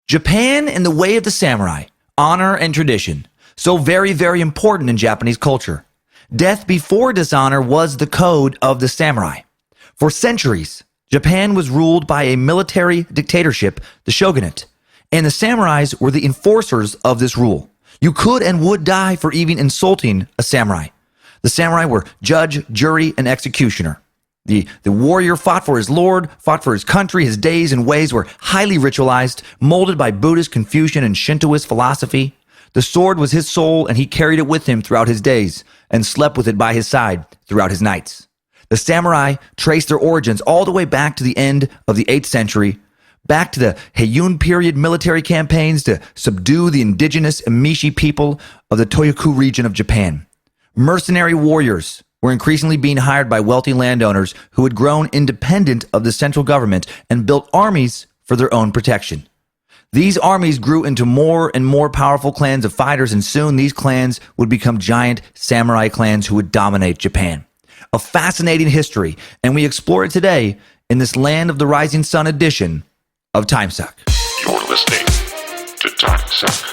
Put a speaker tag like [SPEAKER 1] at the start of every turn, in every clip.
[SPEAKER 1] Japan in the way of the samurai, honor and tradition, so very, very important in Japanese culture. Death before dishonor was the code of the samurai. For centuries, Japan was ruled by a military dictatorship, the shogunate, and the samurais were the enforcers of this rule. You could and would die for even insulting a samurai. The samurai were judge, jury, and executioner. The warrior fought for his lord, fought for his country. His days and ways were highly ritualized, molded by Buddhist, Confucian, and Shintoist philosophy. The sword was his soul, and he carried it with him throughout his days and slept with it by his side throughout his nights. The samurai traced their origins all the way back to the end of the 8th century, back to the Heian Period military campaigns to subdue the indigenous Emishi people of the Toyoku region of Japan. Mercenary warriors were increasingly being hired by wealthy landowners who had grown independent of the central government and built armies for their own protection. These armies grew into more and more powerful clans of fighters, and soon these clans would become giant samurai clans who would dominate Japan. A fascinating history, and we explore it today in this Land of the Rising Sun edition of Timesuck.
[SPEAKER 2] You're listening to Timesuck.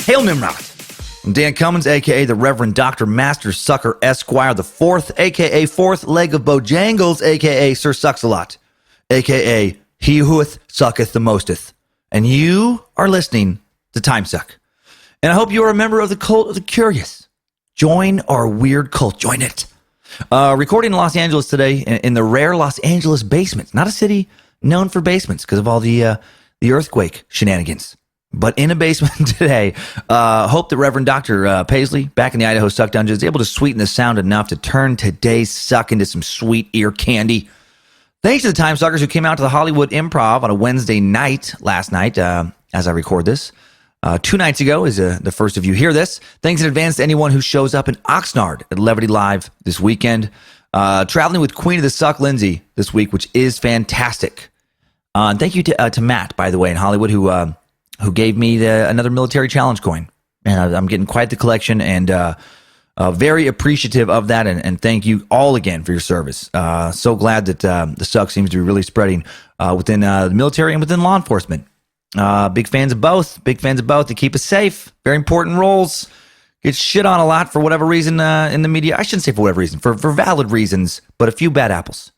[SPEAKER 1] Hail Nimrod. I'm Dan Cummins, a.k.a. the Reverend Dr. Master Sucker Esquire the Fourth, a.k.a. Fourth Leg of Bojangles, a.k.a. Sir Sucks-a-Lot, a.k.a. He Whoeth Sucketh the Mosteth. And you are listening to Timesuck. And I hope you are a member of the Cult of the Curious. Join our weird cult. Join it. Recording in Los Angeles today in the rare Los Angeles basement. Not a city known for basements because of all the earthquake shenanigans. But in a basement today, hope that Reverend Dr. Paisley, back in the Idaho Suck Dungeon, is able to sweeten the sound enough to turn today's suck into some sweet ear candy. Thanks to the Time Suckers who came out to the Hollywood Improv on a Wednesday night last night, as I record this. 2 nights ago, as the first of you hear this. Thanks in advance to anyone who shows up in Oxnard at Levity Live this weekend. Traveling with Queen of the Suck, Lindsay, this week, which is fantastic. And thank you to Matt, by the way, in Hollywood, who gave me another military challenge coin. And I'm getting quite the collection, and very appreciative of that. And thank you all again for your service. So glad that the Suck seems to be really spreading within the military and within law enforcement. Big fans of both. They keep us safe. Very important roles. Get shit on a lot for whatever reason in the media. I shouldn't say for whatever reason, for valid reasons, but a few bad apples.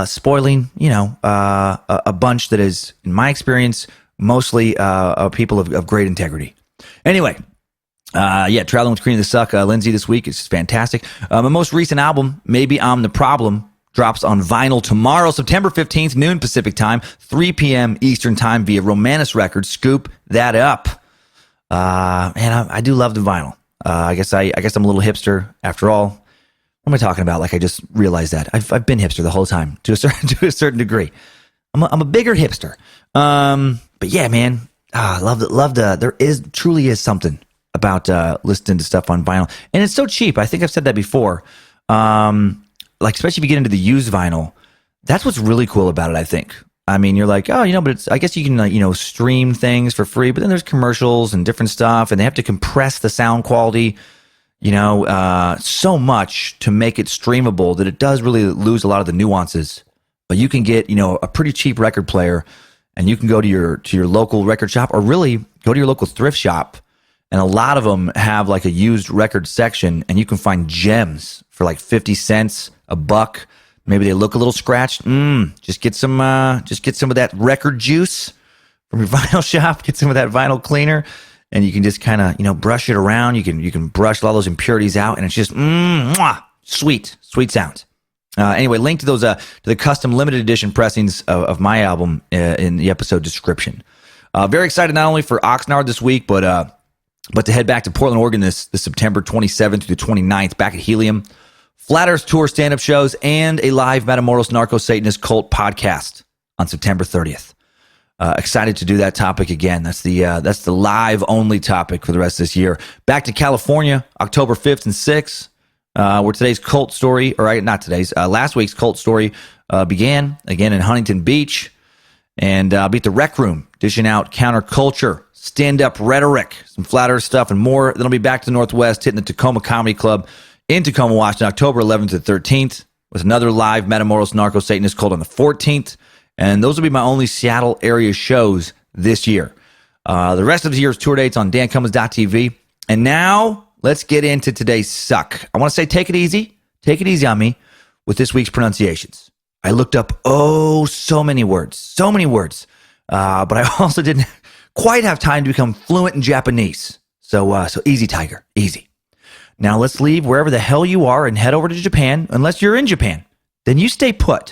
[SPEAKER 1] Spoiling, a bunch that is, in my experience, mostly people of great integrity. Anyway, traveling with Queen of the Suck, Lindsay this week is fantastic. My most recent album, Maybe I'm the Problem, drops on vinyl tomorrow, September 15th, noon Pacific time, 3 p.m. Eastern time via Romanus Records. Scoop that up. And I do love the vinyl. I guess I'm a little hipster after all. What am I talking about? Like I just realized that I've been hipster the whole time to a certain degree. I'm a bigger hipster. But yeah, man, I love the. There truly is something about listening to stuff on vinyl, and it's so cheap. I think I've said that before. Like especially if you get into the used vinyl, that's what's really cool about it. I think. I mean, you're like, but it's. I guess you can stream things for free, but then there's commercials and different stuff, and they have to compress the sound quality. So much to make it streamable that it does really lose a lot of the nuances. But you can get, a pretty cheap record player, and you can go to your local record shop, or really go to your local thrift shop, and a lot of them have like a used record section, and you can find gems for like 50 cents, $1. Maybe they look a little scratched. Just get some of that record juice from your vinyl shop. Get some of that vinyl cleaner. And you can just kind of, brush it around. You can brush all those impurities out, and it's just sweet sound. Anyway, link to those to the custom limited edition pressings of my album in the episode description. Very excited not only for Oxnard this week, but to head back to Portland, Oregon this September 27th to the 29th, back at Helium. Flat Earth Tour stand-up shows and a live Matamoros Narco-Satanist Cult podcast on September 30th. Excited to do that topic again. That's the live only topic for the rest of this year. Back to California, October 5th and 6th, where today's cult story, or not today's, last week's cult story began, again in Huntington Beach. And I'll be at the Rec Room, dishing out counterculture, stand-up rhetoric, some flat earth stuff, and more. Then I'll be back to the Northwest, hitting the Tacoma Comedy Club in Tacoma, Washington, October 11th to 13th. with another live Metamoros Narco Satanist Cult on the 14th. And those will be my only Seattle area shows this year. The rest of the year's tour dates on dancummins.tv. And now let's get into today's suck. I want to say take it easy. Take it easy on me with this week's pronunciations. I looked up, so many words. But I also didn't quite have time to become fluent in Japanese. So easy, Tiger, easy. Now let's leave wherever the hell you are and head over to Japan, unless you're in Japan. Then you stay put.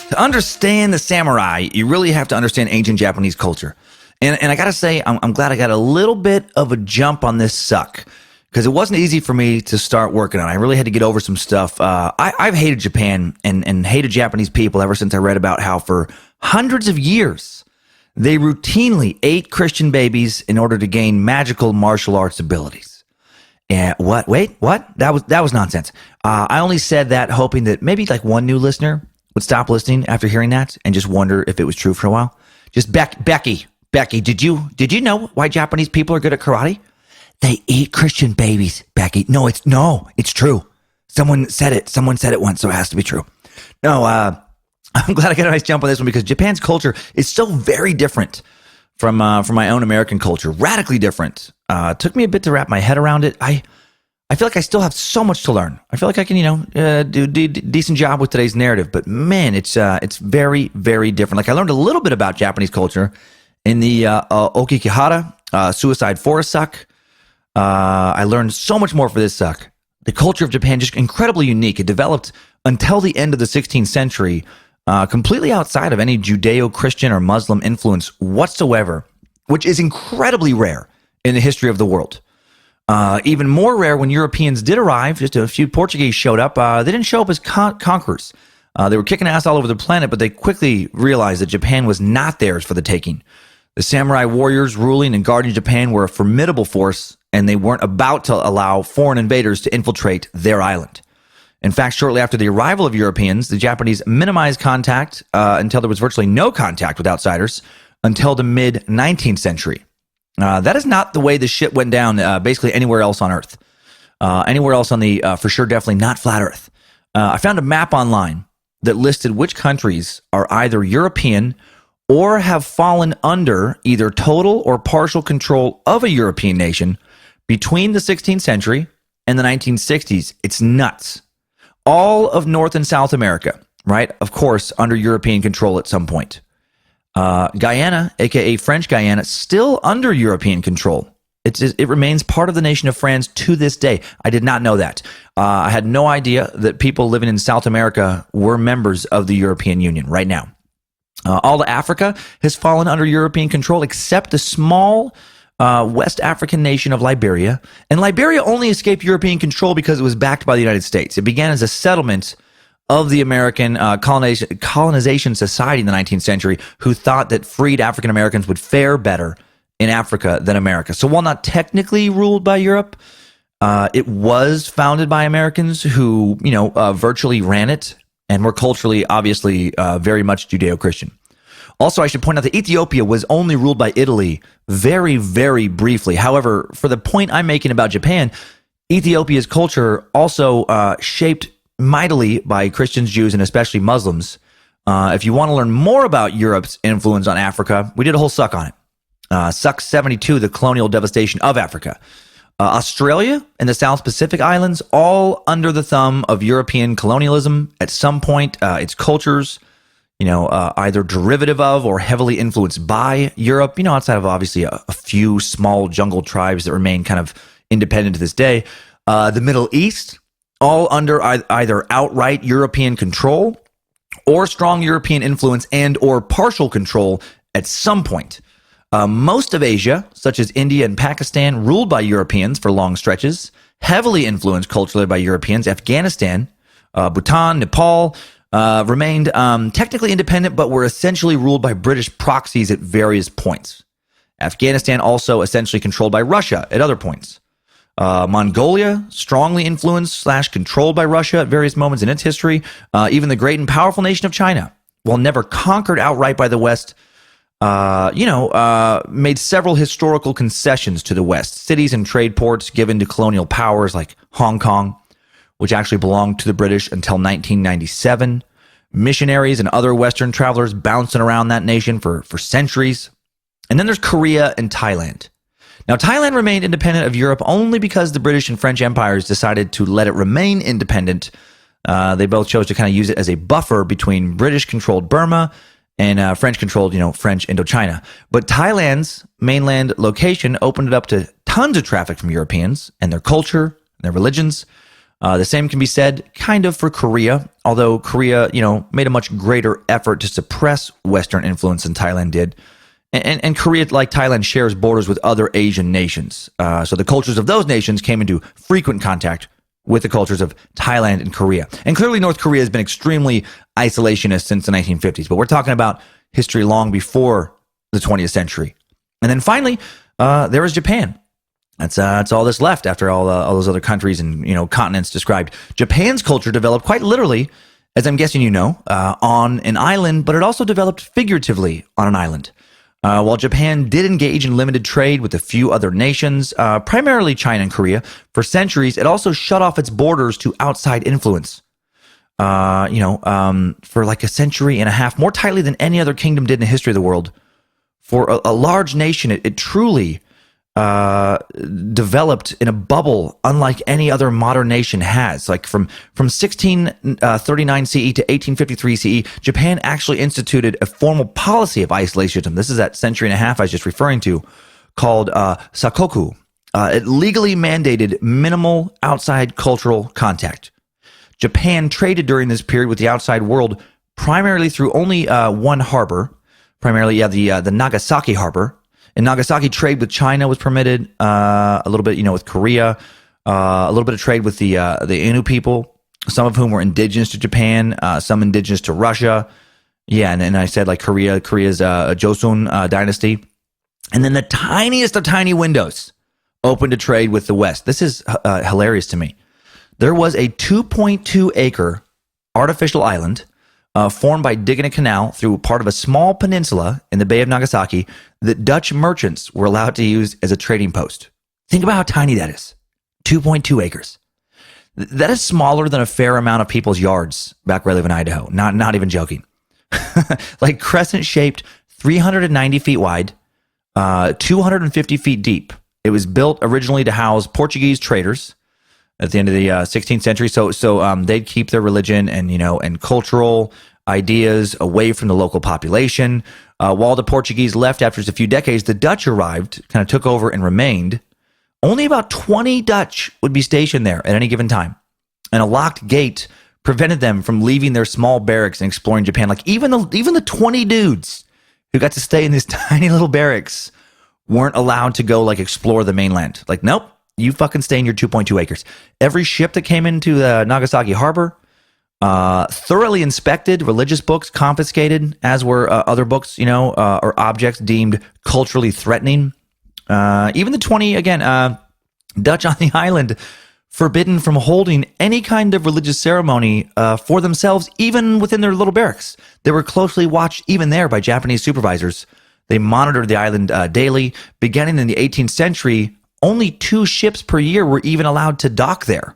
[SPEAKER 1] To understand the samurai, you really have to understand ancient Japanese culture. And I gotta say, I'm glad I got a little bit of a jump on this suck, because it wasn't easy for me to start working on. I really had to get over some stuff. I've hated Japan and hated Japanese people ever since I read about how for hundreds of years, they routinely ate Christian babies in order to gain magical martial arts abilities. And what? Wait, what? That was nonsense. I only said that hoping that maybe like one new listener would stop listening after hearing that and just wonder if it was true for a while. Just Becky, did you know why Japanese people are good at karate? They eat Christian babies, Becky. No, it's true. Someone said it once, so it has to be true. No, I'm glad I got a nice jump on this one because Japan's culture is so very different from my own American culture. Radically different. It took me a bit to wrap my head around it. I feel like I still have so much to learn. I feel like I can, do a decent job with today's narrative. But man, it's very, very different. Like I learned a little bit about Japanese culture in the Okikihara Suicide Forest suck. I learned so much more for this suck. The culture of Japan just incredibly unique. It developed until the end of the 16th century, completely outside of any Judeo-Christian or Muslim influence whatsoever, which is incredibly rare in the history of the world. Even more rare when Europeans did arrive, just a few Portuguese showed up. They didn't show up as conquerors. They were kicking ass all over the planet, but they quickly realized that Japan was not theirs for the taking. The samurai warriors ruling and guarding Japan were a formidable force, and they weren't about to allow foreign invaders to infiltrate their island. In fact, shortly after the arrival of Europeans, the Japanese minimized contact until there was virtually no contact with outsiders until the mid-19th century. That is not the way the shit went down basically anywhere else on Earth. Anywhere else on the, for sure, definitely not flat Earth. I found a map online that listed which countries are either European or have fallen under either total or partial control of a European nation between the 16th century and the 1960s. It's nuts. All of North and South America, right? Of course, under European control at some point. Guyana, aka French Guyana, still under European control. It remains part of the nation of France to this day. I did not know that. I had no idea that people living in South America were members of the European Union right now. All of Africa has fallen under European control except the small West African nation of Liberia. And Liberia only escaped European control because it was backed by the United States. It began as a settlement of the American colonization society in the 19th century, who thought that freed African Americans would fare better in Africa than America. So while not technically ruled by Europe, it was founded by Americans who, virtually ran it and were culturally, obviously, very much Judeo-Christian. Also, I should point out that Ethiopia was only ruled by Italy very, very briefly. However, for the point I'm making about Japan, Ethiopia's culture also shaped mightily by Christians, Jews, and especially Muslims. If you want to learn more about Europe's influence on Africa, we did a whole suck on it. Suck 72, the colonial devastation of Africa. Australia and the South Pacific Islands, all under the thumb of European colonialism. At some point, its cultures, either derivative of or heavily influenced by Europe, outside of obviously a few small jungle tribes that remain kind of independent to this day. The Middle East, all under either outright European control or strong European influence and or partial control at some point. Most of Asia, such as India and Pakistan, ruled by Europeans for long stretches, heavily influenced culturally by Europeans. Afghanistan, Bhutan, Nepal remained technically independent, but were essentially ruled by British proxies at various points. Afghanistan also essentially controlled by Russia at other points. Mongolia, strongly influenced / controlled by Russia at various moments in its history. Even the great and powerful nation of China, while never conquered outright by the West, made several historical concessions to the West. Cities and trade ports given to colonial powers like Hong Kong, which actually belonged to the British until 1997. Missionaries and other Western travelers bouncing around that nation for centuries. And then there's Korea and Thailand. Now, Thailand remained independent of Europe only because the British and French empires decided to let it remain independent. They both chose to kind of use it as a buffer between British-controlled Burma and French-controlled, French Indochina. But Thailand's mainland location opened it up to tons of traffic from Europeans and their culture, and their religions. The same can be said kind of for Korea, although Korea, made a much greater effort to suppress Western influence than Thailand did. And Korea, like Thailand, shares borders with other Asian nations. So the cultures of those nations came into frequent contact with the cultures of Thailand and Korea. And clearly North Korea has been extremely isolationist since the 1950s, but we're talking about history long before the 20th century. And then finally, there is Japan. That's all that's left after all those other countries and continents described. Japan's culture developed quite literally, as I'm guessing on an island, but it also developed figuratively on an island. While Japan did engage in limited trade with a few other nations, primarily China and Korea, for centuries, it also shut off its borders to outside influence. For like a century and a half, more tightly than any other kingdom did in the history of the world. For a large nation, it truly developed in a bubble unlike any other modern nation has. Like from 1639 CE to 1853 CE, Japan actually instituted a formal policy of isolationism. This is that century and a half I was just referring to, called sakoku. It legally mandated minimal outside cultural contact. Japan traded during this period with the outside world primarily through only one harbor, the Nagasaki harbor. In Nagasaki, trade with China was permitted, a little bit, with Korea, a little bit of trade with the Innu people, some of whom were indigenous to Japan, some indigenous to Russia. Yeah, and I said like Korea's Joseon dynasty. And then the tiniest of tiny windows open to trade with the West. This is hilarious to me. There was a 2.2 acre artificial island formed by digging a canal through part of a small peninsula in the Bay of Nagasaki that Dutch merchants were allowed to use as a trading post. Think about how tiny that is. 2.2 acres. That is smaller than a fair amount of people's yards back where I live in Idaho. Not even joking. Like crescent-shaped, 390 feet wide, 250 feet deep. It was built originally to house Portuguese traders at the end of the 16th century. So they'd keep their religion and cultural ideas away from the local population. While the Portuguese left after just a few decades, the Dutch arrived, kind of took over and remained. Only about 20 Dutch would be stationed there at any given time. And a locked gate prevented them from leaving their small barracks and exploring Japan. Like even the 20 dudes who got to stay in this tiny little barracks weren't allowed to go like explore the mainland. Like, nope. You fucking stay in your 2.2 acres. Every ship that came into the Nagasaki harbor, thoroughly inspected, religious books confiscated, as were other books, or objects deemed culturally threatening. Even the 20, Dutch on the island, forbidden from holding any kind of religious ceremony for themselves, even within their little barracks. They were closely watched even there by Japanese supervisors. They monitored the island daily. Beginning in the 18th century, only 2 ships per year were even allowed to dock there.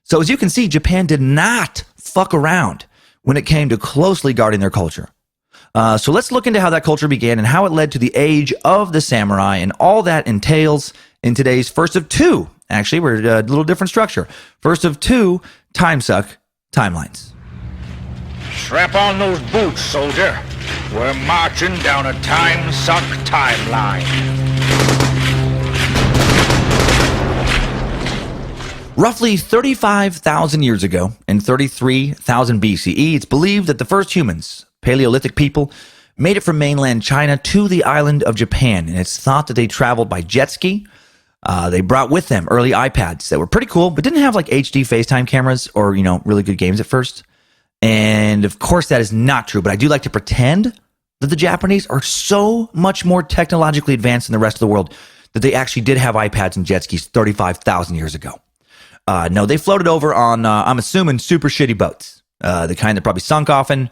[SPEAKER 1] So as you can see, Japan did not fuck around when it came to closely guarding their culture. So let's look into how that culture began and how it led to the age of the samurai and all that entails in today's first of 2. Actually, we're a little different structure. First of 2 Timesuck timelines.
[SPEAKER 3] Strap on those boots, soldier. We're marching down a Timesuck timeline.
[SPEAKER 1] Roughly 35,000 years ago, in 33,000 BCE, it's believed that the first humans, Paleolithic people, made it from mainland China to the island of Japan, and it's thought that they traveled by jet ski. They brought with them early iPads that were pretty cool, but didn't have like HD FaceTime cameras or, really good games at first. And of course, that is not true, but I do like to pretend that the Japanese are so much more technologically advanced than the rest of the world that they actually did have iPads and jet skis 35,000 years ago. No, they floated over on, I'm assuming, super shitty boats. The kind that probably sunk often,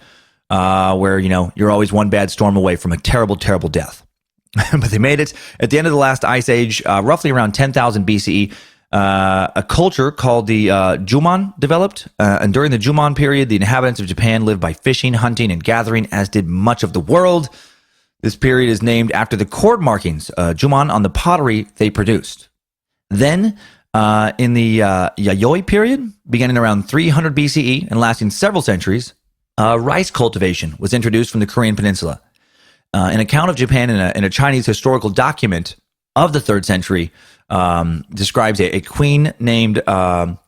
[SPEAKER 1] where, you're always one bad storm away from a terrible, terrible death. But they made it. At the end of the last ice age, roughly around 10,000 BCE, a culture called the Jumon developed. And during the Jumon period, the inhabitants of Japan lived by fishing, hunting, and gathering, as did much of the world. This period is named after the cord markings, Jumon, on the pottery they produced. Then, in the Yayoi period, beginning around 300 BCE and lasting several centuries, rice cultivation was introduced from the Korean peninsula. An account of Japan in a Chinese historical document of the 3rd century describes a queen named Himoki.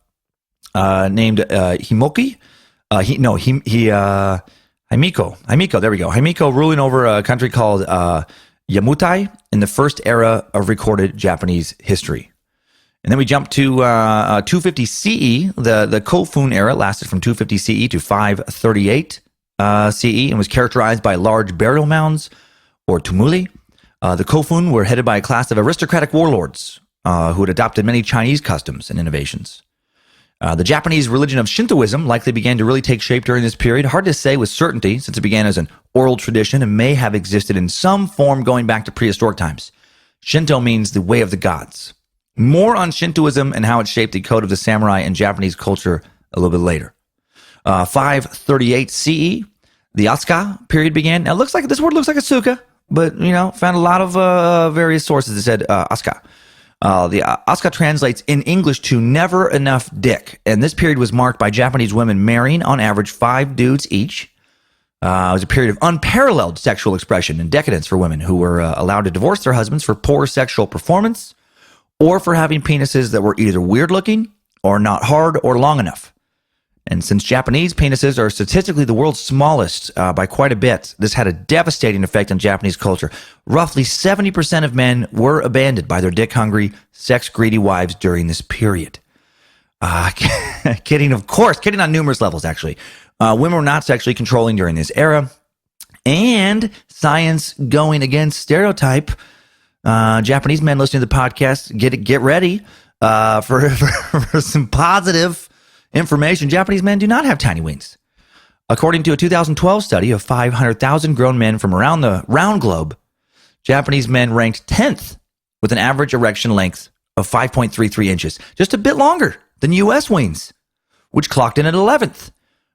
[SPEAKER 1] Himiko, there we go. Himiko ruling over a country called Yamutai in the first era of recorded Japanese history. And then we jump to 250 CE. The Kofun era lasted from 250 CE to 538 CE and was characterized by large burial mounds, or tumuli. The Kofun were headed by a class of aristocratic warlords who had adopted many Chinese customs and innovations. The Japanese religion of Shintoism likely began to really take shape during this period. Hard to say with certainty, since it began as an oral tradition and may have existed in some form going back to prehistoric times. Shinto means the way of the gods. More on Shintoism and how it shaped the code of the samurai and Japanese culture a little bit later. 538 CE, the Asuka period began. Now, this word looks like Asuka, but, found a lot of various sources that said Asuka. The Asuka translates in English to never enough dick, and this period was marked by Japanese women marrying, on average, 5 dudes each. It was a period of unparalleled sexual expression and decadence for women who were allowed to divorce their husbands for poor sexual performance or for having penises that were either weird-looking or not hard or long enough. And since Japanese penises are statistically the world's smallest by quite a bit, this had a devastating effect on Japanese culture. Roughly 70% of men were abandoned by their dick-hungry, sex-greedy wives during this period. Kidding, of course. Kidding on numerous levels, actually. Women were not sexually controlling during this era. And science going against stereotype. Japanese men listening to the podcast, get ready for some positive information. Japanese men do not have tiny wings. According to a 2012 study of 500,000 grown men from around the round globe, Japanese men ranked 10th with an average erection length of 5.33 inches, just a bit longer than U.S. wings, which clocked in at 11th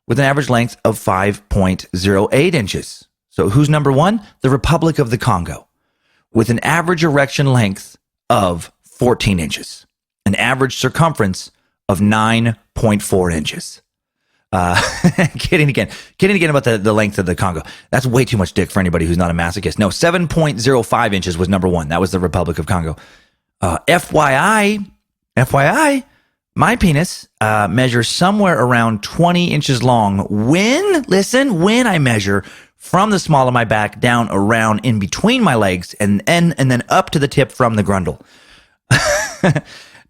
[SPEAKER 1] with an average length of 5.08 inches. So who's number one? The Republic of the Congo, with an average erection length of 14 inches, an average circumference of 9.4 inches. Kidding again about the length of the Congo. That's way too much dick for anybody who's not a masochist. No, 7.05 inches was number one. That was the Republic of Congo. FYI, my penis measures somewhere around 20 inches long when I measure from the small of my back down around in between my legs and then up to the tip from the grundle.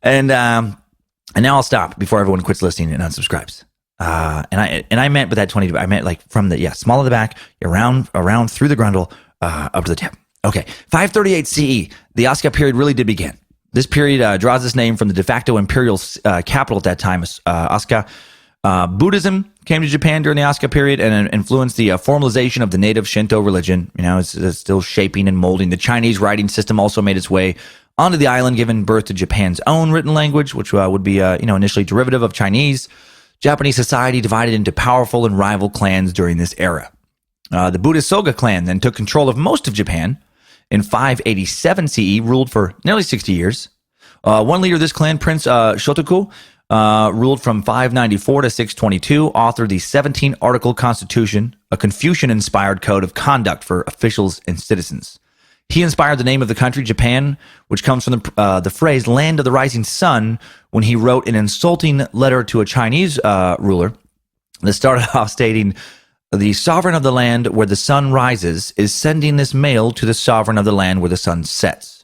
[SPEAKER 1] And now I'll stop before everyone quits listening and unsubscribes. And I meant with that 20, I meant like from the small of the back, around through the grundle, up to the tip. Okay, 538 CE, the Asuka period really did begin. This period draws its name from the de facto imperial capital at that time, Asuka. Buddhism came to Japan during the Asuka period and influenced the formalization of the native Shinto religion. It's still shaping and molding. The Chinese writing system also made its way onto the island, giving birth to Japan's own written language, which would be initially derivative of Chinese. Japanese society divided into powerful and rival clans during this era. The Buddhist Soga clan then took control of most of Japan. In 587 CE, ruled for nearly 60 years. One leader of this clan, Prince Shotoku, ruled from 594 to 622, authored the 17-article constitution, a Confucian-inspired code of conduct for officials and citizens. He inspired the name of the country, Japan, which comes from the phrase land of the rising sun, when he wrote an insulting letter to a Chinese ruler that started off stating, the sovereign of the land where the sun rises is sending this mail to the sovereign of the land where the sun sets.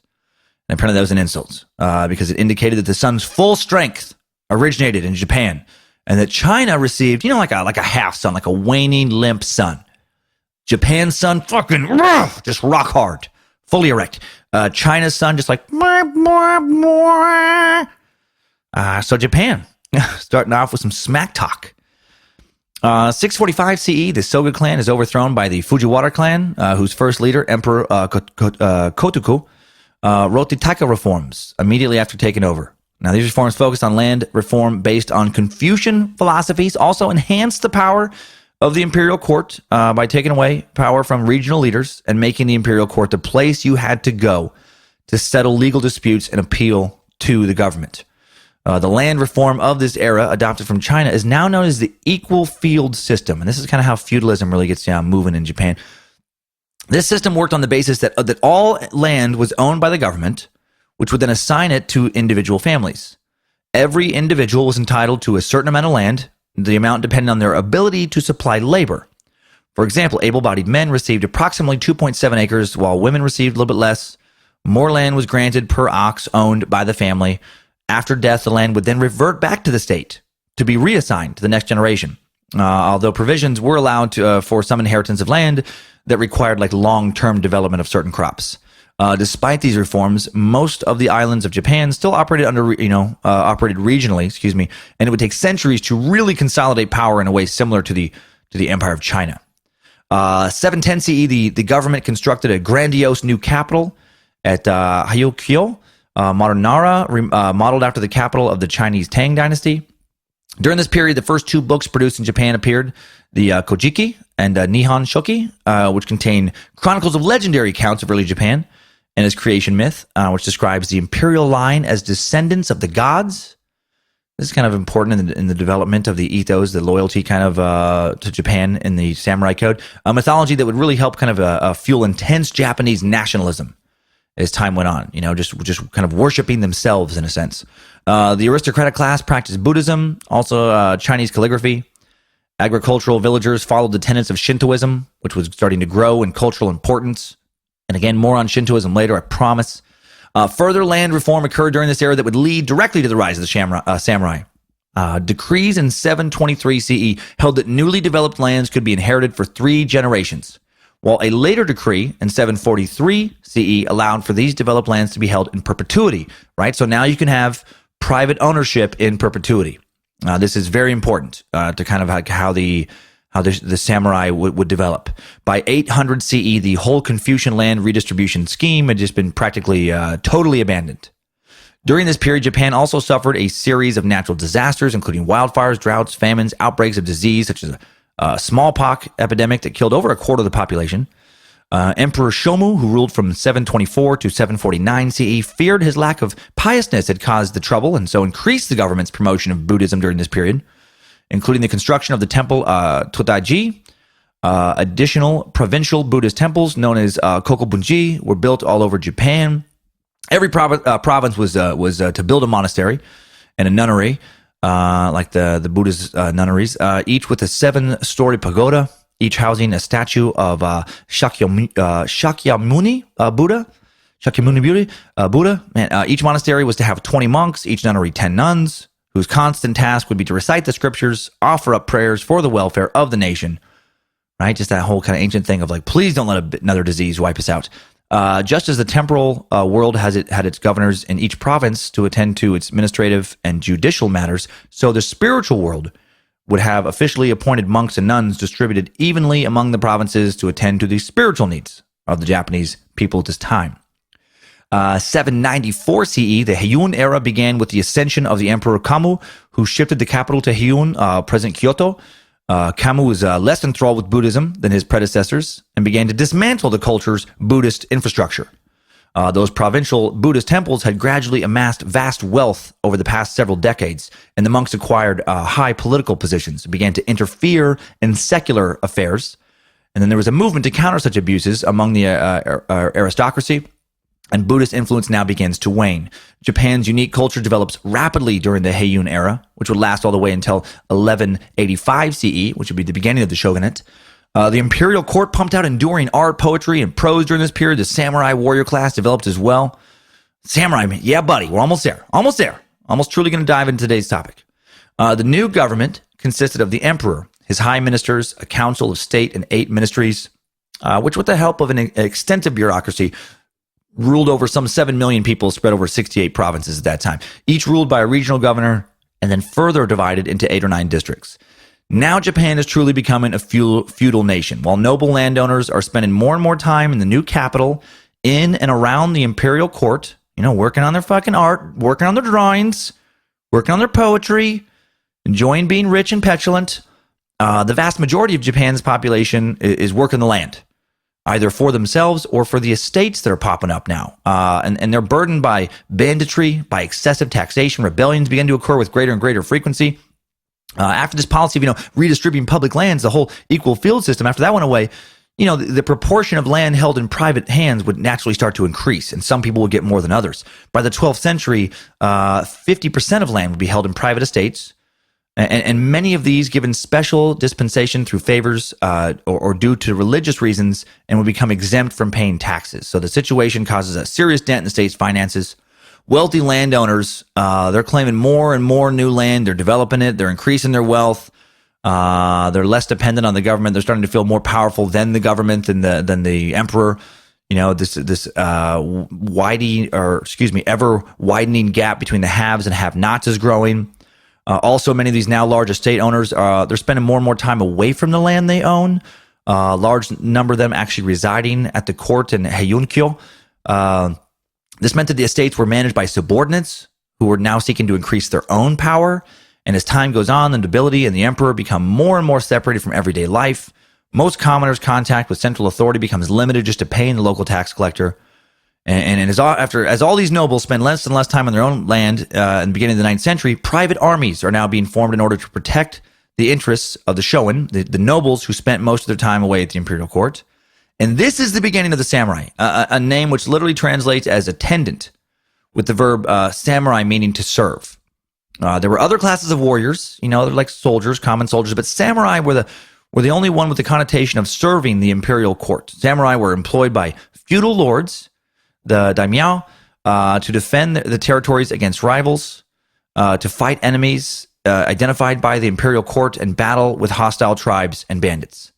[SPEAKER 1] And apparently that was an insult because it indicated that the sun's full strength originated in Japan and that China received, like a half sun, like a waning, limp sun. Japan's sun fucking just rock hard. Fully erect. China's sun just like, so Japan, starting off with some smack talk. 645 CE, the Soga clan is overthrown by the Fujiwara clan, whose first leader, Emperor Kotoku, wrote the Taika reforms immediately after taking over. Now, these reforms focused on land reform based on Confucian philosophies, also enhanced the power of the imperial court by taking away power from regional leaders and making the imperial court the place you had to go to settle legal disputes and appeal to the government. The land reform of this era, adopted from China, is now known as the equal field system. And this is kind of how feudalism really gets moving in Japan. This system worked on the basis that all land was owned by the government, which would then assign it to individual families. Every individual was entitled to a certain amount of land, the amount depended on their ability to supply labor. For example, able-bodied men received approximately 2.7 acres, while women received a little bit less. More land was granted per ox owned by the family. After death, the land would then revert back to the state to be reassigned to the next generation. Although provisions were allowed for some inheritance of land that required like long-term development of certain crops. Despite these reforms, most of the islands of Japan still operated operated regionally, and it would take centuries to really consolidate power in a way similar to the Empire of China. 710 CE, the government constructed a grandiose new capital at Hyokyo, modern Nara, modeled after the capital of the Chinese Tang dynasty. During this period, the first two books produced in Japan appeared, the Kojiki and Nihon Shoki, which contain chronicles of legendary accounts of early Japan and its creation myth, which describes the imperial line as descendants of the gods. This is kind of important in the development of the ethos, the loyalty kind of to Japan in the samurai code. A mythology that would really help kind of fuel intense Japanese nationalism as time went on, just kind of worshiping themselves in a sense. The aristocratic class practiced Buddhism, also Chinese calligraphy. Agricultural villagers followed the tenets of Shintoism, which was starting to grow in cultural importance. And again, more on Shintoism later, I promise. Further land reform occurred during this era that would lead directly to the rise of the samurai. Decrees in 723 CE held that newly developed lands could be inherited for 3 generations, while a later decree in 743 CE allowed for these developed lands to be held in perpetuity, right? So now you can have private ownership in perpetuity. This is very important to kind of how the samurai would develop. By 800 CE, the whole Confucian land redistribution scheme had just been practically totally abandoned. During this period, Japan also suffered a series of natural disasters, including wildfires, droughts, famines, outbreaks of disease, such as a smallpox epidemic that killed over a quarter of the population. Emperor Shomu, who ruled from 724 to 749 CE, feared his lack of piousness had caused the trouble, and so increased the government's promotion of Buddhism during this period, including the construction of the temple Todaiji. Additional provincial Buddhist temples known as Kokobunji were built all over Japan. Every province was to build a monastery and a nunnery, like the Buddhist nunneries, each with a 7-story pagoda, each housing a statue of Shakyamuni Buddha. Each monastery was to have 20 monks, each nunnery 10 nuns, whose constant task would be to recite the scriptures, offer up prayers for the welfare of the nation, right? Just that whole kind of ancient thing of like, please don't let another disease wipe us out. Just as the temporal world had its governors in each province to attend to its administrative and judicial matters, so the spiritual world would have officially appointed monks and nuns distributed evenly among the provinces to attend to the spiritual needs of the Japanese people at this time. 794 CE, the Heian Era began with the ascension of the Emperor Kammu, who shifted the capital to Heian, present Kyoto. Kammu was less enthralled with Buddhism than his predecessors and began to dismantle the culture's Buddhist infrastructure. Those provincial Buddhist temples had gradually amassed vast wealth over the past several decades, and the monks acquired high political positions, began to interfere in secular affairs. And then there was a movement to counter such abuses among the aristocracy, and Buddhist influence now begins to wane. Japan's unique culture develops rapidly during the Heian Era, which would last all the way until 1185 CE, which would be the beginning of the shogunate. The imperial court pumped out enduring art, poetry, and prose during this period. The samurai warrior class developed as well. Samurai, man, yeah, buddy, we're almost there. Almost truly going to dive into today's topic. The new government consisted of the emperor, his high ministers, a council of state, and 8 ministries, which with the help of an extensive bureaucracy, ruled over some 7 million people spread over 68 provinces at that time, each ruled by a regional governor and then further divided into 8 or 9 districts. Now Japan is truly becoming a feudal nation. While noble landowners are spending more and more time in the new capital, in and around the imperial court, working on their fucking art, working on their drawings, working on their poetry, enjoying being rich and petulant, the vast majority of Japan's population is working the land, either for themselves or for the estates that are popping up now. And they're burdened by banditry, by excessive taxation. Rebellions begin to occur with greater and greater frequency. After this policy of, redistributing public lands, the whole equal field system, after that went away, the proportion of land held in private hands would naturally start to increase, and some people would get more than others. By the 12th century, 50% of land would be held in private estates, and many of these given special dispensation through favors or due to religious reasons, and would become exempt from paying taxes. So the situation causes a serious dent in the state's finances. Wealthy landowners, they're claiming more and more new land. They're developing it. They're increasing their wealth. They're less dependent on the government. They're starting to feel more powerful than the government than the emperor. This ever widening gap between the haves and have-nots is growing. Also, many of these now large estate owners, they're spending more and more time away from the land they own. A large number of them actually residing at the court in Heian Era. This meant that the estates were managed by subordinates who were now seeking to increase their own power. And as time goes on, the nobility and the emperor become more and more separated from everyday life. Most commoners' contact with central authority becomes limited just to paying the local tax collector. And as all these nobles spend less and less time on their own land in the beginning of the 9th century, private armies are now being formed in order to protect the interests of the Shogun, the nobles who spent most of their time away at the imperial court. And this is the beginning of the samurai, a name which literally translates as attendant, with the verb samurai meaning to serve. There were other classes of warriors, they're like soldiers, common soldiers, but samurai were the only one with the connotation of serving the imperial court. Samurai were employed by feudal lords, the daimyo, to defend the territories against rivals, to fight enemies identified by the imperial court, and battle with hostile tribes and bandits.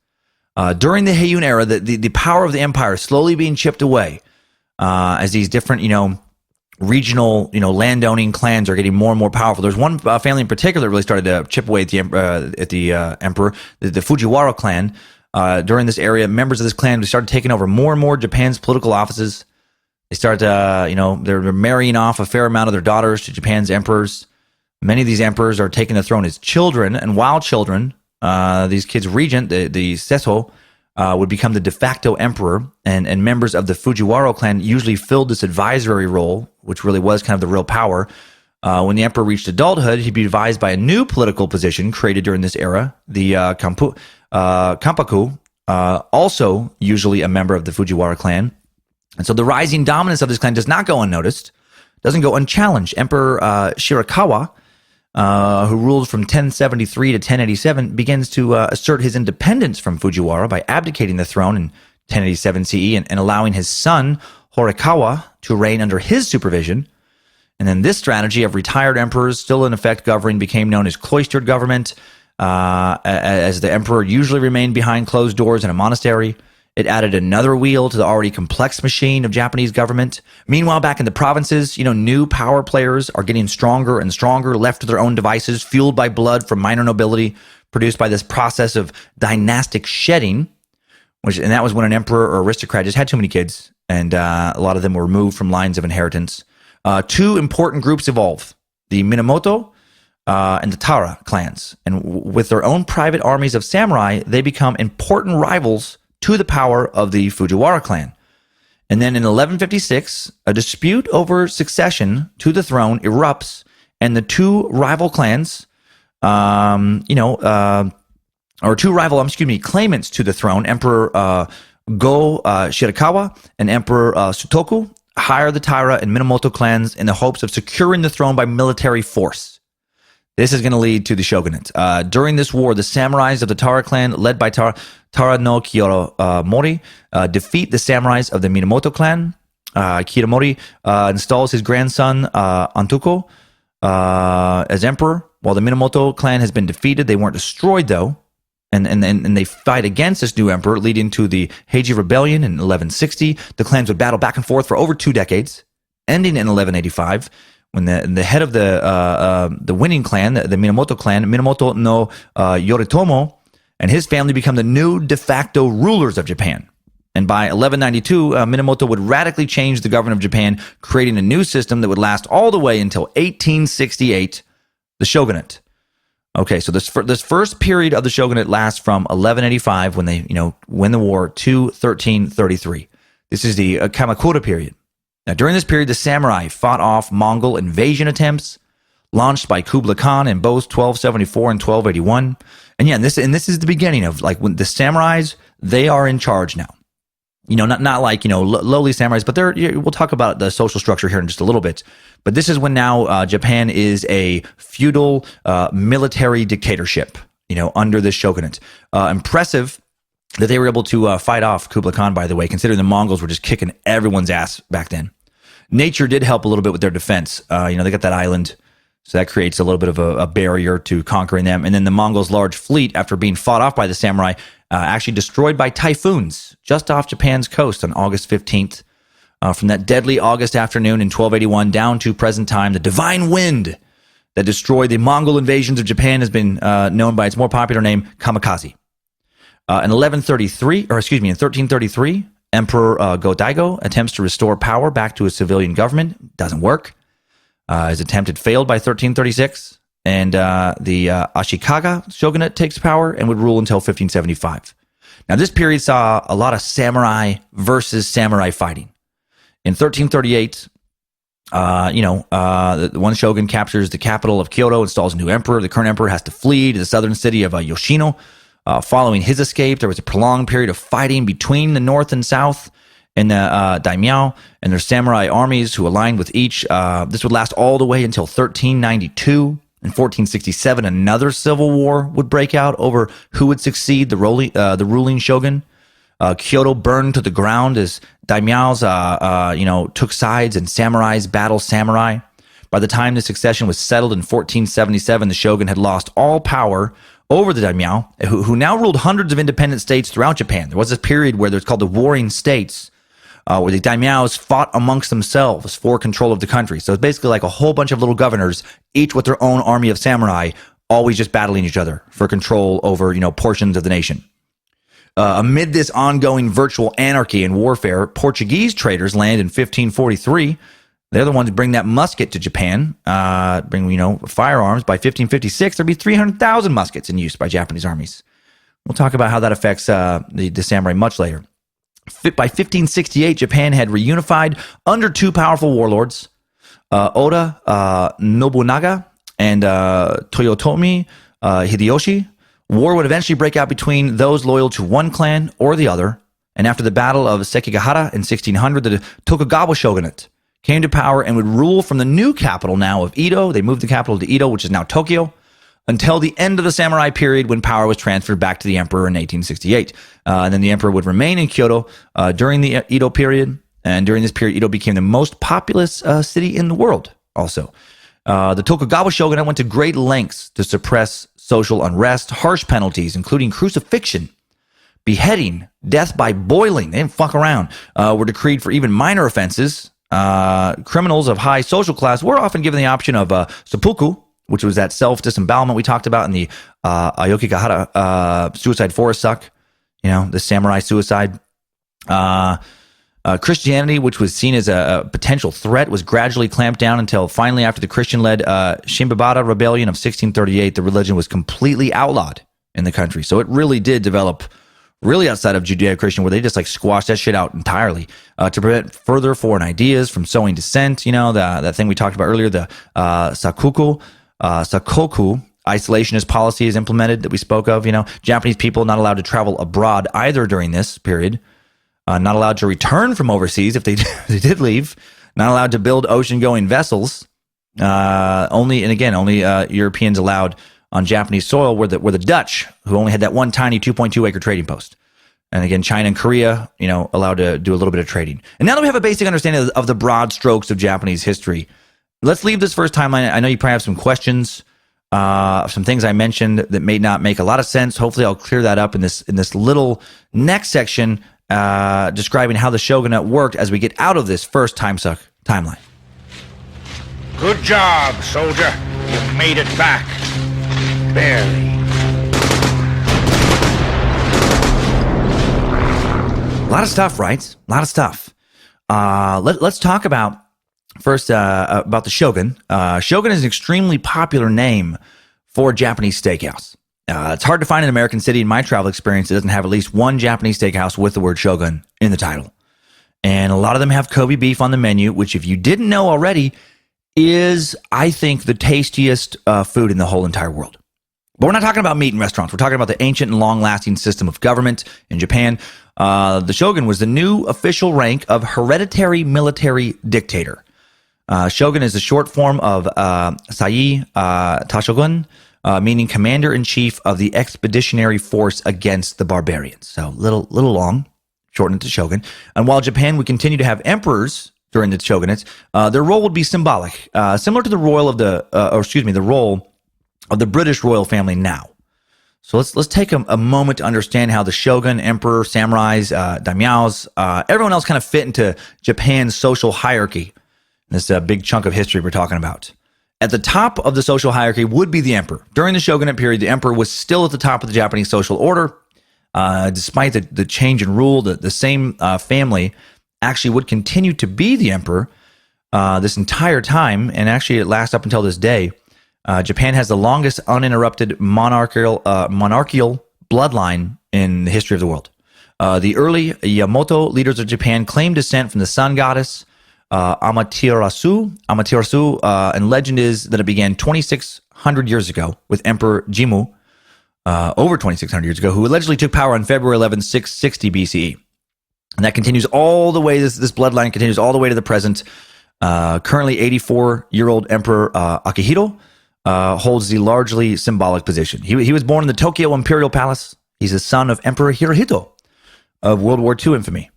[SPEAKER 1] During the Heian Era, the power of the empire is slowly being chipped away as these different, regional, landowning clans are getting more and more powerful. There's one family in particular that really started to chip away at the emperor, the Fujiwara Clan. During this area, members of this clan started taking over more and more Japan's political offices. They started to, they're marrying off a fair amount of their daughters to Japan's emperors. Many of these emperors are taking the throne as children, and while children, these kids' regent, the Seto, would become the de facto emperor, and members of the Fujiwara clan usually filled this advisory role, which really was kind of the real power. When the emperor reached adulthood, he'd be advised by a new political position created during this era, the Kampaku, also usually a member of the Fujiwara clan. And so the rising dominance of this clan does not go unnoticed, doesn't go unchallenged. Emperor Shirakawa, who ruled from 1073 to 1087, begins to assert his independence from Fujiwara by abdicating the throne in 1087 CE and allowing his son, Horikawa, to reign under his supervision. And then this strategy of retired emperors still in effect governing became known as cloistered government, as the emperor usually remained behind closed doors in a monastery. It added another wheel to the already complex machine of Japanese government. Meanwhile, back in the provinces, new power players are getting stronger and stronger, left to their own devices, fueled by blood from minor nobility, produced by this process of dynastic shedding, and that was when an emperor or aristocrat just had too many kids, and a lot of them were removed from lines of inheritance. Two important groups evolve: the Minamoto and the Tara clans. And with their own private armies of samurai, they become important rivals to the power of the Fujiwara clan. And then in 1156, a dispute over succession to the throne erupts, and the two rival clans, claimants to the throne, Emperor Go Shirakawa and Emperor Sutoku, hire the Taira and Minamoto clans in the hopes of securing the throne by military force. This is going to lead to the shogunate. During this war, the samurais of the Tara clan, led by Tara no Kiyomori, defeat the samurais of the Minamoto clan. Kiyomori installs his grandson, Antuko, as emperor. While the Minamoto clan has been defeated, they weren't destroyed, though. And they fight against this new emperor, leading to the Heiji Rebellion in 1160. The clans would battle back and forth for over 2 decades, ending in 1185, when the head of the winning clan, the Minamoto clan, Minamoto no Yoritomo, and his family become the new de facto rulers of Japan. And by 1192, Minamoto would radically change the government of Japan, creating a new system that would last all the way until 1868, the shogunate. Okay, so this first period of the shogunate lasts from 1185, when they win the war, to 1333. This is the Kamakura period. Now, during this period, the samurai fought off Mongol invasion attempts launched by Kublai Khan in both 1274 and 1281. And yeah, this is the beginning of like when the samurais, they are in charge now. Not like, lowly samurais, but we'll talk about the social structure here in just a little bit. But this is when now Japan is a feudal military dictatorship, under the shogunate. Impressive that they were able to fight off Kublai Khan, by the way, considering the Mongols were just kicking everyone's ass back then. Nature did help a little bit with their defense. They got that island, so that creates a little bit of a barrier to conquering them. And then the Mongols' large fleet, after being fought off by the samurai, actually destroyed by typhoons just off Japan's coast on August 15th. From that deadly August afternoon in 1281 down to present time, the divine wind that destroyed the Mongol invasions of Japan has been known by its more popular name, kamikaze. In 1333, Emperor Go-Daigo attempts to restore power back to a civilian government. Doesn't work. His attempt had failed by 1336, and the Ashikaga shogunate takes power and would rule until 1575. Now, this period saw a lot of samurai versus samurai fighting. In 1338, the one shogun captures the capital of Kyoto, installs a new emperor. The current emperor has to flee to the southern city of Yoshino. Following his escape, there was a prolonged period of fighting between the north and south and the daimyo and their samurai armies who aligned with each. This would last all the way until 1392. In 1467, another civil war would break out over who would succeed the ruling shogun. Kyoto burned to the ground as daimyos, took sides and samurais battled samurai. By the time the succession was settled in 1477, the shogun had lost all power over the daimyo, who now ruled hundreds of independent states throughout Japan. There was this period where there's called the Warring States, where the daimyos fought amongst themselves for control of the country. So it's basically like a whole bunch of little governors, each with their own army of samurai, always just battling each other for control over, portions of the nation. Amid this ongoing virtual anarchy and warfare, Portuguese traders land in 1543. They're the ones who bring that musket to Japan, bring firearms. By 1556, there'll be 300,000 muskets in use by Japanese armies. We'll talk about how that affects the samurai much later. By 1568, Japan had reunified under two powerful warlords, Oda Nobunaga and Toyotomi Hideyoshi. War would eventually break out between those loyal to one clan or the other. And after the Battle of Sekigahara in 1600, the Tokugawa shogunate came to power and would rule from the new capital now of Edo. They moved the capital to Edo, which is now Tokyo, until the end of the samurai period when power was transferred back to the emperor in 1868. And then the emperor would remain in Kyoto during the Edo period. And during this period, Edo became the most populous city in the world also. The Tokugawa shogunate went to great lengths to suppress social unrest. Harsh penalties, including crucifixion, beheading, death by boiling, they didn't fuck around, were decreed for even minor offenses. Criminals of high social class were often given the option of seppuku, which was that self-disembowelment we talked about in the Ayokigahara suicide forest suck, the samurai suicide. Christianity, which was seen as a potential threat, was gradually clamped down until finally, after the Christian-led Shimbabara rebellion of 1638, the religion was completely outlawed in the country. So it really did develop really outside of Judeo-Christian, where they just like squashed that shit out entirely to prevent further foreign ideas from sowing dissent. That thing we talked about earlier, the sakoku isolationist policy is implemented that we spoke of. Japanese people not allowed to travel abroad either during this period. Not allowed to return from overseas if they did leave. Not allowed to build ocean-going vessels. Only Europeans allowed on Japanese soil were the Dutch, who only had that one tiny 2.2 acre trading post. And again, China and Korea, allowed to do a little bit of trading. And now that we have a basic understanding of the broad strokes of Japanese history, let's leave this first timeline. I know you probably have some questions, some things I mentioned that may not make a lot of sense. Hopefully, I'll clear that up in this little next section, describing how the shogunate worked as we get out of this first Timesuck timeline.
[SPEAKER 3] Good job, soldier. You made it back. Barely.
[SPEAKER 1] A lot of stuff, right? A lot of stuff. Let's talk about first about the Shogun. Shogun is an extremely popular name for a Japanese steakhouse. It's hard to find an American city in my travel experience that doesn't have at least one Japanese steakhouse with the word Shogun in the title. And a lot of them have Kobe beef on the menu, which, if you didn't know already, is, I think, the tastiest food in the whole entire world. But we're not talking about meat in restaurants. We're talking about the ancient and long-lasting system of government in Japan. The Shogun was the new official rank of hereditary military dictator. Shogun is the short form of Sai Tashogun, meaning commander-in-chief of the expeditionary force against the barbarians. So little long, shortened to Shogun. And while Japan would continue to have emperors during the shogunates, their role would be symbolic, similar to the role of the role of the British royal family now. So let's take a moment to understand how the shogun, emperor, samurais, daimyos, everyone else kind of fit into Japan's social hierarchy. This big chunk of history we're talking about. At the top of the social hierarchy would be the emperor. During the shogunate period, the emperor was still at the top of the Japanese social order. Despite the change in rule, the same family actually would continue to be the emperor this entire time, and actually it lasts up until this day. Japan has the longest uninterrupted monarchical bloodline in the history of the world. The early Yamato leaders of Japan claimed descent from the sun goddess Amaterasu, and legend is that it began 2,600 years ago with Emperor Jimmu, over 2,600 years ago, who allegedly took power on February 11, 660 BCE. And that continues all the way, this bloodline continues all the way to the present. Currently 84-year-old Emperor Akihito holds the largely symbolic position. He was born in the Tokyo Imperial Palace. He's the son of Emperor Hirohito of World War II infamy.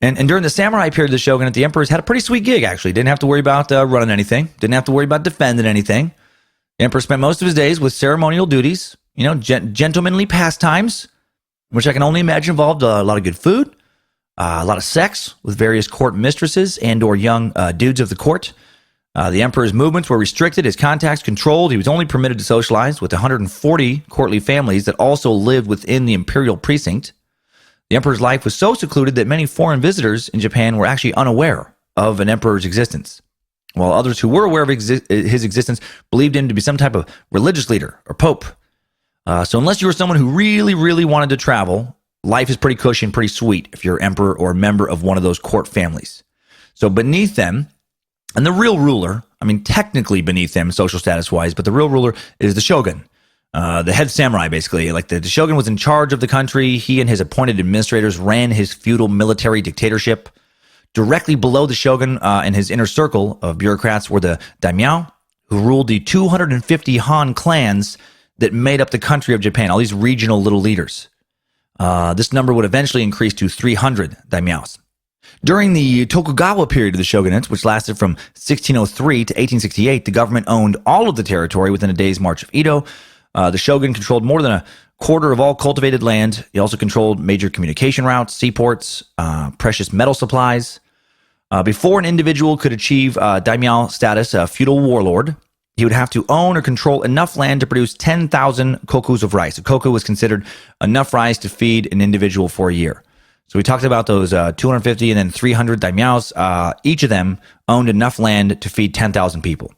[SPEAKER 1] And during the samurai period of the shogunate, the emperors had a pretty sweet gig, actually. Didn't have to worry about running anything. Didn't have to worry about defending anything. The emperor spent most of his days with ceremonial duties, gentlemanly pastimes, which I can only imagine involved a lot of good food, a lot of sex with various court mistresses and or young dudes of the court. The emperor's movements were restricted, his contacts controlled. He was only permitted to socialize with 140 courtly families that also lived within the imperial precinct. The emperor's life was so secluded that many foreign visitors in Japan were actually unaware of an emperor's existence, while others who were aware of his existence believed him to be some type of religious leader or pope. So unless you were someone who really, really wanted to travel, life is pretty cushy and pretty sweet if you're emperor or a member of one of those court families. So beneath them, and the real ruler, technically beneath them social status-wise, but the real ruler is the shogun. The head samurai, basically. Like the shogun was in charge of the country. He and his appointed administrators ran his feudal military dictatorship. Directly below the shogun and his inner circle of bureaucrats were the daimyo, who ruled the 250 Han clans that made up the country of Japan, all these regional little leaders. This number would eventually increase to 300 daimyos. During the Tokugawa period of the shogunate, which lasted from 1603 to 1868, the government owned all of the territory within a day's march of Edo. The shogun controlled more than a quarter of all cultivated land. He also controlled major communication routes, seaports, precious metal supplies. Before an individual could achieve daimyo status, a feudal warlord, he would have to own or control enough land to produce 10,000 kokus of rice. A koku was considered enough rice to feed an individual for a year. So we talked about those 250 and then 300 daimyos. Each of them owned enough land to feed 10,000 people.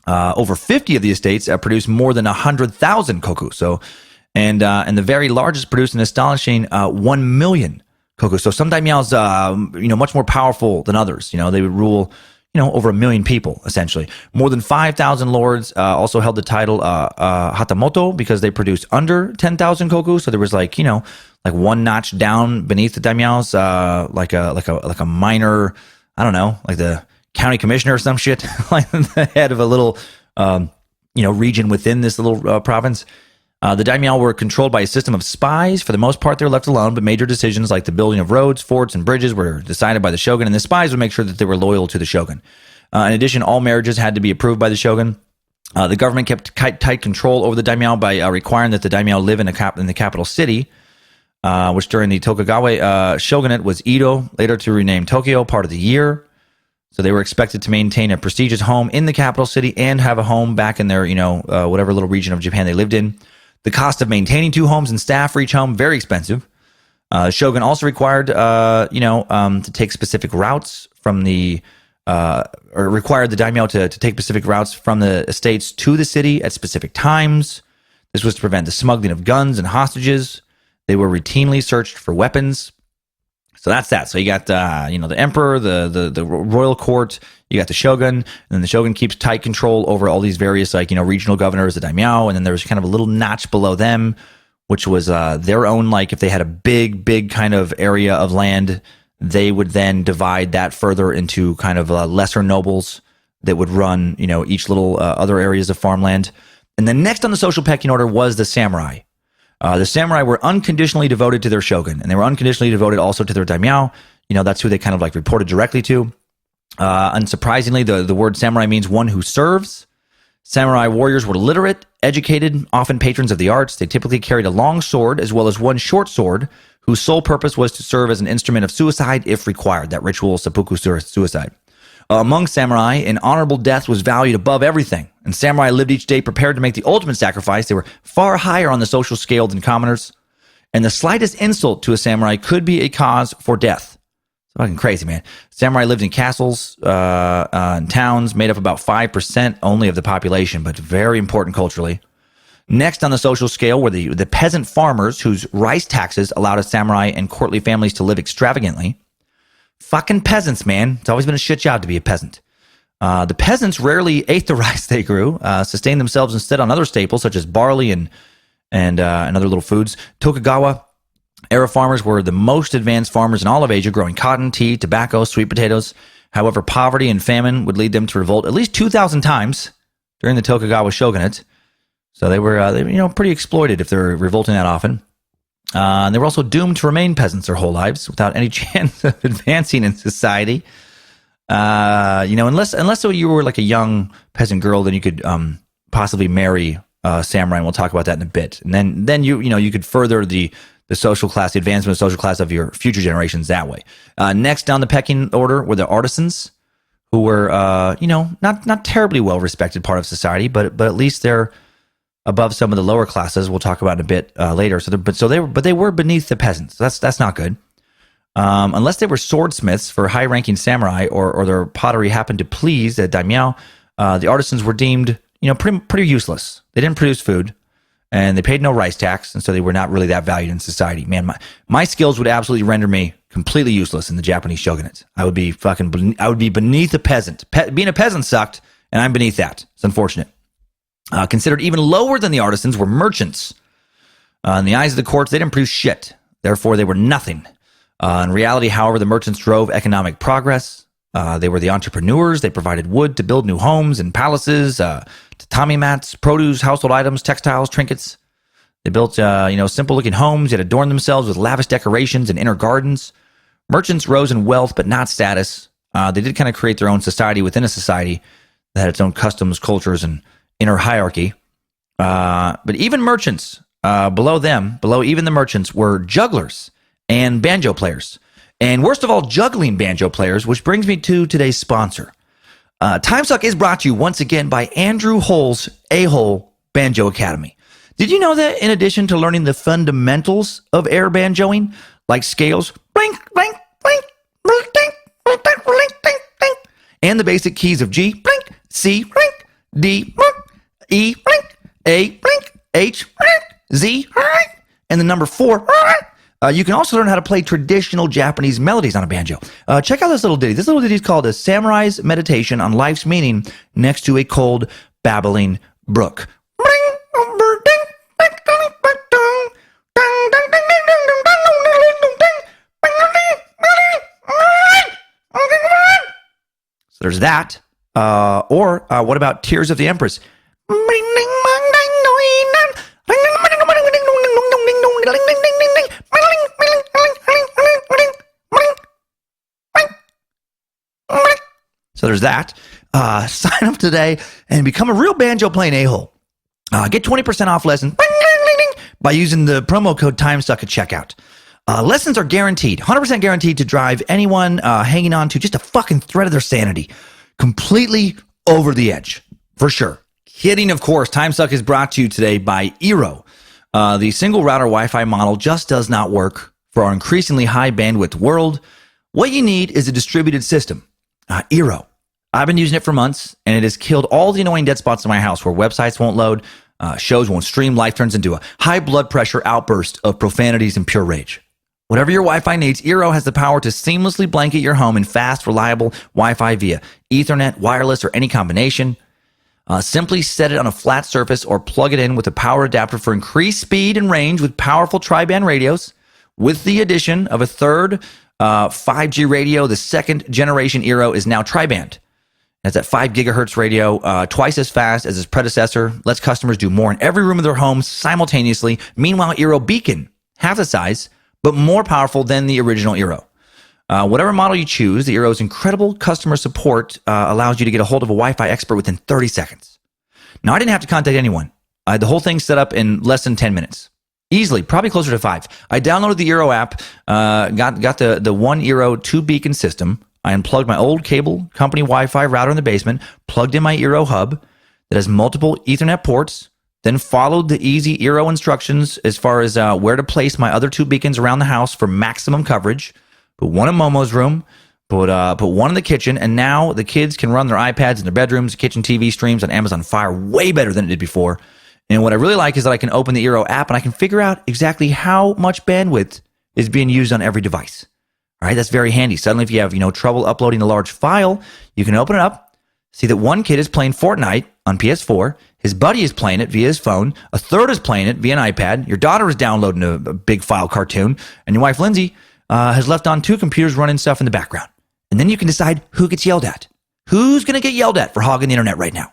[SPEAKER 1] Over 50 of the estates produced more than 100,000 koku. So, and the very largest produced an astonishing 1 million koku. So some daimyos, much more powerful than others. They would rule, over 1 million people, essentially. More than 5,000 lords also held the title hatamoto because they produced under 10,000 koku. So there was like one notch down beneath the daimyos, like a minor, I don't know, like the county commissioner or some shit, like the head of a little, region within this little province. The daimyo were controlled by a system of spies. For the most part, they were left alone, but major decisions like the building of roads, forts, and bridges were decided by the shogun, and the spies would make sure that they were loyal to the shogun. In addition, all marriages had to be approved by the shogun. The government kept tight control over the daimyo by requiring that the daimyo live in the capital city, which during the Tokugawa shogunate was Edo, later to rename Tokyo, part of the year. So they were expected to maintain a prestigious home in the capital city and have a home back in their, whatever little region of Japan they lived in. The cost of maintaining 2 homes and staff for each home, very expensive. Shogun also required, to take specific routes from or required the daimyo to take specific routes from the estates to the city at specific times. This was to prevent the smuggling of guns and hostages. They were routinely searched for weapons. So that's that. So you got, the emperor, the royal court, you got the shogun, and then the shogun keeps tight control over all these various, regional governors, the daimyo, and then there was kind of a little notch below them, which was their own, if they had a big kind of area of land, they would then divide that further into kind of lesser nobles that would run, each little other areas of farmland. And then next on the social pecking order was the samurai. The samurai were unconditionally devoted to their shogun, and they were unconditionally devoted also to their daimyo. That's who they kind of reported directly to. Unsurprisingly, the word samurai means one who serves. Samurai warriors were literate, educated, often patrons of the arts. They typically carried a long sword as well as one short sword, whose sole purpose was to serve as an instrument of suicide if required, that ritual seppuku suicide. Among samurai, an honorable death was valued above everything, and samurai lived each day prepared to make the ultimate sacrifice. They were far higher on the social scale than commoners, and the slightest insult to a samurai could be a cause for death. It's fucking crazy, man. Samurai lived in castles and towns, made up about 5% only of the population, but very important culturally. Next on the social scale were the peasant farmers whose rice taxes allowed a samurai and courtly families to live extravagantly. Fucking peasants, man. It's always been a shit job to be a peasant. The peasants rarely ate the rice they grew, sustained themselves instead on other staples such as barley and other little foods. Tokugawa era farmers were the most advanced farmers in all of Asia, growing cotton, tea, tobacco, sweet potatoes. However, poverty and famine would lead them to revolt at least 2,000 times during the Tokugawa shogunate. So they were pretty exploited if they're revolting that often. And they were also doomed to remain peasants their whole lives without any chance of advancing in society. Unless so you were like a young peasant girl, then you could possibly marry a samurai, and we'll talk about that in a bit. And then you could further the social class, the advancement of social class of your future generations that way. Next down the pecking order were the artisans, who were not terribly well respected part of society, but at least they're above some of the lower classes. We'll talk about in a bit later. But they were beneath the peasants. That's not good. Unless they were swordsmiths for high-ranking samurai or their pottery happened to please the daimyo, the artisans were deemed pretty useless. They didn't produce food, and they paid no rice tax, and so they were not really that valued in society. Man, my skills would absolutely render me completely useless in the Japanese shogunate. I would be beneath a peasant. Being a peasant sucked, and I'm beneath that. It's unfortunate. Considered even lower than the artisans were merchants. In the eyes of the courts, they didn't produce shit. Therefore, they were nothing. In reality, however, the merchants drove economic progress. They were the entrepreneurs. They provided wood to build new homes and palaces, tatami mats, produce, household items, textiles, trinkets. They built, simple-looking homes, yet adorned themselves with lavish decorations and inner gardens. Merchants rose in wealth, but not status. They did kind of create their own society within a society that had its own customs, cultures, and inner hierarchy. But even merchants, below even the merchants, were jugglers and banjo players. And worst of all, juggling banjo players, which brings me to today's sponsor. Timesuck is brought to you once again by Andrew Hull's A-Hole Banjo Academy. Did you know that in addition to learning the fundamentals of air banjoing, like scales, blink, blink, blink, blink, blink, blink, blink, blink, blink, and the basic keys of G, blink, C, blink, D, blink, E, blink, A, blink, H, blink, Z, blink, and the number 4, you can also learn how to play traditional Japanese melodies on a banjo. Check out this little ditty. This little ditty is called A Samurai's Meditation on Life's Meaning Next to a Cold, Babbling Brook. So there's that. Or what about Tears of the Empress? So there's that. Sign up today and become a real banjo playing a-hole. Get 20% off lessons by using the promo code TIMESUCK at checkout. Lessons are guaranteed, 100% guaranteed to drive anyone hanging on to just a fucking thread of their sanity completely over the edge, for sure. Kidding, of course. Timesuck is brought to you today by Eero. The single router Wi-Fi model just does not work for our increasingly high bandwidth world. What you need is a distributed system. Eero. I've been using it for months, and it has killed all the annoying dead spots in my house where websites won't load, shows won't stream, life turns into a high blood pressure outburst of profanities and pure rage. Whatever your Wi-Fi needs, Eero has the power to seamlessly blanket your home in fast, reliable Wi-Fi via Ethernet, wireless, or any combination. Simply set it on a flat surface or plug it in with a power adapter for increased speed and range with powerful tri-band radios. With the addition of a third 5G radio, the second generation Eero is now tri-band. It's at 5 gigahertz radio, twice as fast as its predecessor, lets customers do more in every room of their homes simultaneously. Meanwhile, Eero Beacon, half the size, but more powerful than the original Eero. Whatever model you choose, the Eero's incredible customer support allows you to get a hold of a Wi-Fi expert within 30 seconds. Now, I didn't have to contact anyone. I had the whole thing set up in less than 10 minutes. Easily, probably closer to 5. I downloaded the Eero app, got the one Eero 2 beacon system. I unplugged my old cable company Wi-Fi router in the basement, plugged in my Eero hub that has multiple Ethernet ports, then followed the easy Eero instructions as far as where to place my other 2 beacons around the house for maximum coverage. Put one in Momo's room, put one in the kitchen, and now the kids can run their iPads in their bedrooms. The kitchen TV streams on Amazon Fire way better than it did before. And what I really like is that I can open the Eero app and I can figure out exactly how much bandwidth is being used on every device. All right, that's very handy. Suddenly, if you have trouble uploading a large file, you can open it up, see that one kid is playing Fortnite on PS4, his buddy is playing it via his phone, a third is playing it via an iPad, your daughter is downloading a big file cartoon, and your wife Lindsay has left on 2 computers running stuff in the background. And then you can decide who gets yelled at. Who's going to get yelled at for hogging the internet right now?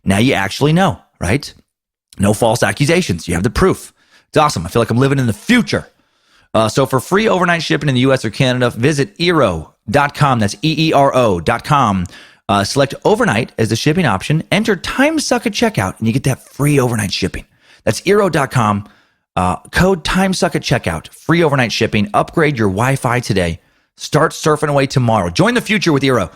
[SPEAKER 1] Now you actually know, right? No false accusations. You have the proof. It's awesome. I feel like I'm living in the future. So for free overnight shipping in the US or Canada, visit Eero.com. That's EERO.com. Select overnight as the shipping option. Enter Timesuck at checkout, and you get that free overnight shipping. That's Eero.com. Code Timesuck at checkout. Free overnight shipping. Upgrade your Wi-Fi today. Start surfing away tomorrow. Join the future with Eero.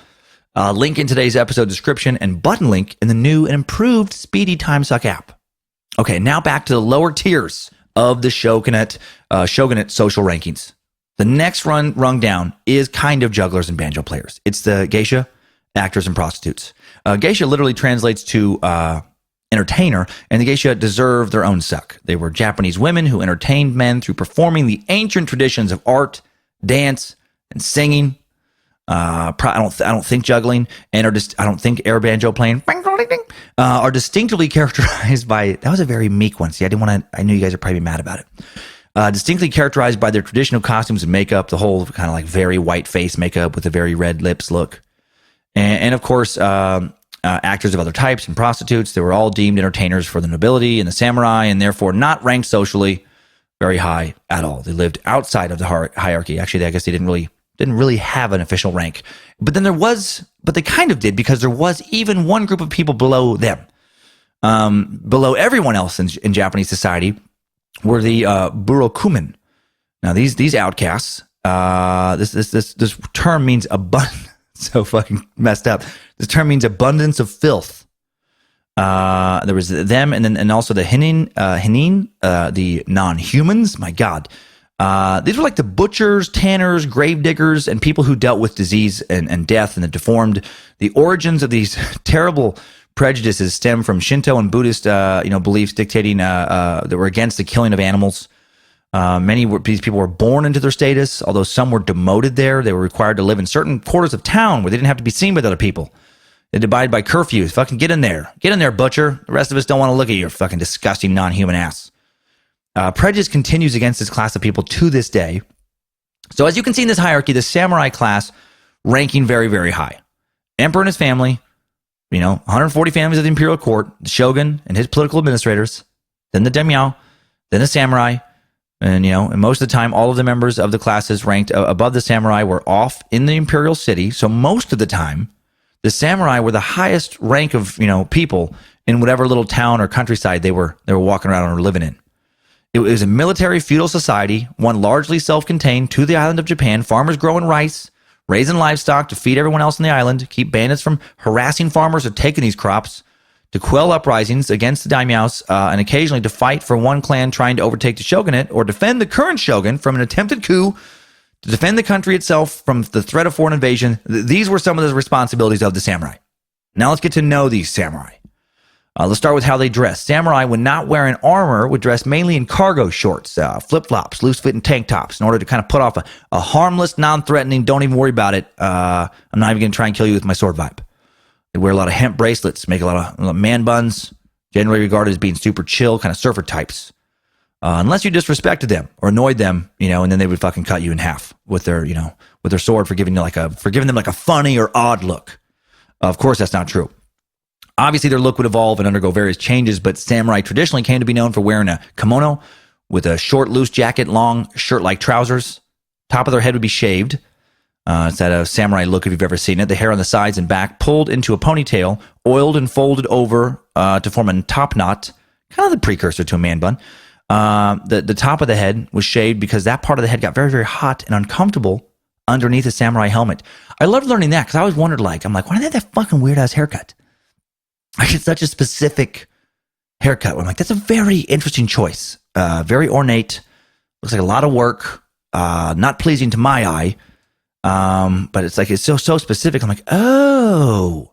[SPEAKER 1] Link in today's episode description and button link in the new and improved speedy Timesuck app. Okay, now back to the lower tiers of the Shogunate social rankings. The next rung down is kind of jugglers and banjo players. It's the geisha, actors, and prostitutes. Geisha literally translates to entertainer, and the geisha deserve their own suck. They were Japanese women who entertained men through performing the ancient traditions of art, dance, and singing. I don't think juggling, and I don't think air banjo playing are distinctively characterized by. That was a very meek one. See, I knew you guys are probably mad about it. Distinctly characterized by their traditional costumes and makeup, the whole kind of like very white face makeup with a very red lips look, and of course, actors of other types and prostitutes. They were all deemed entertainers for the nobility and the samurai, and therefore not ranked socially very high at all. They lived outside of the hierarchy. Actually, I guess they didn't really have an official rank. But then but they kind of did, because there was even one group of people below them. Below everyone else in Japanese society were the Burokumin. Now these outcasts, this term means abundance. So fucking messed up. This term means abundance of filth. There was them, and also the hinin, the non-humans. My God. These were like the butchers, tanners, grave diggers, and people who dealt with disease and death and the deformed. The origins of these terrible prejudices stem from Shinto and Buddhist, beliefs dictating that were against the killing of animals. These people were born into their status, although some were demoted there. They were required to live in certain quarters of town where they didn't have to be seen by other people. They abide by curfews. Fucking get in there, butcher. The rest of us don't want to look at your fucking disgusting non-human ass. Prejudice continues against this class of people to this day. So as you can see in this hierarchy, the samurai class ranking very, very high. Emperor and his family, 140 families of the imperial court, the shogun and his political administrators, then the daimyo, then the samurai, and most of the time, all of the members of the classes ranked above the samurai were off in the imperial city. So most of the time, the samurai were the highest rank of people in whatever little town or countryside they were walking around or living in. It was a military feudal society, one largely self-contained to the island of Japan. Farmers growing rice, raising livestock to feed everyone else on the island, keep bandits from harassing farmers or taking these crops, to quell uprisings against the daimyos, and occasionally to fight for one clan trying to overtake the shogunate or defend the current shogun from an attempted coup, to defend the country itself from the threat of foreign invasion. These were some of the responsibilities of the samurai. Now let's get to know these samurai. Let's start with how they dress. Samurai, when not wearing armor, would dress mainly in cargo shorts, flip-flops, loose-fitting tank tops in order to kind of put off a harmless, non-threatening, don't even worry about it, I'm not even going to try and kill you with my sword vibe. They wear a lot of hemp bracelets, make a lot of man buns, generally regarded as being super chill, kind of surfer types. Unless you disrespected them or annoyed them, and then they would fucking cut you in half with their sword for giving them like a funny or odd look. Of course, that's not true. Obviously, their look would evolve and undergo various changes, but samurai traditionally came to be known for wearing a kimono with a short, loose jacket, long shirt-like trousers. Top of their head would be shaved. It's that samurai look if you've ever seen it. The hair on the sides and back pulled into a ponytail, oiled and folded over to form a top knot, kind of the precursor to a man bun. The top of the head was shaved because that part of the head got very, very hot and uncomfortable underneath a samurai helmet. I loved learning that because I always wondered, why do they have that fucking weird-ass haircut? It's such a specific haircut. I'm like, that's a very interesting choice. Very ornate. Looks like a lot of work. Not pleasing to my eye. But it's so specific. I'm like, oh.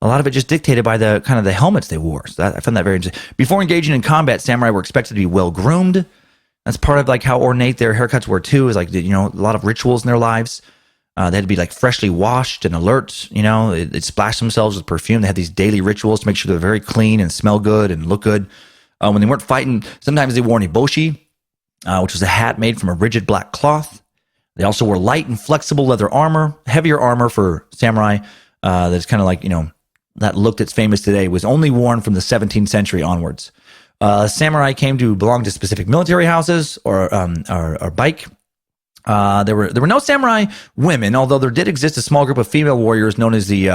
[SPEAKER 1] A lot of it just dictated by the kind of the helmets they wore. So I found that very interesting. Before engaging in combat, samurai were expected to be well groomed. That's part of like how ornate their haircuts were too. Is like, a lot of rituals in their lives. They had to be like freshly washed and alert. They'd splash themselves with perfume. They had these daily rituals to make sure they're very clean and smell good and look good. When they weren't fighting, sometimes they wore an eboshi, which was a hat made from a rigid black cloth. They also wore light and flexible leather armor, heavier armor for samurai. That's kind of like, that look that's famous today was only worn from the 17th century onwards. Samurai came to belong to specific military houses or bike. There were no samurai women, although there did exist a small group of female warriors known as the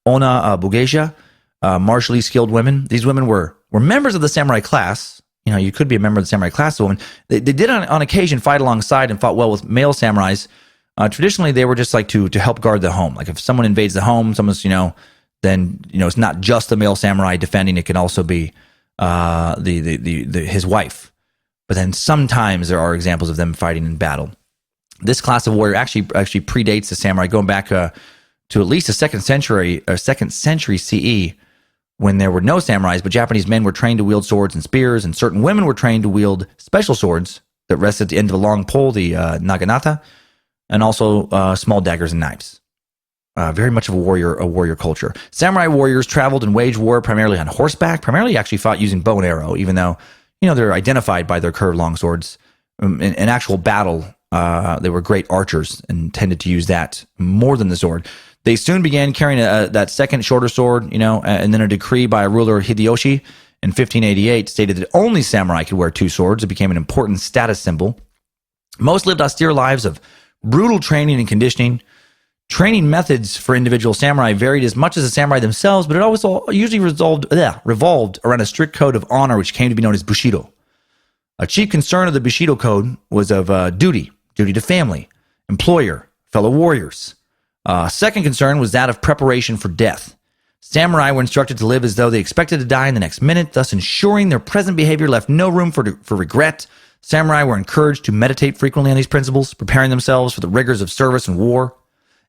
[SPEAKER 1] Ona Bugeisha, martially skilled women. These women were members of the samurai class. You could be a member of the samurai class as a woman. They did on occasion fight alongside and fought well with male samurais. Traditionally, they were just like to help guard the home. Like if someone invades the home, someone's, then, it's not just the male samurai defending. It can also be his wife. But then sometimes there are examples of them fighting in battle. This class of warrior actually predates the samurai, going back to at least the second century CE, when there were no samurais, but Japanese men were trained to wield swords and spears, and certain women were trained to wield special swords that rested at the end of a long pole, the naginata, and also small daggers and knives. Very much of a warrior culture. Samurai warriors traveled and waged war primarily on horseback, primarily actually fought using bow and arrow, even though, they're identified by their curved long swords. In actual battle, they were great archers and tended to use that more than the sword. They soon began carrying that second shorter sword, and then a decree by a ruler Hideyoshi in 1588 stated that only samurai could wear two swords. It became an important status symbol. Most lived austere lives of brutal training and conditioning. Training methods for individual samurai varied as much as the samurai themselves, but it always usually revolved around a strict code of honor, which came to be known as Bushido. A chief concern of the Bushido code was of duty to family, employer, fellow warriors. Second concern was that of preparation for death. Samurai were instructed to live as though they expected to die in the next minute, thus ensuring their present behavior left no room for regret. Samurai were encouraged to meditate frequently on these principles, preparing themselves for the rigors of service and war.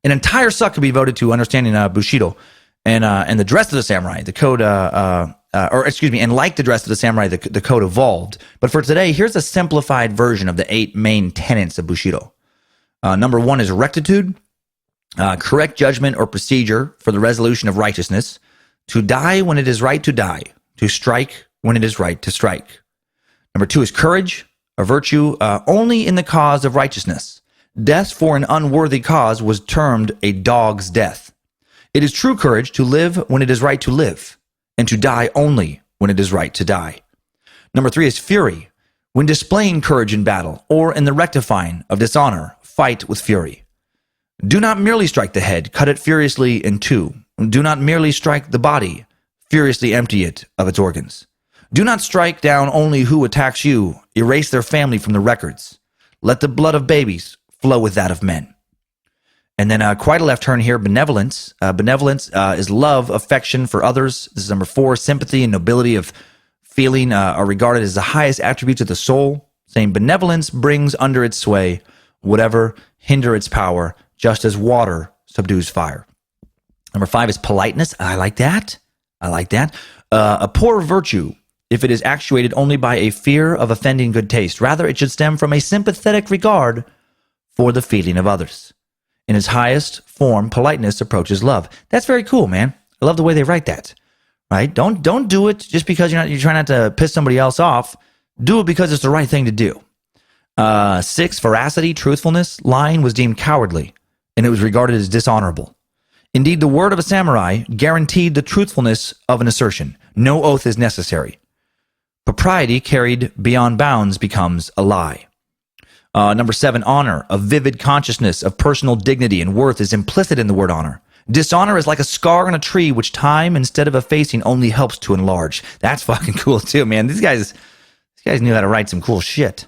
[SPEAKER 1] An entire suck could be devoted to understanding Bushido and the dress of the samurai. The code, and like the dress of the samurai, the code evolved. But for today, here's a simplified version of the 8 main tenets of Bushido. Number 1 is rectitude, correct judgment or procedure for the resolution of righteousness, to die when it is right to die, to strike when it is right to strike. Number 2 is courage, a virtue only in the cause of righteousness. Death for an unworthy cause was termed a dog's death. It is true courage to live when it is right to live, and to die only when it is right to die. Number 3 is fury. When displaying courage in battle, or in the rectifying of dishonor, fight with fury. Do not merely strike the head, cut it furiously in two. Do not merely strike the body, furiously empty it of its organs. Do not strike down only who attacks you. Erase their family from the records. Let the blood of babies flow with that of men. And then quite a left turn here, benevolence. Benevolence is love, affection for others. This is number 4. Sympathy and nobility of feeling are regarded as the highest attributes of the soul. Saying benevolence brings under its sway whatever hinder its power, just as water subdues fire. Number 5 is politeness. I like that. A poor virtue, if it is actuated only by a fear of offending good taste. Rather, it should stem from a sympathetic regard for the feeling of others. In its highest form, politeness approaches love. That's very cool, man. I love the way they write that. Right? Don't do it just because you're trying not to piss somebody else off. Do it because it's the right thing to do. 6, veracity, truthfulness. Lying was deemed cowardly, and it was regarded as dishonorable. Indeed, the word of a samurai guaranteed the truthfulness of an assertion. No oath is necessary. Propriety carried beyond bounds becomes a lie. Number 7, honor. A vivid consciousness of personal dignity and worth is implicit in the word honor. Dishonor is like a scar on a tree which time, instead of effacing, only helps to enlarge. That's fucking cool too, man. These guys knew how to write some cool shit.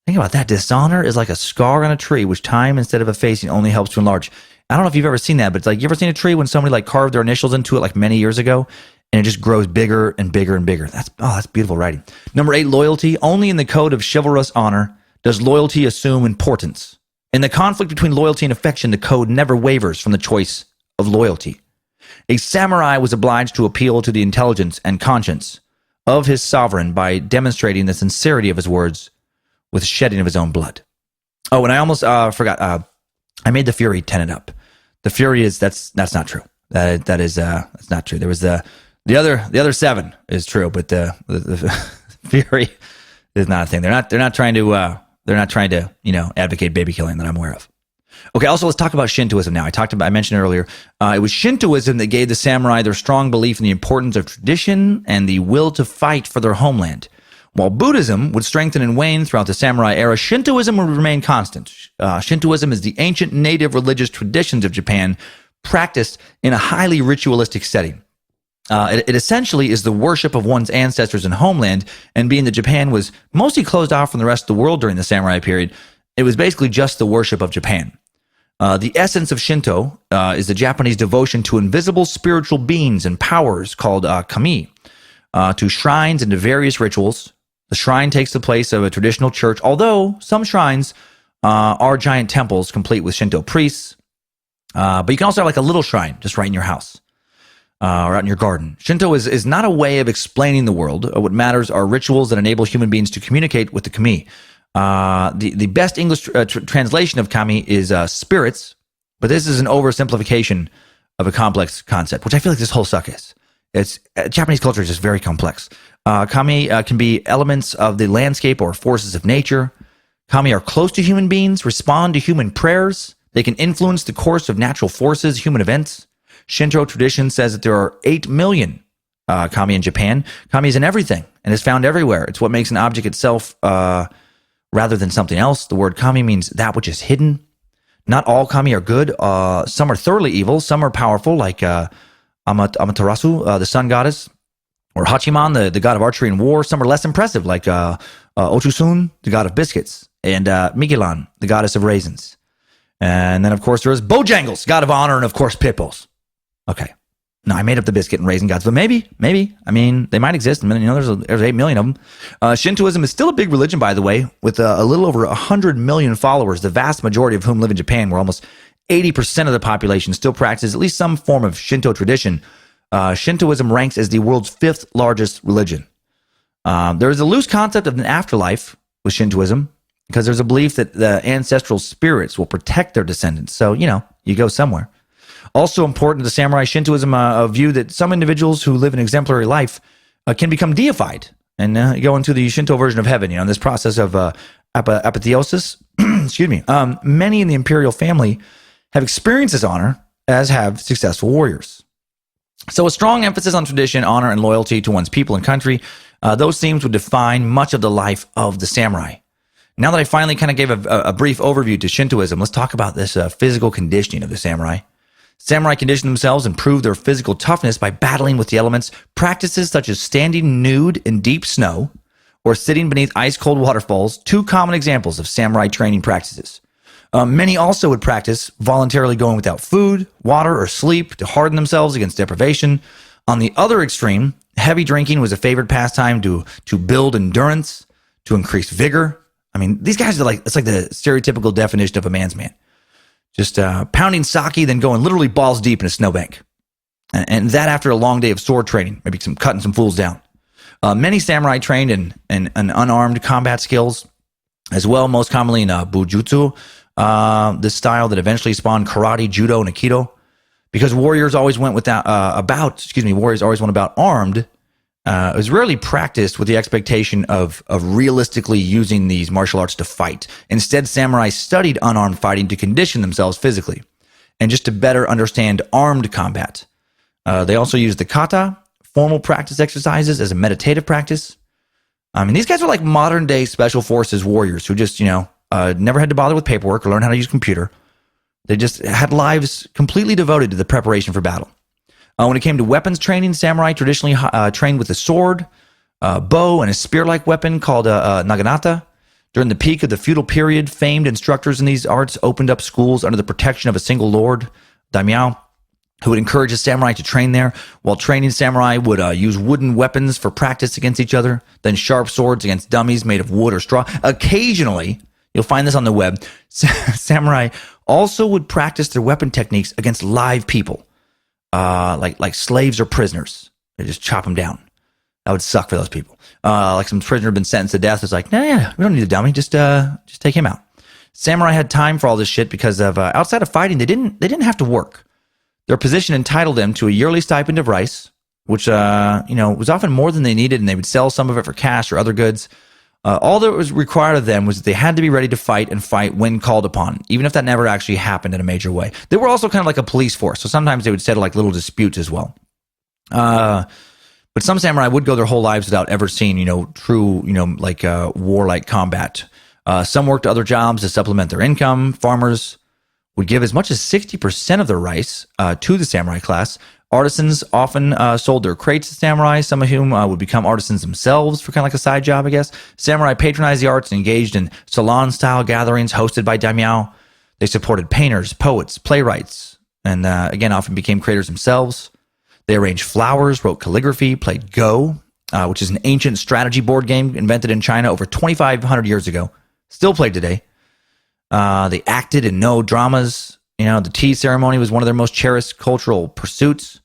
[SPEAKER 1] Think about that. Dishonor is like a scar on a tree which time, instead of effacing, only helps to enlarge. I don't know if you've ever seen that, but it's like, you ever seen a tree when somebody like carved their initials into it like many years ago, and it just grows bigger and bigger and bigger. That's beautiful writing. Number 8, loyalty. Only in the code of chivalrous honor does loyalty assume importance. In the conflict between loyalty and affection, the code never wavers from the choice of loyalty. A samurai was obliged to appeal to the intelligence and conscience of his sovereign by demonstrating the sincerity of his words with shedding of his own blood. Oh, and I almost forgot. I made the Fury tenet up. The Fury that's not true. That's not true. There was the other 7 is true, but the Fury is not a thing. They're not trying to advocate baby killing that I'm aware of. Okay, also let's talk about Shintoism now. I mentioned it earlier. It was Shintoism that gave the samurai their strong belief in the importance of tradition and the will to fight for their homeland. While Buddhism would strengthen and wane throughout the samurai era, Shintoism would remain constant. Shintoism is the ancient native religious traditions of Japan practiced in a highly ritualistic setting. It essentially is the worship of one's ancestors and homeland, and being that Japan was mostly closed off from the rest of the world during the samurai period, it was basically just the worship of Japan. The essence of Shinto is the Japanese devotion to invisible spiritual beings and powers called kami, to shrines and to various rituals. The shrine takes the place of a traditional church, although some shrines are giant temples complete with Shinto priests. But you can also have like a little shrine just right in your house or out in your garden. Shinto is not a way of explaining the world. What matters are rituals that enable human beings to communicate with the kami. The best English translation of kami is spirits, but this is an oversimplification of a complex concept, which I feel like this whole suck is. Japanese culture is just very complex. Kami can be elements of the landscape or forces of nature. Kami are close to human beings, respond to human prayers. They can influence the course of natural forces, human events. Shinto tradition says that there are 8 million kami in Japan. Kami is in everything and is found everywhere. It's what makes an object itself rather than something else. The word kami means that which is hidden. Not all kami are good. Some are thoroughly evil. Some are powerful, like Amaterasu, the sun goddess, or Hachiman, the god of archery and war. Some are less impressive, like Ochusun, the god of biscuits, and Mikilan, the goddess of raisins. And then, of course, there is Bojangles, god of honor, and, of course, pitbulls. Okay. No, I made up the biscuit and raisin gods, but maybe. I mean, they might exist. There's 8 million of them. Shintoism is still a big religion, by the way, with a little over 100 million followers, the vast majority of whom live in Japan, where almost 80% of the population still practices at least some form of Shinto tradition. Shintoism ranks as the world's 5th largest religion. There is a loose concept of an afterlife with Shintoism because there's a belief that the ancestral spirits will protect their descendants. So, you go somewhere. Also important to the samurai Shintoism, a view that some individuals who live an exemplary life can become deified and go into the Shinto version of heaven. This process of apotheosis. Excuse me. Many in the imperial family have experienced this honor, as have successful warriors. So a strong emphasis on tradition, honor, and loyalty to one's people and country, those themes would define much of the life of the samurai. Now that I finally kind of gave a brief overview to Shintoism, let's talk about this physical conditioning of the samurai. Samurai conditioned themselves and proved their physical toughness by battling with the elements. Practices such as standing nude in deep snow or sitting beneath ice-cold waterfalls, two common examples of samurai training practices. Many also would practice voluntarily going without food, water, or sleep to harden themselves against deprivation. On the other extreme, heavy drinking was a favored pastime to build endurance, to increase vigor. I mean, these guys are it's like the stereotypical definition of a man's man. Just pounding sake, then going literally balls deep in a snowbank. And that after a long day of sword training, maybe some cutting some fools down. Many samurai trained in unarmed combat skills as well, most commonly in bujutsu, this style that eventually spawned karate, judo, and aikido. Because warriors always went about armed. It was rarely practiced with the expectation of realistically using these martial arts to fight. Instead, samurai studied unarmed fighting to condition themselves physically and just to better understand armed combat. They also used the kata, formal practice exercises, as a meditative practice. I mean, these guys were like modern day special forces warriors who just, never had to bother with paperwork or learn how to use a computer. They just had lives completely devoted to the preparation for battle. When it came to weapons training, samurai traditionally trained with a sword, bow, and a spear-like weapon called naginata. During the peak of the feudal period, famed instructors in these arts opened up schools under the protection of a single lord, daimyo, who would encourage the samurai to train there. While training, samurai would use wooden weapons for practice against each other, then sharp swords against dummies made of wood or straw. Occasionally, you'll find this on the web, samurai also would practice their weapon techniques against live people, like slaves or prisoners. They just chop them down. That would suck for those people. Like some prisoner had been sentenced to death. It's like, nah, we don't need a dummy. Just take him out. Samurai had time for all this shit because of outside of fighting, they didn't have to work. Their position entitled them to a yearly stipend of rice, which was often more than they needed, and they would sell some of it for cash or other goods. All that was required of them was that they had to be ready to fight and fight when called upon, even if that never actually happened in a major way. They were also kind of like a police force, so sometimes they would settle like little disputes as well. But some samurai would go their whole lives without ever seeing, true, warlike combat. Some worked other jobs to supplement their income. Farmers would give as much as 60% of their rice to the samurai class. Artisans often sold their crates to samurai, some of whom would become artisans themselves for kind of like a side job, I guess. Samurai patronized the arts and engaged in salon-style gatherings hosted by daimyo. They supported painters, poets, playwrights, and again, often became creators themselves. They arranged flowers, wrote calligraphy, played Go, which is an ancient strategy board game invented in China over 2,500 years ago, still played today. They acted in no dramas. The tea ceremony was one of their most cherished cultural pursuits.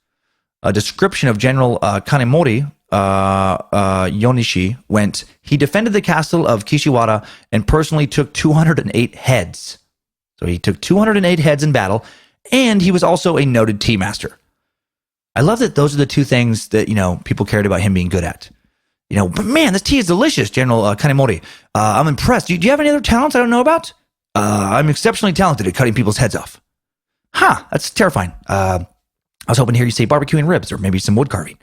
[SPEAKER 1] A description of General Kanemori Yonishi went, he defended the castle of Kishiwara and personally took 208 heads. So he took 208 heads in battle, and he was also a noted tea master. I love that those are the two things that, people cared about him being good at. But man, this tea is delicious, General Kanemori. I'm impressed. Do you have any other talents I don't know about? I'm exceptionally talented at cutting people's heads off. That's terrifying. I was hoping to hear you say barbecuing ribs or maybe some wood carving.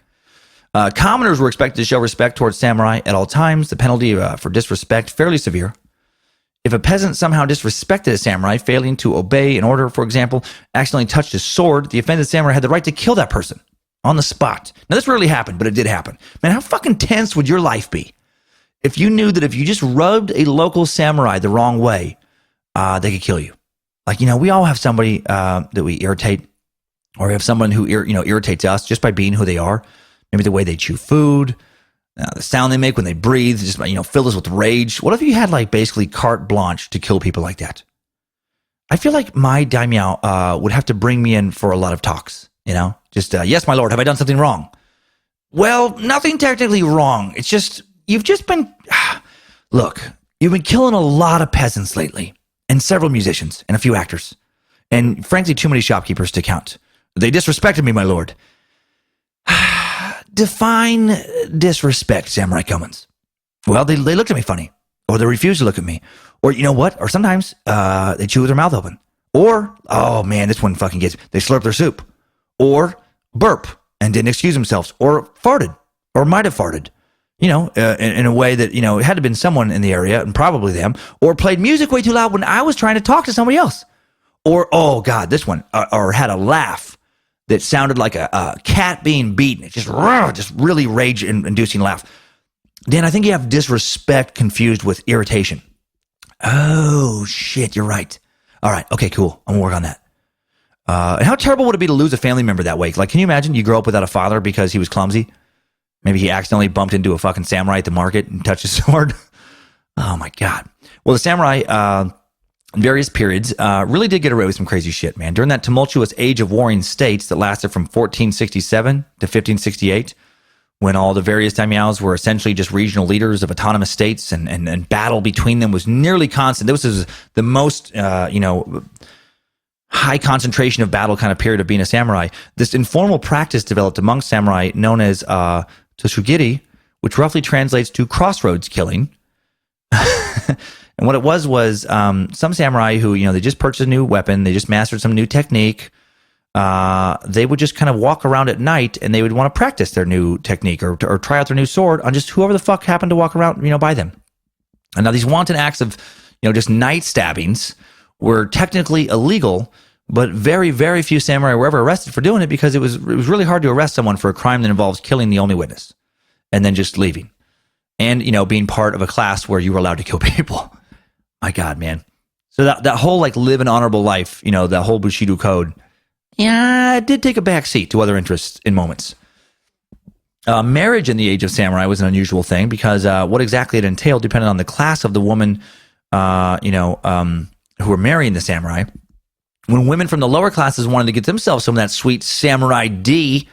[SPEAKER 1] Commoners were expected to show respect towards samurai at all times. The penalty for disrespect, fairly severe. If a peasant somehow disrespected a samurai, failing to obey an order, for example, accidentally touched his sword, the offended samurai had the right to kill that person on the spot. Now, this rarely happened, but it did happen. Man, how fucking tense would your life be if you knew that if you just rubbed a local samurai the wrong way, they could kill you? Like, we all have somebody that we irritate, or we have someone who irritates us just by being who they are. Maybe the way they chew food, the sound they make when they breathe, just fill us with rage. What if you had basically carte blanche to kill people like that? I feel like my daimyo would have to bring me in for a lot of talks. Yes, my lord, have I done something wrong? Well, nothing technically wrong. It's just you've been killing a lot of peasants lately, and several musicians and a few actors, and frankly, too many shopkeepers to count. They disrespected me, my lord. Define disrespect, Samurai Cummins. Well, they looked at me funny, or they refused to look at me, or or sometimes they chew with their mouth open, or, oh man, this one fucking gets, they slurp their soup, or burp and didn't excuse themselves, or farted, or might have farted, in a way that, it had to have been someone in the area, and probably them, or played music way too loud when I was trying to talk to somebody else, Or, oh God, this one, or had a laugh that sounded like a cat being beaten. It's just really rage-inducing laugh. Dan, I think you have disrespect confused with irritation. Oh, shit, you're right. All right, okay, cool. I'm going to work on that. And how terrible would it be to lose a family member that way? Like, can you imagine you grow up without a father because he was clumsy? Maybe he accidentally bumped into a fucking samurai at the market and touched his sword. Oh, my God. Well, the samurai, in various periods, really did get away with some crazy shit, man. During that tumultuous age of warring states that lasted from 1467 to 1568, when all the various daimyos were essentially just regional leaders of autonomous states and battle between them was nearly constant. This was the most, high concentration of battle kind of period of being a samurai. This informal practice developed among samurai known as toshugiri, which roughly translates to crossroads killing. And what it was some samurai who, they just purchased a new weapon, they just mastered some new technique. They would just kind of walk around at night and they would want to practice their new technique or try out their new sword on just whoever the fuck happened to walk around, by them. And now these wanton acts of, just night stabbings were technically illegal, but very, very few samurai were ever arrested for doing it because it was really hard to arrest someone for a crime that involves killing the only witness and then just leaving. And, being part of a class where you were allowed to kill people. My God, man. So that whole live an honorable life, that whole Bushido code, it did take a back seat to other interests in moments. Marriage in the age of samurai was an unusual thing because what exactly it entailed depended on the class of the woman, who were marrying the samurai. When women from the lower classes wanted to get themselves some of that sweet samurai D,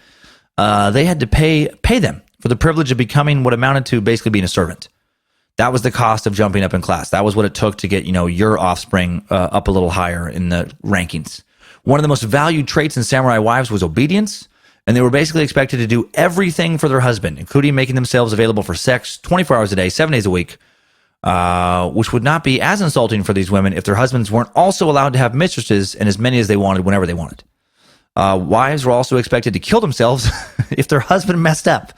[SPEAKER 1] they had to pay them for the privilege of becoming what amounted to basically being a servant. That was the cost of jumping up in class. That was what it took to get, your offspring up a little higher in the rankings. One of the most valued traits in samurai wives was obedience, and they were basically expected to do everything for their husband, including making themselves available for sex 24 hours a day, 7 days a week, which would not be as insulting for these women if their husbands weren't also allowed to have mistresses and as many as they wanted whenever they wanted. Wives were also expected to kill themselves if their husband messed up,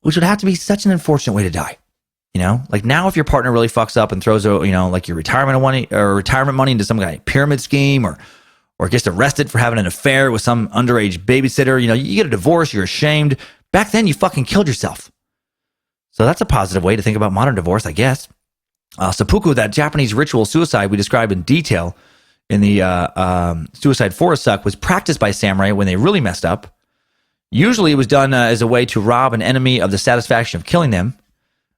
[SPEAKER 1] which would have to be such an unfortunate way to die. Like now if your partner really fucks up and throws, your retirement money into some kind of pyramid scheme or gets arrested for having an affair with some underage babysitter, you get a divorce, you're ashamed. Back then you fucking killed yourself. So that's a positive way to think about modern divorce, I guess. Seppuku, that Japanese ritual suicide we described in detail in the Suicide Forest Suck, was practiced by samurai when they really messed up. Usually it was done as a way to rob an enemy of the satisfaction of killing them.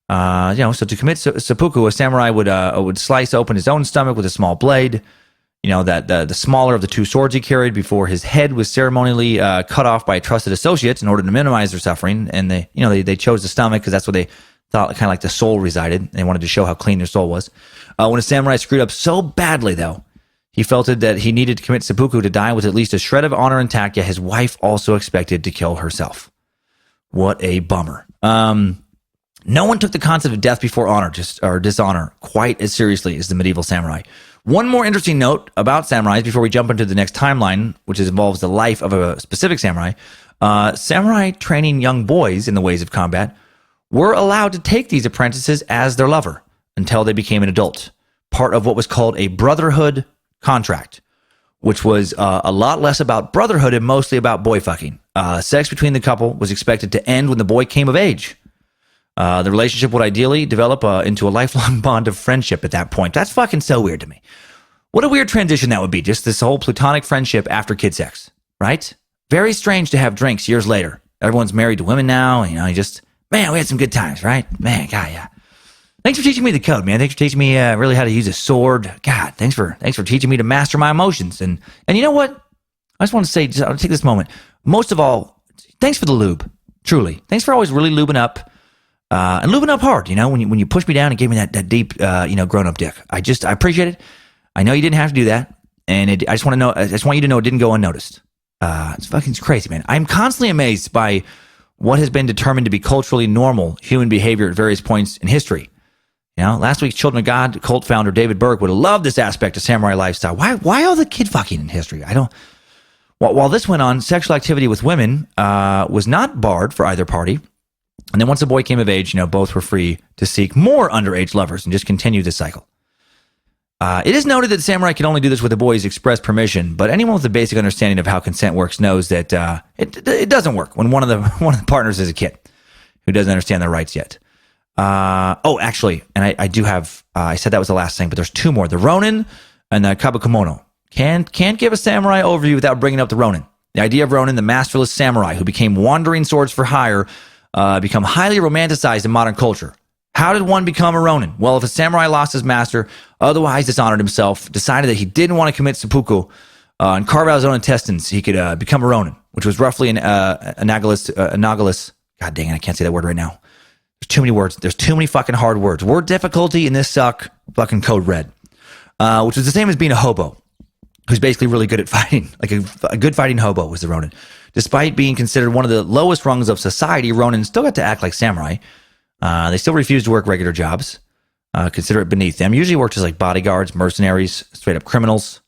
[SPEAKER 1] So to commit seppuku, a samurai would slice open his own stomach with a small blade. That the smaller of the two swords he carried before his head was ceremonially cut off by a trusted associate in order to minimize their suffering. And they chose the stomach because that's where they thought kind of like the soul resided. They wanted to show how clean their soul was. When a samurai screwed up so badly, though, he felt it that he needed to commit seppuku to die with at least a shred of honor intact, yet his wife also expected to kill herself. What a bummer. No one took the concept of death before honor or dishonor quite as seriously as the medieval samurai. One more interesting note about samurais before we jump into the next timeline, which involves the life of a specific samurai. Samurai training young boys in the ways of combat were allowed to take these apprentices as their lover until they became an adult. Part of what was called a brotherhood contract, which was a lot less about brotherhood and mostly about boy fucking. Sex between the couple was expected to end when the boy came of age. The relationship would ideally develop into a lifelong bond of friendship at that point. That's fucking so weird to me. What a weird transition that would be, just this whole platonic friendship after kid sex, right? Very strange to have drinks years later. Everyone's married to women now, man, we had some good times, right? Man, God, yeah. Thanks for teaching me the code, man. Thanks for teaching me really how to use a sword. God, thanks for teaching me to master my emotions. And you know what? I just want to say, I'll take this moment. Most of all, thanks for the lube. Truly. Thanks for always really lubing up. And lubing up hard, when you pushed me down and gave me that deep, grown-up dick. I appreciate it. I know you didn't have to do that. And I just want you to know it didn't go unnoticed. It's crazy, man. I'm constantly amazed by what has been determined to be culturally normal human behavior at various points in history. Last week's Children of God cult founder David Berg would have loved this aspect of samurai lifestyle. Why all the kid fucking in history? While this went on, sexual activity with women was not barred for either party. And then once the boy came of age, both were free to seek more underage lovers and just continue the cycle. It is noted that the samurai can only do this with the boy's express permission, but anyone with a basic understanding of how consent works knows that it doesn't work when one of the partners is a kid who doesn't understand their rights yet. Actually, and I do have, I said that was the last thing, but there's two more. The Ronin and the Kabukomono. Can't give a samurai overview without bringing up the Ronin. The idea of Ronin, the masterless samurai who became wandering swords for hire, become highly romanticized in modern culture. How did one become a Ronin? Well, if a samurai lost his master, otherwise dishonored himself, decided that he didn't want to commit seppuku, and carve out his own intestines, he could become a Ronin, which was roughly an analogous. God dang it, I can't say that word right now. There's too many words. There's too many fucking hard words. Word difficulty in this suck. Fucking code red. Which was the same as being a hobo, who's basically really good at fighting. Like a good fighting hobo was the Ronin. Despite being considered one of the lowest rungs of society, Ronin still got to act like samurai. They still refused to work regular jobs. Consider it beneath them. Usually worked as like bodyguards, mercenaries, straight up criminals.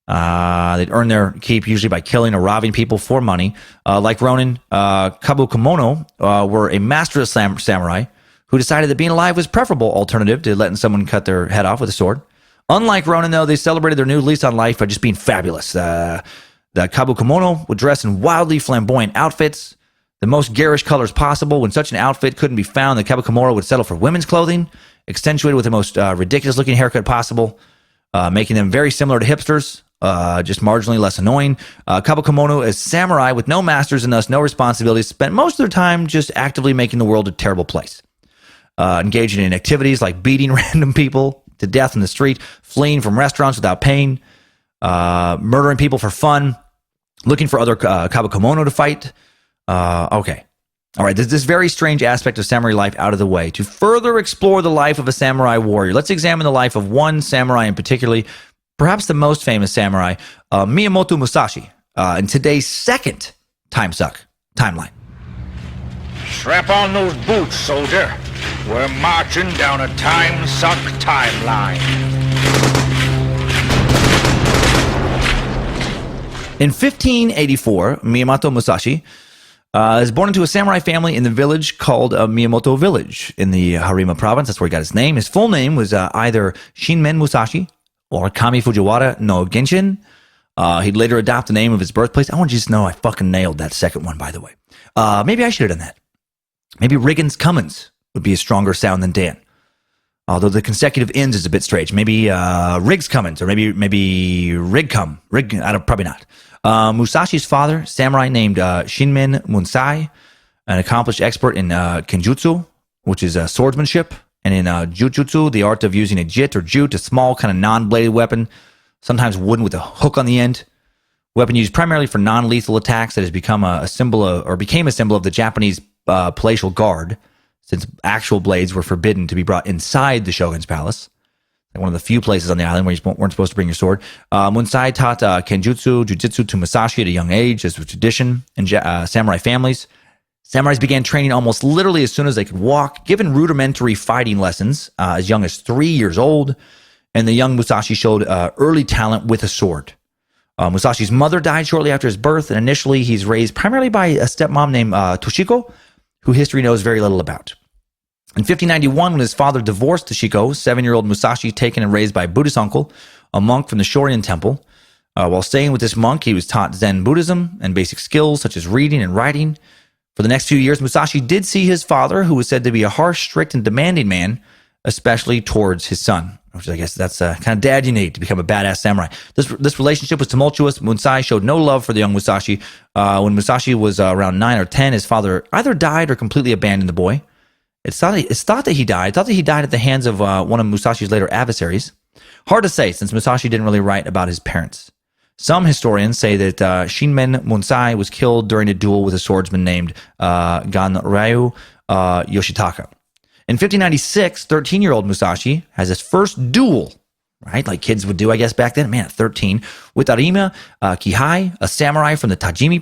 [SPEAKER 1] They'd earn their keep usually by killing or robbing people for money. Like Ronin, Kabukomono were a masterless samurai who decided that being alive was preferable alternative to letting someone cut their head off with a sword. Unlike Ronin, though, they celebrated their new lease on life by just being fabulous. The Kabukomono would dress in wildly flamboyant outfits, the most garish colors possible. When such an outfit couldn't be found, the Kabukomono would settle for women's clothing, accentuated with the most ridiculous-looking haircut possible, making them very similar to hipsters, just marginally less annoying. Kabukomono, as samurai with no masters and thus no responsibilities, spent most of their time just actively making the world a terrible place. Engaging in activities like beating random people to death in the street, fleeing from restaurants without paying, murdering people for fun, looking for other Kabukomono to fight. Okay. All right, this very strange aspect of samurai life out of the way. To further explore the life of a samurai warrior, let's examine the life of one samurai in particular, perhaps the most famous samurai, Miyamoto Musashi, in today's second Timesuck timeline.
[SPEAKER 3] Strap on those boots, soldier. We're marching down a Timesuck timeline.
[SPEAKER 1] In 1584, Miyamoto Musashi is born into a samurai family in the village called Miyamoto Village in the Harima province. That's where he got his name. His full name was either Shinmen Musashi or Kami Fujiwara no Genshin. He'd later adopt the name of his birthplace. I want you to know I fucking nailed that second one, by the way. Maybe I should have done that. Maybe Riggins Cummins would be a stronger sound than Dan. Although the consecutive ends is a bit strange. Maybe Riggs Cummins or maybe Rigcum. Probably not. Musashi's father, samurai named Shinmen Munsai, an accomplished expert in kenjutsu, which is swordsmanship, and in jutjutsu, the art of using a jit or jute, a small kind of non-bladed weapon, sometimes wooden with a hook on the end. Weapon used primarily for non-lethal attacks that has become became a symbol of the Japanese palatial guard, since actual blades were forbidden to be brought inside the Shogun's palace. One of the few places on the island where you weren't supposed to bring your sword. Munsai taught kenjutsu, jujitsu to Musashi at a young age, as was tradition in samurai families. Samurais began training almost literally as soon as they could walk, given rudimentary fighting lessons as young as 3 years old, and the young Musashi showed early talent with a sword. Musashi's mother died shortly after his birth, and initially he's raised primarily by a stepmom named Toshiko, who history knows very little about. In 1591, when his father divorced Toshiko, 7-year-old Musashi taken and raised by a Buddhist uncle, a monk from the Shorin temple. While staying with this monk, he was taught Zen Buddhism and basic skills such as reading and writing. For the next few years, Musashi did see his father, who was said to be a harsh, strict, and demanding man, especially towards his son, which I guess that's the kind of dad you need to become a badass samurai. This relationship was tumultuous. Munsai showed no love for the young Musashi. When Musashi was around 9 or 10, his father either died or completely abandoned the boy. It's thought that he died at the hands of one of Musashi's later adversaries. Hard to say, since Musashi didn't really write about his parents. Some historians say that Shinmen Munsai was killed during a duel with a swordsman named Ganryu Yoshitaka. In 1596, 13-year-old Musashi has his first duel, right, like kids would do, I guess, back then, man, at 13, with Arima Kihai, a samurai from the Tajima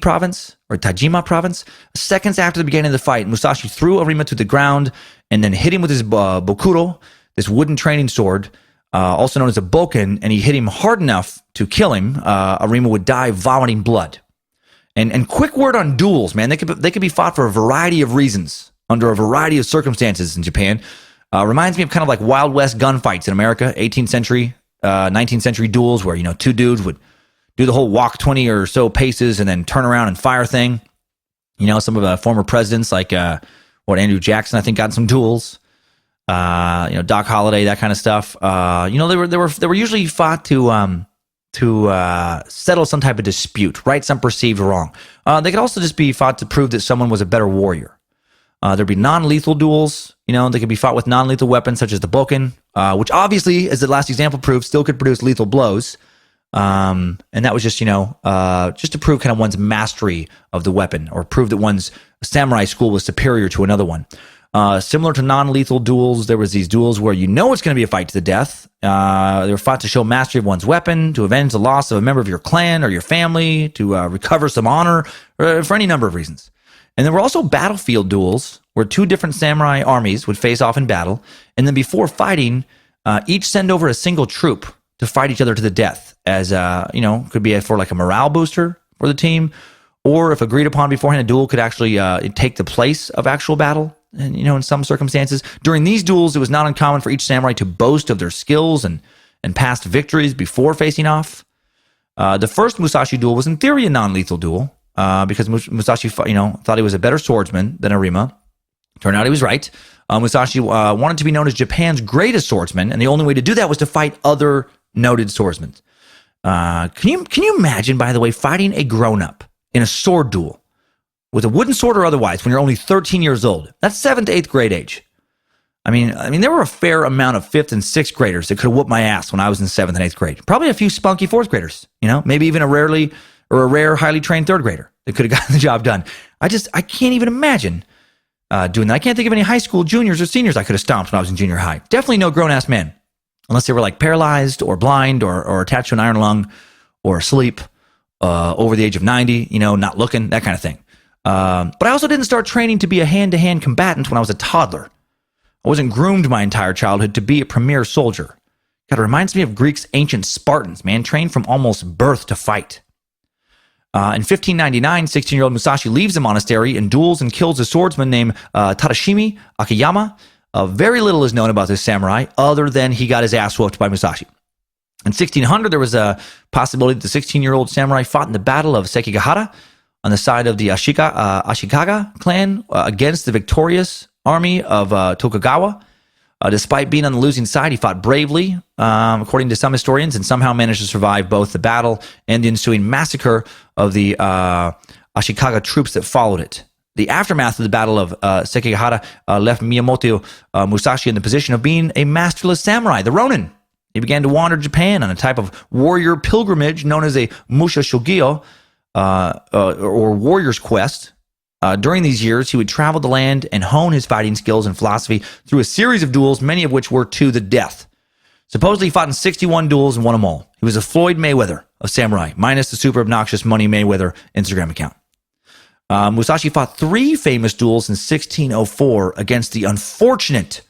[SPEAKER 1] province. Seconds after the beginning of the fight, Musashi threw Arima to the ground and then hit him with his bokuro, this wooden training sword, also known as a boken, and he hit him hard enough to kill him. Arima would die vomiting blood. And quick word on duels, man, they could be fought for a variety of reasons, under a variety of circumstances in Japan. Reminds me of kind of like Wild West gunfights in America, 18th century 19th century duels where, two dudes would do the whole walk 20 or so paces and then turn around and fire thing. Some of the former presidents like Andrew Jackson, I think, got in some duels. Doc Holliday, that kind of stuff. They were usually fought to settle some type of dispute, right some perceived wrong. They could also just be fought to prove that someone was a better warrior. There'd be non-lethal duels. They could be fought with non-lethal weapons such as the bokken, which obviously, as the last example proved, still could produce lethal blows. And that was just to prove kind of one's mastery of the weapon, or prove that one's samurai school was superior to another one. Similar to non-lethal duels, there was these duels where it's going to be a fight to the death. They were fought to show mastery of one's weapon, to avenge the loss of a member of your clan or your family, to recover some honor, for any number of reasons. And there were also battlefield duels where two different samurai armies would face off in battle, and then before fighting, each send over a single troop to fight each other to the death, as could be for like a morale booster for the team, or if agreed upon beforehand, a duel could actually take the place of actual battle. And in some circumstances, during these duels, it was not uncommon for each samurai to boast of their skills and past victories before facing off. The first Musashi duel was in theory a non-lethal duel, because Musashi, thought he was a better swordsman than Arima. Turned out he was right. Musashi wanted to be known as Japan's greatest swordsman, and the only way to do that was to fight other noted swordsmen. Can you imagine, by the way, fighting a grown-up in a sword duel with a wooden sword or otherwise when you're only 13 years old? That's 7th to 8th grade age. I mean, there were a fair amount of 5th and 6th graders that could have whooped my ass when I was in 7th and 8th grade. Probably a few spunky 4th graders, maybe even a rare, highly trained 3rd grader that could have gotten the job done. I can't even imagine doing that. I can't think of any high school juniors or seniors I could have stomped when I was in junior high. Definitely no grown-ass men, unless they were like paralyzed or blind or attached to an iron lung or asleep over the age of 90, not looking, that kind of thing. But I also didn't start training to be a hand-to-hand combatant when I was a toddler. I wasn't groomed my entire childhood to be a premier soldier. God, it reminds me of Greek's ancient Spartans, man, trained from almost birth to fight. In 1599, 16-year-old Musashi leaves the monastery and duels and kills a swordsman named Tadashimi Akiyama. Very little is known about this samurai, other than he got his ass whooped by Musashi. In 1600, there was a possibility that the 16-year-old samurai fought in the Battle of Sekigahara on the side of the Ashikaga clan against the victorious army of Tokugawa. Despite being on the losing side, he fought bravely, according to some historians, and somehow managed to survive both the battle and the ensuing massacre of the Ashikaga troops that followed it. The aftermath of the Battle of Sekigahara left Miyamoto Musashi in the position of being a masterless samurai, the Ronin. He began to wander Japan on a type of warrior pilgrimage known as a Musha Shogyo, or warrior's quest. During these years, he would travel the land and hone his fighting skills and philosophy through a series of duels, many of which were to the death. Supposedly, he fought in 61 duels and won them all. He was a Floyd Mayweather of samurai, minus the super obnoxious Money Mayweather Instagram account. Musashi fought 3 famous duels in 1604 against the unfortunate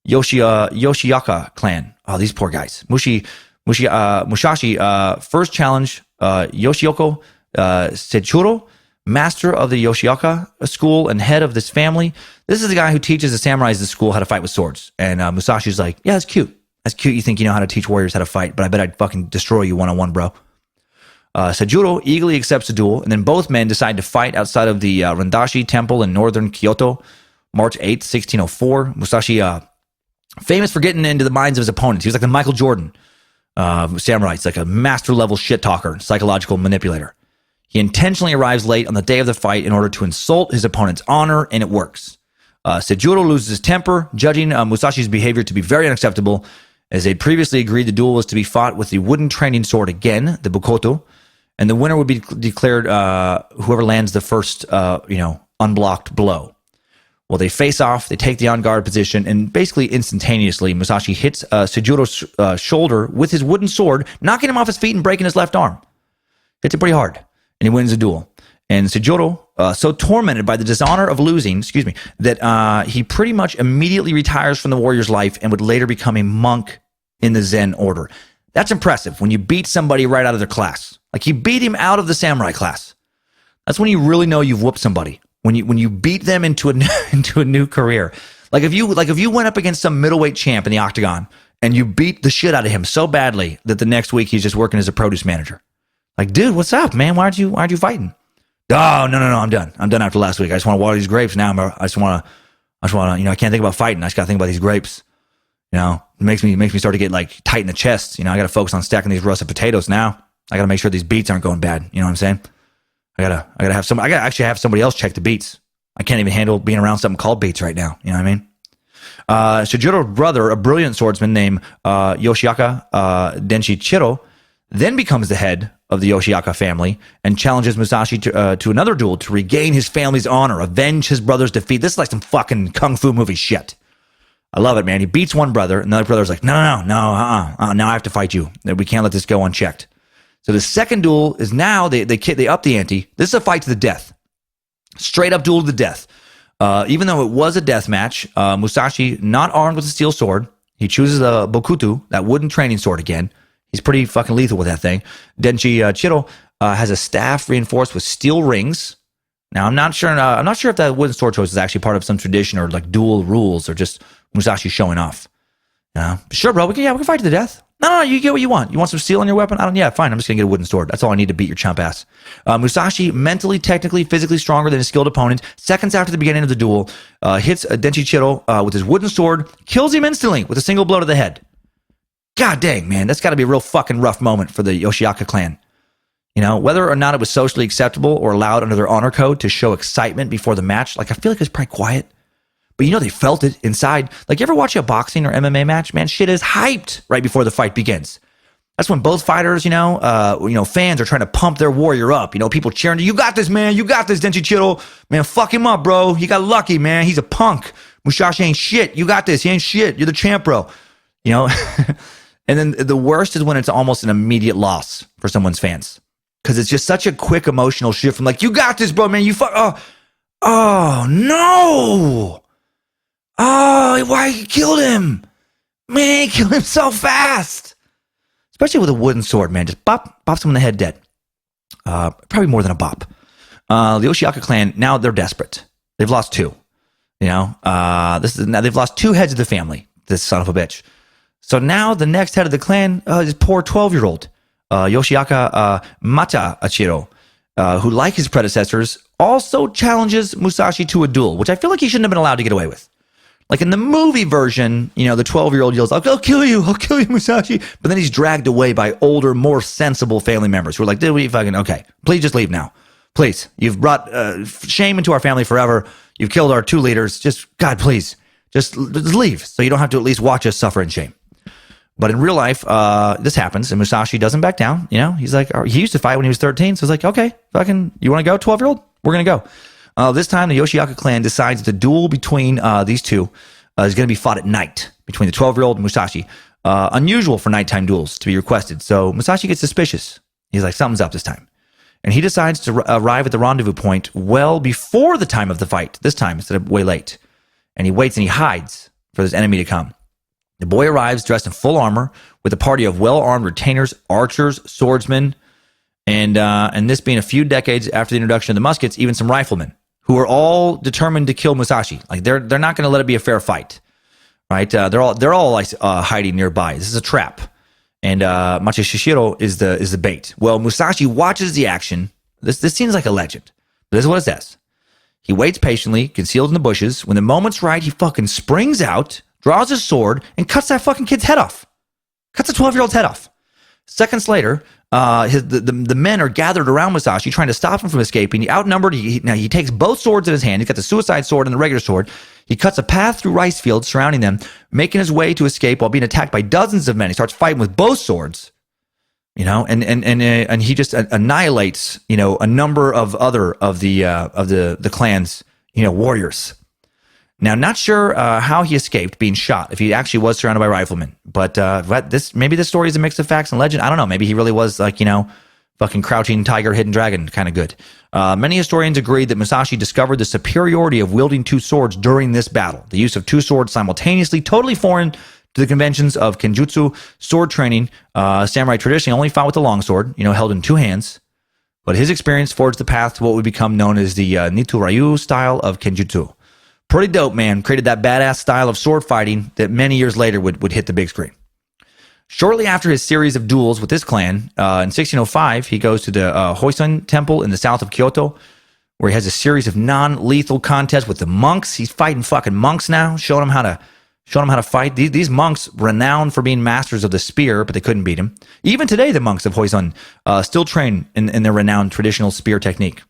[SPEAKER 1] Yoshiaka clan. Oh, these poor guys. Musashi first challenged Yoshiyoko Seichiro, master of the Yoshiaka school and head of this family. This is the guy who teaches the samurais at the school how to fight with swords. And Musashi's like, yeah, that's cute. That's cute. You think you know how to teach warriors how to fight, but I bet I'd fucking destroy you one-on-one, bro. Sejuro eagerly accepts the duel, and then both men decide to fight outside of the Randashi temple in northern Kyoto, March 8th, 1604. Musashi, famous for getting into the minds of his opponents. He was like the Michael Jordan samurai. It's like a master-level shit-talker, psychological manipulator. He intentionally arrives late on the day of the fight in order to insult his opponent's honor, and it works. Sejuro loses his temper, judging Musashi's behavior to be very unacceptable, as they previously agreed the duel was to be fought with the wooden training sword again, the Bukoto, and the winner would be declared whoever lands the first, unblocked blow. Well, they face off, they take the on-guard position, and basically instantaneously, Musashi hits Sejuro's shoulder with his wooden sword, knocking him off his feet and breaking his left arm. Hits it pretty hard, and he wins the duel. And Sejuro, so tormented by the dishonor of losing, that he pretty much immediately retires from the warrior's life and would later become a monk in the Zen order. That's impressive when you beat somebody right out of their class. Like, you beat him out of the samurai class. That's when you really know you've whooped somebody. When you beat them into a new career. Like if you went up against some middleweight champ in the octagon and you beat the shit out of him so badly that the next week he's just working as a produce manager. Like, dude, what's up, man? Why aren't you fighting? Oh, no, I'm done. I'm done after last week. I just want to water these grapes now. I just want to, I can't think about fighting. I just got to think about these grapes. It makes me start to get like tight in the chest. I got to focus on stacking these russet potatoes now. I got to make sure these beets aren't going bad. You know what I'm saying? I gotta actually have somebody else check the beets. I can't even handle being around something called beets right now. You know what I mean? Shojiro's brother, a brilliant swordsman named Yoshiaka Denshi-Chiro, then becomes the head of the Yoshiaka family and challenges Musashi to another duel to regain his family's honor, avenge his brother's defeat. This is like some fucking kung fu movie shit. I love it, man. He beats one brother, and the other brother's like, no, now I have to fight you. We can't let this go unchecked. So the second duel is now they up the ante. This is a fight to the death. Straight up duel to the death. Even though it was a death match, Musashi, not armed with a steel sword, he chooses a bokuto, that wooden training sword again. He's pretty fucking lethal with that thing. Denshi-Chiro has a staff reinforced with steel rings. Now, I'm not sure if that wooden sword choice is actually part of some tradition or like dual rules or just Musashi showing off. Sure, bro. We can fight to the death. No, you get what you want. You want some steel in your weapon? Yeah, fine. I'm just going to get a wooden sword. That's all I need to beat your chump ass. Musashi, mentally, technically, physically stronger than his skilled opponent. Seconds after the beginning of the duel, hits Denshi-Chiro with his wooden sword, kills him instantly with a single blow to the head. God dang, man. That's got to be a real fucking rough moment for the Yoshiaka clan. Whether or not it was socially acceptable or allowed under their honor code to show excitement before the match, like I feel like it was probably quiet. But they felt it inside. Like, you ever watch a boxing or MMA match? Man, shit is hyped right before the fight begins. That's when both fighters, fans are trying to pump their warrior up. People cheering, you got this, man. You got this, Denshi-Chiro. Man, fuck him up, bro. He got lucky, man. He's a punk. Musashi ain't shit. You got this. He ain't shit. You're the champ, bro. And then the worst is when it's almost an immediate loss for someone's fans. Because it's just such a quick emotional shift from like, you got this, bro, man. You oh, no. Oh, why he killed him? Man, he killed him so fast. Especially with a wooden sword, man. Just bops him in the head dead. Probably more than a bop. The Yoshiaka clan, now they're desperate. They've lost two. They've lost two heads of the family. This son of a bitch. So now the next head of the clan is poor 12-year-old Yoshiaka Mata-Achiro, who, like his predecessors, also challenges Musashi to a duel, which I feel like he shouldn't have been allowed to get away with. Like in the movie version, the 12-year-old yells, I'll kill you, Musashi. But then he's dragged away by older, more sensible family members who are like, dude, okay, please just leave now. Please. You've brought shame into our family forever. You've killed our two leaders. God, please, just leave so you don't have to at least watch us suffer in shame. But in real life, this happens, and Musashi doesn't back down. He's like, he used to fight when he was 13, so he's like, okay, you want to go, 12-year-old? We're going to go. This time, the Yoshiaka clan decides the duel between these two is going to be fought at night between the 12-year-old and Musashi. Unusual for nighttime duels to be requested, so Musashi gets suspicious. He's like, something's up this time. And he decides to arrive at the rendezvous point well before the time of the fight, this time instead of way late. And he waits and he hides for his enemy to come. The boy arrives dressed in full armor with a party of well-armed retainers, archers, swordsmen, and this being a few decades after the introduction of the muskets, even some riflemen who are all determined to kill Musashi. Like they're not going to let it be a fair fight, right? They're all like hiding nearby. This is a trap, and Mata-Shishiro is the bait. Well, Musashi watches the action. This seems like a legend, but this is what it says. He waits patiently, concealed in the bushes. When the moment's right, he fucking springs out, draws his sword, and cuts that fucking kid's head off. Cuts a 12-year-old's head off. Seconds later, the men are gathered around Musashi, trying to stop him from escaping. He outnumbered. He takes both swords in his hand. He's got the suicide sword and the regular sword. He cuts a path through rice fields surrounding them, making his way to escape while being attacked by dozens of men. He starts fighting with both swords, and he just annihilates, a number of other of the clan's, warriors. Now, not sure how he escaped being shot, if he actually was surrounded by riflemen. But maybe this story is a mix of facts and legend. I don't know. Maybe he really was fucking crouching tiger, hidden dragon kind of good. Many historians agree that Musashi discovered the superiority of wielding two swords during this battle. The use of two swords simultaneously, totally foreign to the conventions of kenjutsu sword training. Samurai traditionally only fought with the longsword, held in two hands. But his experience forged the path to what would become known as the Nitoryu style of kenjutsu. Pretty dope, man. Created that badass style of sword fighting that many years later would hit the big screen. Shortly after his series of duels with this clan, in 1605, he goes to the Hoisan Temple in the south of Kyoto, where he has a series of non-lethal contests with the monks. He's fighting fucking monks now, showing them how to fight. These monks, renowned for being masters of the spear, but they couldn't beat him. Even today, the monks of Hoisan still train in their renowned traditional spear technique.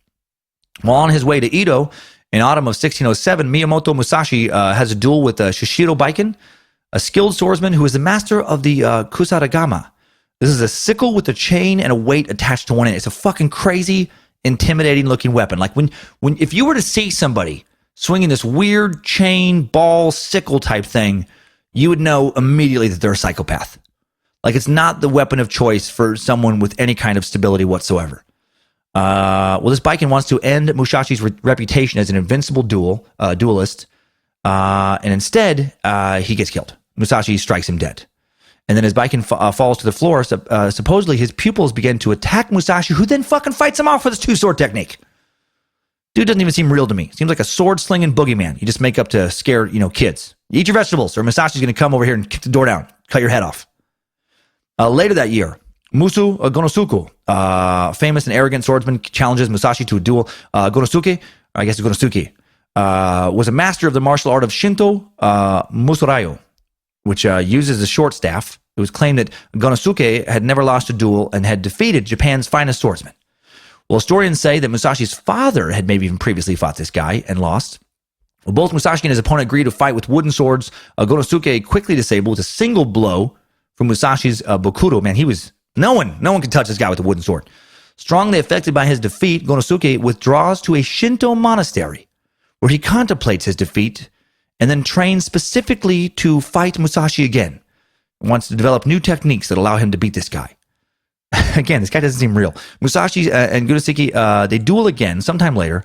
[SPEAKER 1] While on his way to Edo, in autumn of 1607, Miyamoto Musashi has a duel with Shushiro Baiken, a skilled swordsman who is the master of the Kusarigama. This is a sickle with a chain and a weight attached to one end. It's a fucking crazy, intimidating looking weapon. Like when if you were to see somebody swinging this weird chain, ball, sickle type thing, you would know immediately that they're a psychopath. Like it's not the weapon of choice for someone with any kind of stability whatsoever. This Baiken wants to end Musashi's reputation as an invincible duelist, and instead he gets killed. Musashi strikes him dead. And then as Baiken falls to the floor, supposedly his pupils begin to attack Musashi, who then fucking fights him off with his two-sword technique. Dude doesn't even seem real to me. Seems like a sword-slinging boogeyman. You just make up to scare, kids. Eat your vegetables, or Musashi's going to come over here and kick the door down, cut your head off. Later that year, Musu Gonosuke, famous and arrogant swordsman, challenges Musashi to a duel. Gonosuke, was a master of the martial art of Shinto Musurayo, which uses a short staff. It was claimed that Gonosuke had never lost a duel and had defeated Japan's finest swordsman. Well, historians say that Musashi's father had maybe even previously fought this guy and lost. Well, both Musashi and his opponent agreed to fight with wooden swords. Gonosuke quickly disabled with a single blow from Musashi's Bokuro. Man, no one could touch this guy with a wooden sword. Strongly affected by his defeat, Gonosuke withdraws to a Shinto monastery, where he contemplates his defeat and then trains specifically to fight Musashi again. He wants to develop new techniques that allow him to beat this guy. Again, this guy doesn't seem real. Musashi and Gonosuke, they duel again sometime later,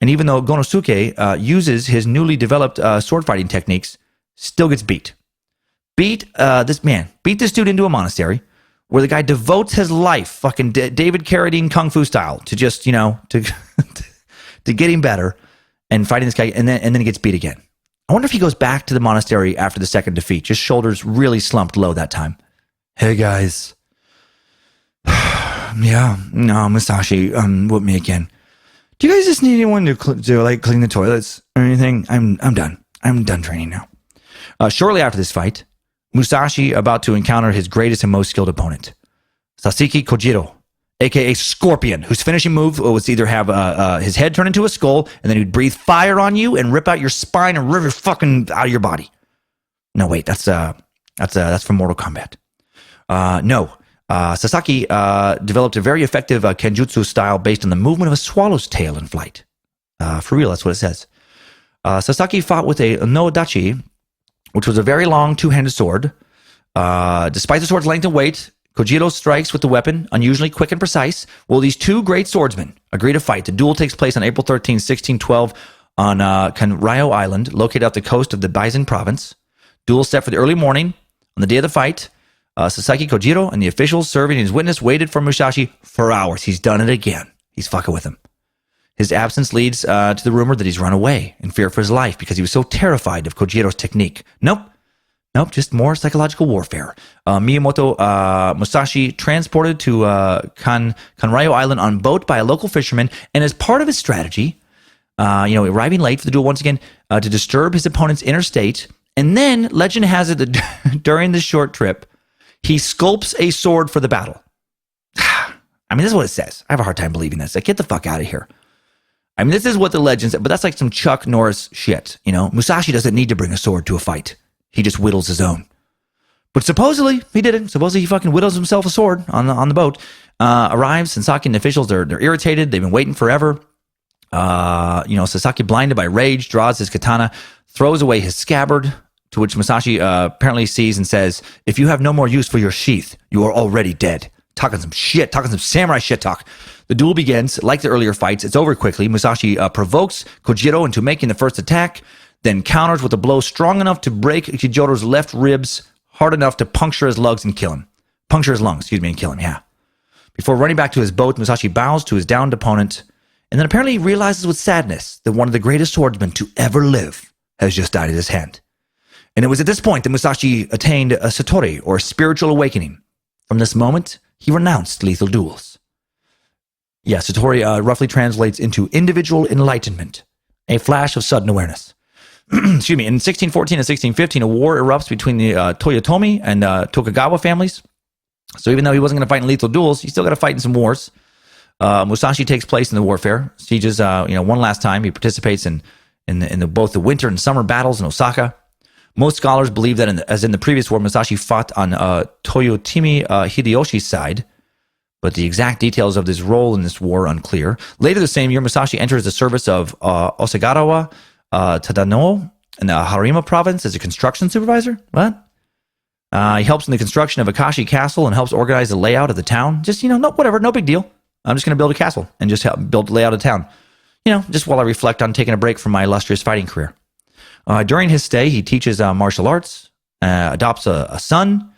[SPEAKER 1] and even though Gonosuke uses his newly developed sword fighting techniques, still gets beat. Beat this dude into a monastery where the guy devotes his life, fucking David Carradine kung fu style, to just, to getting better and fighting this guy, and then he gets beat again. I wonder if he goes back to the monastery after the second defeat. Just shoulders really slumped low that time. Hey guys. Yeah, no, Musashi, whooped me again. Do you guys just need anyone to clean the toilets or anything? I'm done. I'm done training now. Shortly after this fight, Musashi about to encounter his greatest and most skilled opponent, Sasaki Kojiro, aka Scorpion, whose finishing move was to either have his head turn into a skull, and then he'd breathe fire on you and rip out your spine and rip your fucking out of your body. No, wait, that's from Mortal Kombat. Sasaki developed a very effective kenjutsu style based on the movement of a swallow's tail in flight. For real, that's what it says. Sasaki fought with a nodachi, which was a very long two-handed sword. Despite the sword's length and weight, Kojiro strikes with the weapon, unusually quick and precise. Well, these two great swordsmen agree to fight. The duel takes place on April 13, 1612 on Kanryo Island, located off the coast of the Baizen province. Duel set for the early morning. On the day of the fight, Sasaki Kojiro and the officials serving as witness waited for Musashi for hours. He's done it again. He's fucking with him. His absence leads to the rumor that he's run away in fear for his life because he was so terrified of Kojiro's technique. Nope, just more psychological warfare. Miyamoto Musashi transported to Kanryo Island on boat by a local fisherman, and as part of his strategy, arriving late for the duel once again to disturb his opponent's inner state, and then legend has it that during this short trip, he sculpts a sword for the battle. I mean, this is what it says. I have a hard time believing this. Like, get the fuck out of here. I mean, this is what the legend said, but that's like some Chuck Norris shit, Musashi doesn't need to bring a sword to a fight. He just whittles his own. But supposedly, he didn't. Supposedly, he fucking whittles himself a sword on the boat. Arrives, Sasaki and the officials, they're irritated. They've been waiting forever. Sasaki, blinded by rage, draws his katana, throws away his scabbard, to which Musashi apparently sees and says, "If you have no more use for your sheath, you are already dead." Talking some samurai shit talk. The duel begins. Like the earlier fights, it's over quickly. Musashi provokes Kojiro into making the first attack, then counters with a blow strong enough to break Kojiro's left ribs, hard enough to puncture his lungs and kill him. Yeah. Before running back to his boat, Musashi bows to his downed opponent, and then apparently realizes with sadness that one of the greatest swordsmen to ever live has just died at his hand. And it was at this point that Musashi attained a satori, or spiritual awakening. From this moment, he renounced lethal duels. Yeah, satori roughly translates into individual enlightenment, a flash of sudden awareness. Excuse me. In 1614 and 1615, a war erupts between the Toyotomi and Tokugawa families. So even though he wasn't going to fight in lethal duels, he still got to fight in some wars. Musashi takes place in the warfare, sieges. One last time. He participates in both the winter and summer battles in Osaka. Most scholars believe that, as in the previous war, Musashi fought on Toyotomi Hideyoshi's side, but the exact details of his role in this war are unclear. Later the same year, Musashi enters the service of Osagarawa Tadano in the Harima province as a construction supervisor. What? He helps in the construction of Akashi Castle and helps organize the layout of the town. Just, whatever, no big deal. I'm just going to build a castle and just help build the layout of town. Just while I reflect on taking a break from my illustrious fighting career. During his stay, he teaches martial arts, adopts a son.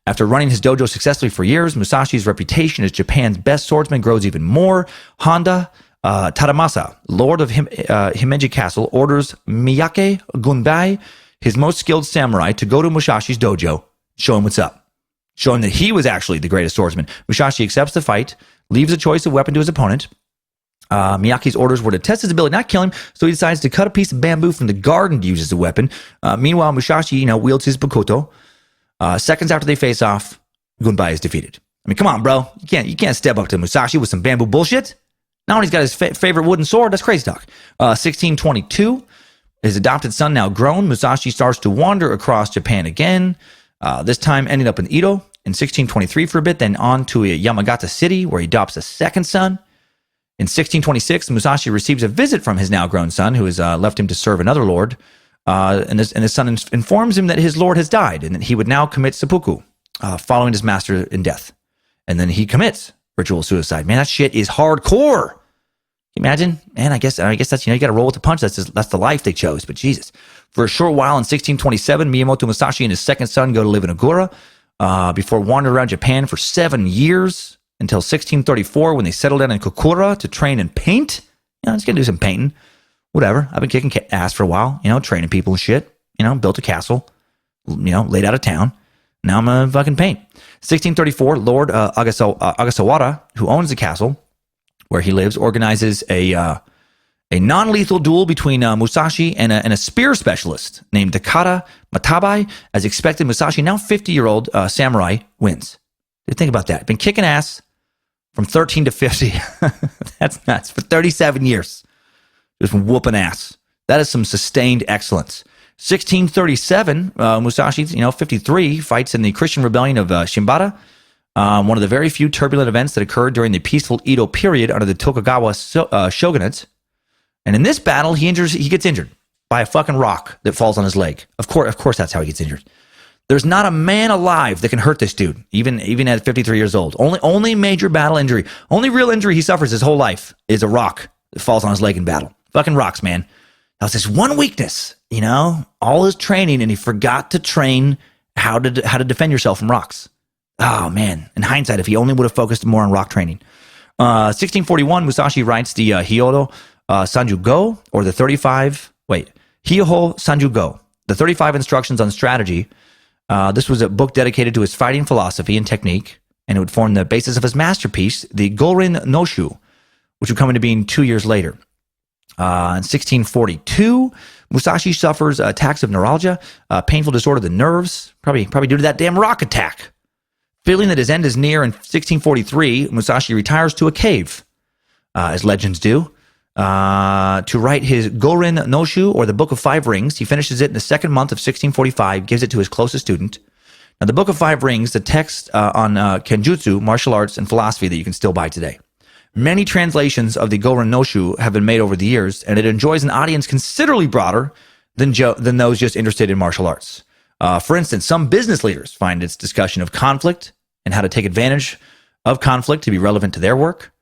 [SPEAKER 1] After running his dojo successfully for years, Musashi's reputation as Japan's best swordsman grows even more. Honda Tadamasa, lord of Himeji Castle, orders Miyake Gunbai, his most skilled samurai, to go to Musashi's dojo, show him what's up, show him that he was actually the greatest swordsman. Musashi accepts the fight, leaves a choice of weapon to his opponent. Miyake's orders were to test his ability, not kill him, so he decides to cut a piece of bamboo from the garden to use as a weapon. Meanwhile, Musashi, wields his bakuto. Seconds after they face off, Gunbai is defeated. I mean, come on, bro. You can't step up to Musashi with some bamboo bullshit. Now when he's got his favorite wooden sword, that's crazy talk. 1622, his adopted son now grown, Musashi starts to wander across Japan again, this time ending up in Edo in 1623 for a bit, then on to Yamagata City, where he adopts a second son. In 1626, Musashi receives a visit from his now grown son, who has left him to serve another lord, and his son informs him that his lord has died and that he would now commit seppuku, following his master in death. And then he commits ritual suicide. Man, that shit is hardcore. Can you imagine? Man, I guess that's, you got to roll with the punch. That's the life they chose. But Jesus. For a short while in 1627, Miyamoto Musashi and his second son go to live in Agura before wandering around Japan for 7 years until 1634 when they settled down in Kokura to train and paint. I'm just going to do some painting. Whatever. I've been kicking ass for a while, training people and shit. Built a castle, laid out a town. Now I'm going to fucking paint. 1634, Lord Agasawara, who owns the castle where he lives, organizes a non-lethal duel between Musashi and a spear specialist named Takada Matabai. As expected, Musashi, now 50-year-old samurai, wins. Think about that. Been kicking ass from 13 to 50. That's nuts. For 37 years. Just whooping ass. That is some sustained excellence. 1637, Musashi, 53, fights in the Christian rebellion of Shimbata, one of the very few turbulent events that occurred during the peaceful Edo period under the Tokugawa shogunate. And in this battle, he gets injured by a fucking rock that falls on his leg. Of course, that's how he gets injured. There's not a man alive that can hurt this dude, even at 53 years old. Only major battle injury, only real injury he suffers his whole life is a rock that falls on his leg in battle. Fucking rocks, man. That was his one weakness, all his training, and he forgot to train how to defend yourself from rocks. Oh, man. In hindsight, if he only would have focused more on rock training. 1641, Musashi writes the Hyoho Sanjugo, or the 35, Hyoho Sanjugo, the 35 instructions on strategy. This was a book dedicated to his fighting philosophy and technique, and it would form the basis of his masterpiece, the Gorin Noshu, which would come into being 2 years later. In 1642, Musashi suffers attacks of neuralgia, a painful disorder of the nerves, probably due to that damn rock attack. Feeling that his end is near in 1643, Musashi retires to a cave, as legends do, to write his Gorin Noshu, or the Book of Five Rings. He finishes it in the second month of 1645, gives it to his closest student. Now, the Book of Five Rings, the text on kenjutsu, martial arts, and philosophy that you can still buy today. Many translations of the Gorin Noshu have been made over the years, and it enjoys an audience considerably broader than those just interested in martial arts. For instance, some business leaders find its discussion of conflict and how to take advantage of conflict to be relevant to their work.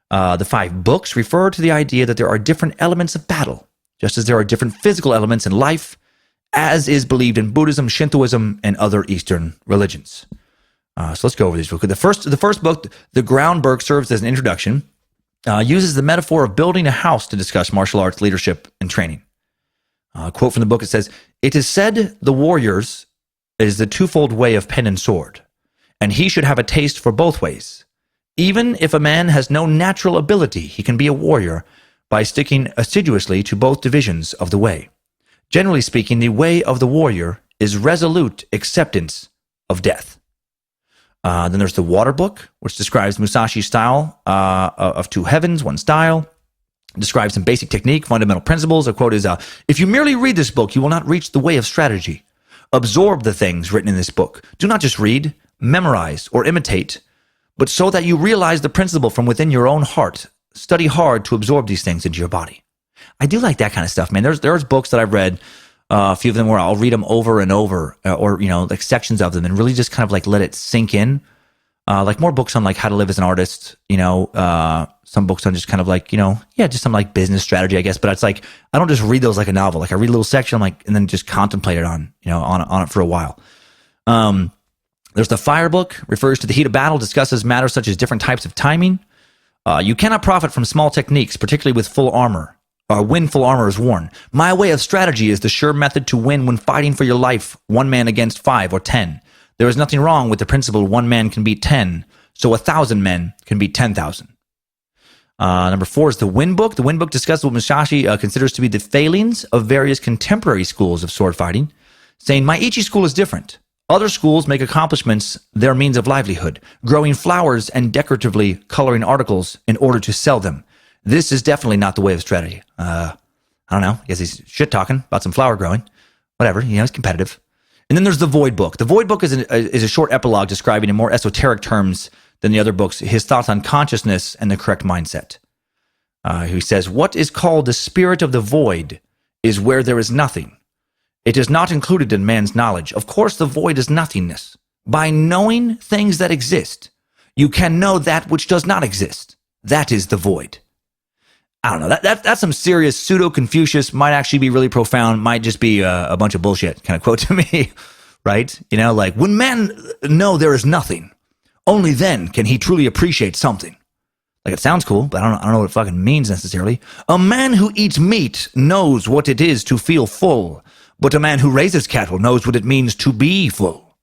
[SPEAKER 1] The 5 books refer to the idea that there are different elements of battle, just as there are different physical elements in life, as is believed in Buddhism, Shintoism, and other Eastern religions. So let's go over these real quick. The first book, The Groundwork, serves as an introduction, uses the metaphor of building a house to discuss martial arts leadership and training. A quote from the book, it says, "It is said the warriors is the twofold way of pen and sword, and he should have a taste for both ways. Even if a man has no natural ability, he can be a warrior by sticking assiduously to both divisions of the way. Generally speaking, the way of the warrior is resolute acceptance of death." Then there's the Water Book, which describes Musashi's style of two heavens, one style. Describes some basic technique, fundamental principles. A quote is, "If you merely read this book, you will not reach the way of strategy. Absorb the things written in this book. Do not just read, memorize, or imitate, but so that you realize the principle from within your own heart. Study hard to absorb these things into your body." I do like that kind of stuff, man. There's books that I've read, a few of them where I'll read them over and over, or like sections of them, and really just kind of like let it sink in. Like more books on like how to live as an artist, some books on just kind of like, just some like business strategy, I guess. But it's like, I don't just read those like a novel. Like I read a little section, and then just contemplate it on it for a while. There's the Fire Book, refers to the heat of battle, discusses matters such as different types of timing. You cannot profit from small techniques, particularly with full armor, when full armor is worn. My way of strategy is the sure method to win when fighting for your life, one man against 5 or 10. There is nothing wrong with the principle one man can beat 10, so 1,000 men can beat 10,000. Number 4 is the Wind Book. The Wind Book discusses what Musashi considers to be the failings of various contemporary schools of sword fighting, saying, "My Ichi school is different. Other schools make accomplishments their means of livelihood, growing flowers and decoratively coloring articles in order to sell them. This is definitely not the way of strategy." I don't know. I guess he's shit talking about some flower growing. Whatever. He's competitive. And then there's the Void Book. The Void Book is a short epilogue describing in more esoteric terms than the other books his thoughts on consciousness and the correct mindset. He says, "What is called the spirit of the void is where there is nothing. It is not included in man's knowledge. Of course, the void is nothingness. By knowing things that exist, you can know that which does not exist. That is the void." I don't know. That's some serious pseudo-Confucius, might actually be really profound, might just be a bunch of bullshit kind of quote to me, right? Like, when men know there is nothing, only then can he truly appreciate something. Like, it sounds cool, but I don't know what it fucking means necessarily. "A man who eats meat knows what it is to feel full, but a man who raises cattle knows what it means to be full."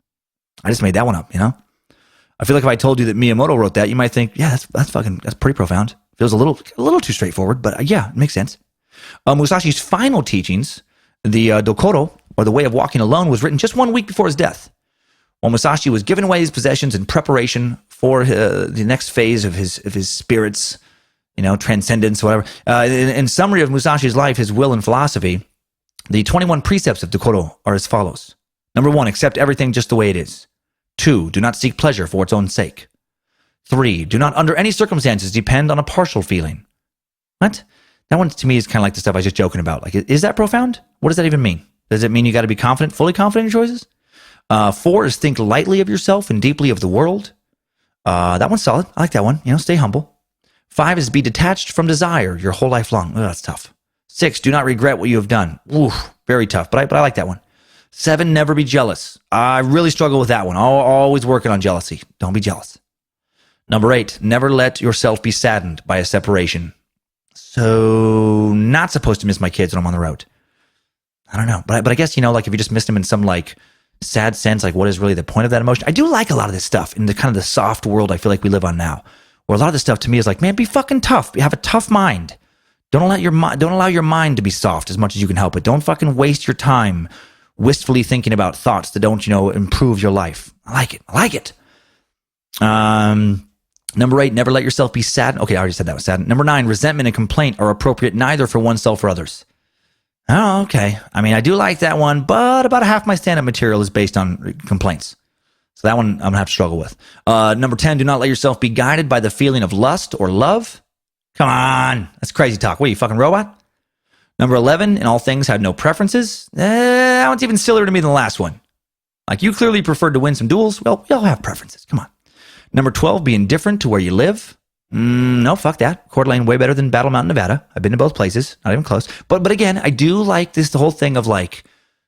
[SPEAKER 1] I just made that one up, I feel like if I told you that Miyamoto wrote that, you might think, yeah, that's pretty profound. Feels a little too straightforward, but yeah, it makes sense. Musashi's final teachings, the Dokoro, or the Way of Walking Alone, was written just 1 week before his death. While Musashi was giving away his possessions in preparation for the next phase of his spirits, transcendence, whatever. In summary of Musashi's life, his will and philosophy, the 21 precepts of Dokoro are as follows. Number 1, accept everything just the way it is. 2, do not seek pleasure for its own sake. 3, do not under any circumstances depend on a partial feeling. What? That one to me is kind of like the stuff I was just joking about. Like, is that profound? What does that even mean? Does it mean you got to be confident, fully confident in your choices? 4 is think lightly of yourself and deeply of the world. That one's solid. I like that one. Stay humble. 5 is be detached from desire your whole life long. Oh, that's tough. 6, do not regret what you have done. Oof, very tough, but I like that one. 7, never be jealous. I really struggle with that one. Always working on jealousy. Don't be jealous. Number 8, never let yourself be saddened by a separation. So, not supposed to miss my kids when I'm on the road. I don't know. But I guess, like if you just missed them in some like sad sense, like what is really the point of that emotion? I do like a lot of this stuff in the kind of the soft world I feel like we live on now, where a lot of this stuff to me is like, man, be fucking tough. Have a tough mind. Don't allow your mind to be soft as much as you can help it. Don't fucking waste your time wistfully thinking about thoughts that don't, improve your life. I like it. Number 8, never let yourself be saddened. Okay, I already said that was saddened. Number 9, resentment and complaint are appropriate neither for oneself or others. Oh, okay. I mean, I do like that one, but about half my stand-up material is based on complaints. So that one I'm going to have to struggle with. Number 10, do not let yourself be guided by the feeling of lust or love. Come on. That's crazy talk. What are you, fucking robot? Number 11, in all things have no preferences. That one's even sillier to me than the last one. Like, you clearly preferred to win some duels. Well, we all have preferences. Come on. Number 12, be indifferent to where you live. No, fuck that. Coeur d'Alene, way better than Battle Mountain, Nevada. I've been to both places. Not even close. But again, I do like the whole thing of like,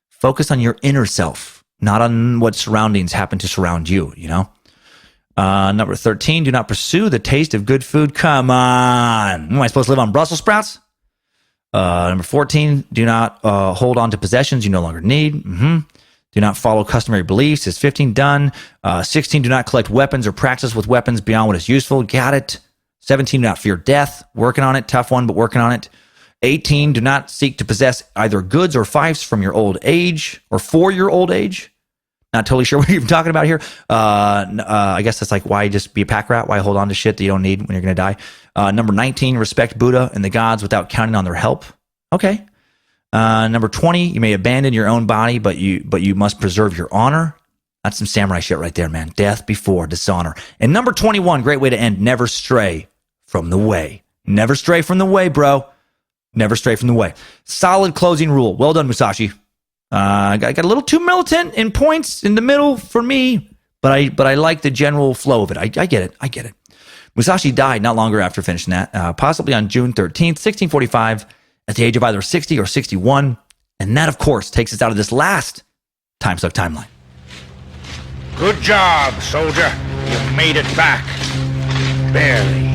[SPEAKER 1] focus on your inner self, not on what surroundings happen to surround you, Number 13, do not pursue the taste of good food. Come on. Am I supposed to live on Brussels sprouts? Number 14, do not hold on to possessions you no longer need. Do not follow customary beliefs. Is 15 done? 16, do not collect weapons or practice with weapons beyond what is useful. Got it. 17, do not fear death. Working on it. Tough one, but working on it. 18, do not seek to possess either goods or fiefs from your old age or for your old age. Not totally sure what you're talking about here. I guess that's like, why just be a pack rat? Why hold on to shit that you don't need when you're going to die? Number 19, respect Buddha and the gods without counting on their help. Okay. Number 20, you may abandon your own body, but you must preserve your honor. That's some samurai shit right there, man. Death before dishonor. And number 21, great way to end. Never stray from the way. Never stray from the way, bro. Never stray from the way. Solid closing rule. Well done, Musashi. Got a little too militant in points in the middle for me, but I like the general flow of it. I get it. Musashi died not longer after finishing that, possibly on June 13th, 1645, at the age of either 60 or 61. And that, of course, takes us out of this last Timesuck timeline.
[SPEAKER 3] Good job, soldier. You made it back. Barely.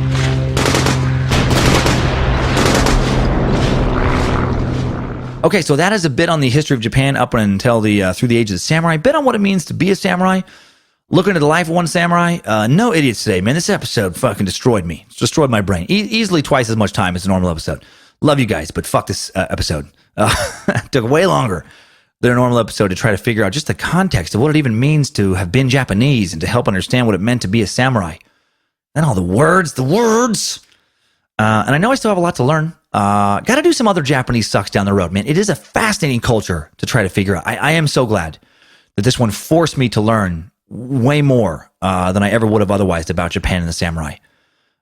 [SPEAKER 1] Okay, so that is a bit on the history of Japan up until through the age of the samurai. A bit on what it means to be a samurai. Looking at the life of one samurai. No idiots today, man. This episode fucking destroyed me. It's destroyed my brain. Easily twice as much time as a normal episode. Love you guys, but fuck this episode. Took way longer than a normal episode to try to figure out just the context of what it even means to have been Japanese and to help understand what it meant to be a samurai. And all the words. And I know I still have a lot to learn. Got to do some other Japanese sucks down the road, man. It is a fascinating culture to try to figure out. I am so glad that this one forced me to learn way more than I ever would have otherwise about Japan and the samurai.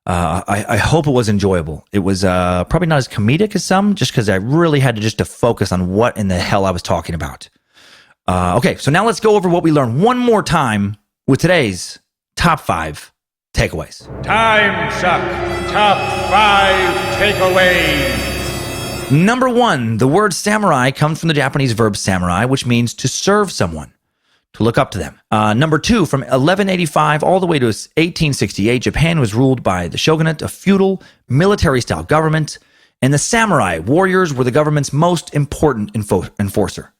[SPEAKER 1] I hope it was enjoyable. It was probably not as comedic as some, just because I really had to focus on what in the hell I was talking about. Okay, so now let's go over what we learned one more time with today's top 5 takeaways.
[SPEAKER 3] Timesuck top 5 takeaways.
[SPEAKER 1] Number 1, the word samurai comes from the Japanese verb samurai, which means to serve someone, to look up to them. Number 2, from 1185 all the way to 1868, Japan was ruled by the shogunate, a feudal military-style government, and the samurai, warriors, were the government's most important enforcer.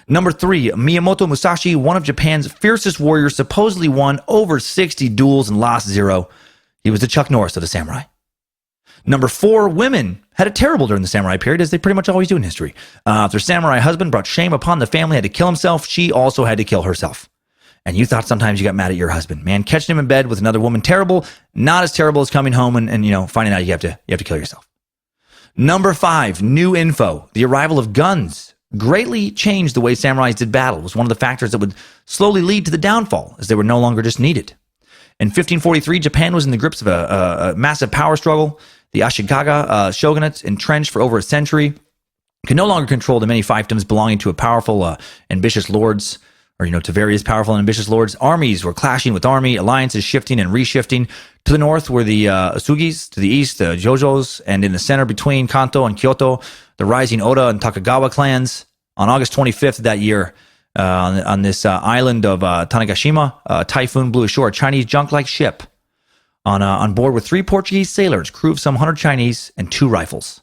[SPEAKER 1] Number 3, Miyamoto Musashi, one of Japan's fiercest warriors, supposedly won over 60 duels and lost 0. He was the Chuck Norris of the samurai. Number 4, women had it terrible during the samurai period, as they pretty much always do in history. If their samurai husband brought shame upon the family, had to kill himself, she also had to kill herself. And you thought sometimes you got mad at your husband. Man, catching him in bed with another woman, terrible. Not as terrible as coming home and finding out you have to kill yourself. Number 5, new info. The arrival of guns greatly changed the way samurais did battle. It was one of the factors that would slowly lead to the downfall, as they were no longer just needed. In 1543, Japan was in the grips of a massive power struggle. The Ashikaga shogunate, entrenched for over a century, could no longer control the many fiefdoms belonging to a powerful, ambitious lords, or to various powerful and ambitious lords. Armies were clashing with army, alliances shifting and reshifting. To the north were the Asugis, to the east, the Jojos, and in the center between Kanto and Kyoto, the rising Oda and Takagawa clans. On August 25th of that year, on this island of Tanegashima, a typhoon blew ashore a Chinese junk-like ship on board with 3 Portuguese sailors, crew of some 100 Chinese, and 2 rifles.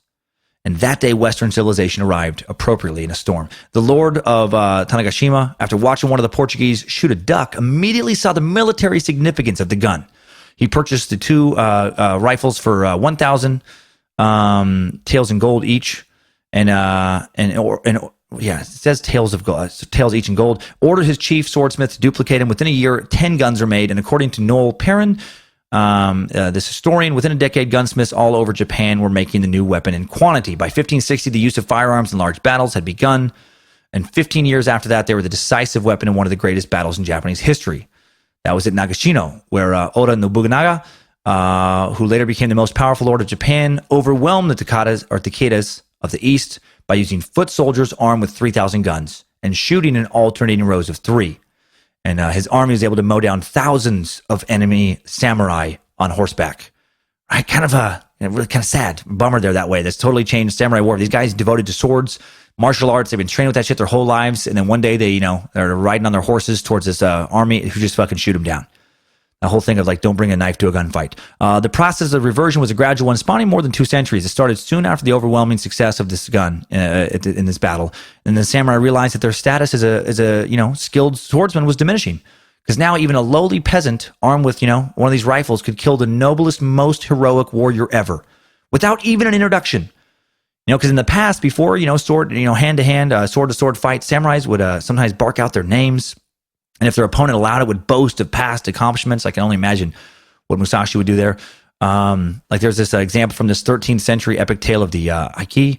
[SPEAKER 1] And that day, Western civilization arrived appropriately in a storm. The lord of Tanegashima, after watching one of the Portuguese shoot a duck, immediately saw the military significance of the gun. He purchased the 2 rifles for 1,000 taels in gold each, it says taels of gold, taels each in gold. Ordered his chief swordsmith to duplicate them. Within a year, 10 guns are made, and according to Noel Perrin, this historian, within a decade, gunsmiths all over Japan were making the new weapon in quantity. By 1560, the use of firearms in large battles had begun, and 15 years after that, they were the decisive weapon in one of the greatest battles in Japanese history. That was at Nagashino, where Oda Nobunaga, who later became the most powerful lord of Japan, overwhelmed the Takedas of the east by using foot soldiers armed with 3,000 guns and shooting in alternating rows of 3. And his army was able to mow down thousands of enemy samurai on horseback. Right? Kind of sad. Bummer there that way. That's totally changed samurai war. These guys devoted to swords, martial arts. They've been trained with that shit their whole lives. And then one day they're riding on their horses towards this army who just fucking shoot them down. The whole thing of like, don't bring a knife to a gunfight. The process of reversion was a gradual one, spanning more than 2 centuries. It started soon after the overwhelming success of this gun in this battle. And the samurai realized that their status as a skilled swordsman was diminishing. Because now even a lowly peasant armed with, one of these rifles could kill the noblest, most heroic warrior ever without even an introduction. Because in the past, before, sword, hand-to-hand, sword-to-sword fight, samurais would sometimes bark out their names. And if their opponent allowed it, would boast of past accomplishments. I can only imagine what Musashi would do there. Like there's this example from this 13th century epic tale of the Aiki,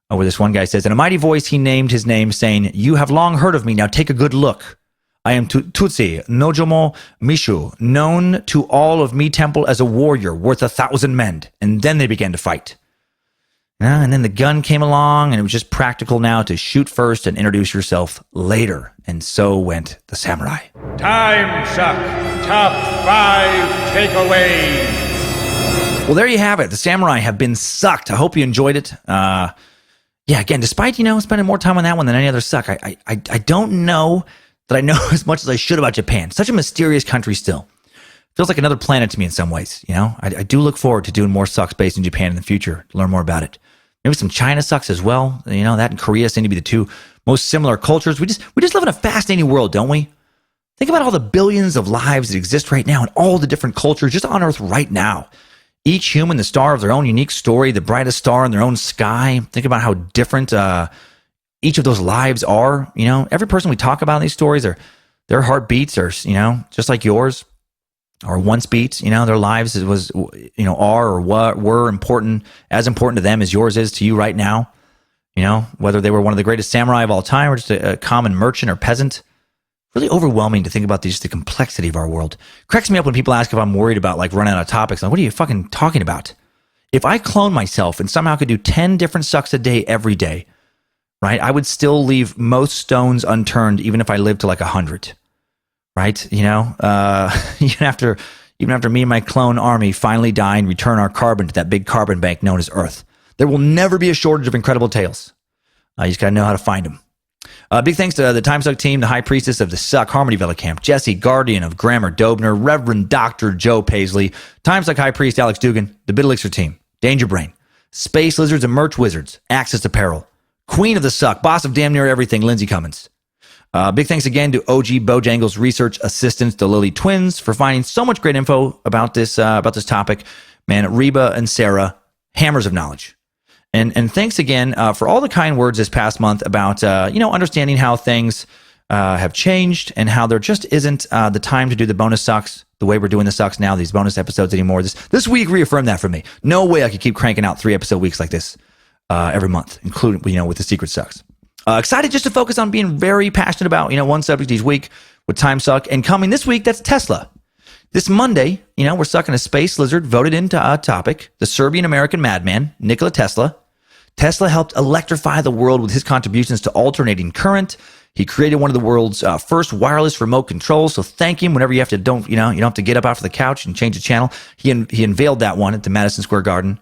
[SPEAKER 1] where this one guy says, in a mighty voice, he named his name, saying, "You have long heard of me, now take a good look. I am Tutsi Nojomo Mishu, known to all of Mi Temple as a warrior worth 1,000 men." And then they began to fight. And then the gun came along, and it was just practical now to shoot first and introduce yourself later. And so went the samurai.
[SPEAKER 3] Timesuck Top 5 Takeaways.
[SPEAKER 1] Well, there you have it. The samurai have been sucked. I hope you enjoyed it. Again, despite, spending more time on that one than any other suck, I don't know that I know as much as I should about Japan. Such a mysterious country still. Feels like another planet to me in some ways, I do look forward to doing more sucks based in Japan in the future to learn more about it. Maybe some China sucks as well. That and Korea seem to be the two most similar cultures. We just live in a fascinating world, don't we? Think about all the billions of lives that exist right now and all the different cultures just on Earth right now. Each human, the star of their own unique story, the brightest star in their own sky. Think about how different each of those lives are. Every person we talk about in these stories, their heartbeats are, just like yours, or once beats. Their lives was, are or were important, as important to them as yours is to you right now. Whether they were one of the greatest samurai of all time or just a common merchant or peasant. Really overwhelming to think about the complexity of our world. Cracks me up when people ask if I'm worried about like running out of topics. Like, what are you fucking talking about? If I clone myself and somehow could do 10 different sucks a day every day, right? I would still leave most stones unturned, even if I lived to like 100, right? Even after me and my clone army finally die and return our carbon to that big carbon bank known as Earth, there will never be a shortage of incredible tales. You just got to know how to find them. Big thanks to the Timesuck team, the High Priestess of the Suck, Harmony Villa Camp, Jesse, Guardian of Grammar Dobner, Reverend Dr. Joe Paisley, Timesuck High Priest Alex Dugan, the Bit Elixir team, Danger Brain, Space Lizards and Merch Wizards, Axis Apparel, Queen of the Suck, Boss of Damn Near Everything, Lindsay Cummins. Big thanks again to OG Bojangles research assistants, the Lily Twins, for finding so much great info about this topic. Man, Reba and Sarah, hammers of knowledge. And thanks again for all the kind words this past month about, understanding how things have changed and how there just isn't the time to do the bonus sucks the way we're doing the sucks now, these bonus episodes anymore. This week reaffirmed that for me. No way I could keep cranking out 3-episode weeks like this every month, including, with the secret sucks. Excited just to focus on being very passionate about, one subject each week with Timesuck. And coming this week, that's Tesla. This Monday, we're sucking a space lizard voted into a topic, the Serbian-American madman, Nikola Tesla. Tesla helped electrify the world with his contributions to alternating current. He created one of the world's first wireless remote controls. So thank him whenever you have to, you don't have to get up off the couch and change the channel. He unveiled that one at the Madison Square Garden,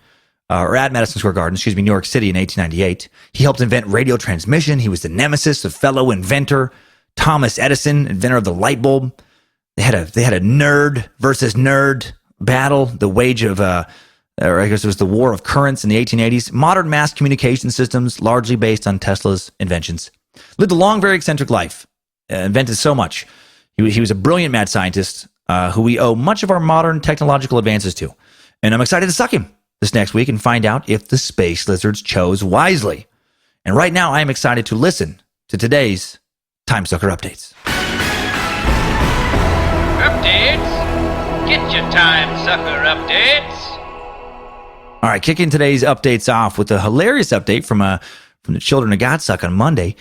[SPEAKER 1] New York City in 1898. He helped invent radio transmission. He was the nemesis of fellow inventor Thomas Edison, inventor of the light bulb. They had a nerd versus nerd battle, the wage of or I guess it was the war of currents in the 1880s. Modern mass communication systems, largely based on Tesla's inventions. Lived a long, very eccentric life. Invented so much. He was a brilliant mad scientist who we owe much of our modern technological advances to. And I'm excited to suck him this next week and find out if the space lizards chose wisely. And right now, I am excited to listen to today's Timesucker Updates.
[SPEAKER 4] Updates? Get your Timesucker Updates.
[SPEAKER 1] All right, kicking today's updates off with a hilarious update from the Children of God Suck on Monday.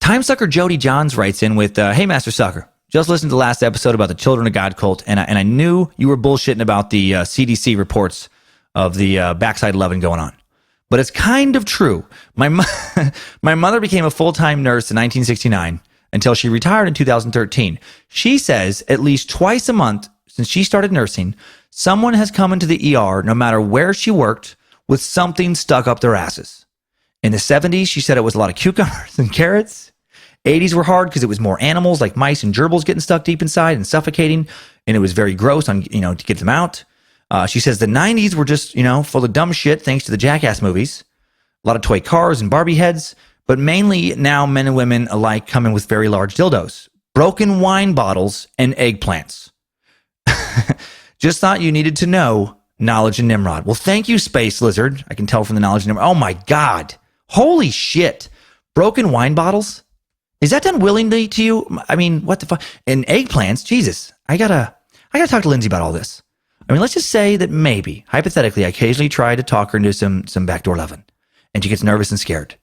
[SPEAKER 1] Timesucker Jody Johns writes in with, "Hey, Master Sucker, just listened to the last episode about the Children of God cult, and I knew you were bullshitting about the CDC reports of the backside loving going on. But it's kind of true. My mother became a full-time nurse in 1969 until she retired in 2013. She says at least twice a month since she started nursing, someone has come into the ER, no matter where she worked, with something stuck up their asses. In the 70s, she said it was a lot of cucumbers and carrots. 80s were hard because it was more animals like mice and gerbils getting stuck deep inside and suffocating, and it was very gross on to get them out. She says the 90s were just full of dumb shit thanks to the Jackass movies, a lot of toy cars and Barbie heads, but mainly now men and women alike come in with very large dildos, broken wine bottles, and eggplants. Just thought you needed to know. Knowledge and Nimrod. Well, thank you, Space Lizard. I can tell from the knowledge and Nimrod. Oh my God. Holy shit. Broken wine bottles? Is that done willingly to you? I mean, what the fuck? And eggplants? Jesus. I gotta talk to Lindsay about all this. I mean, let's just say that maybe, hypothetically, I occasionally try to talk her into some backdoor loving, and she gets nervous and scared.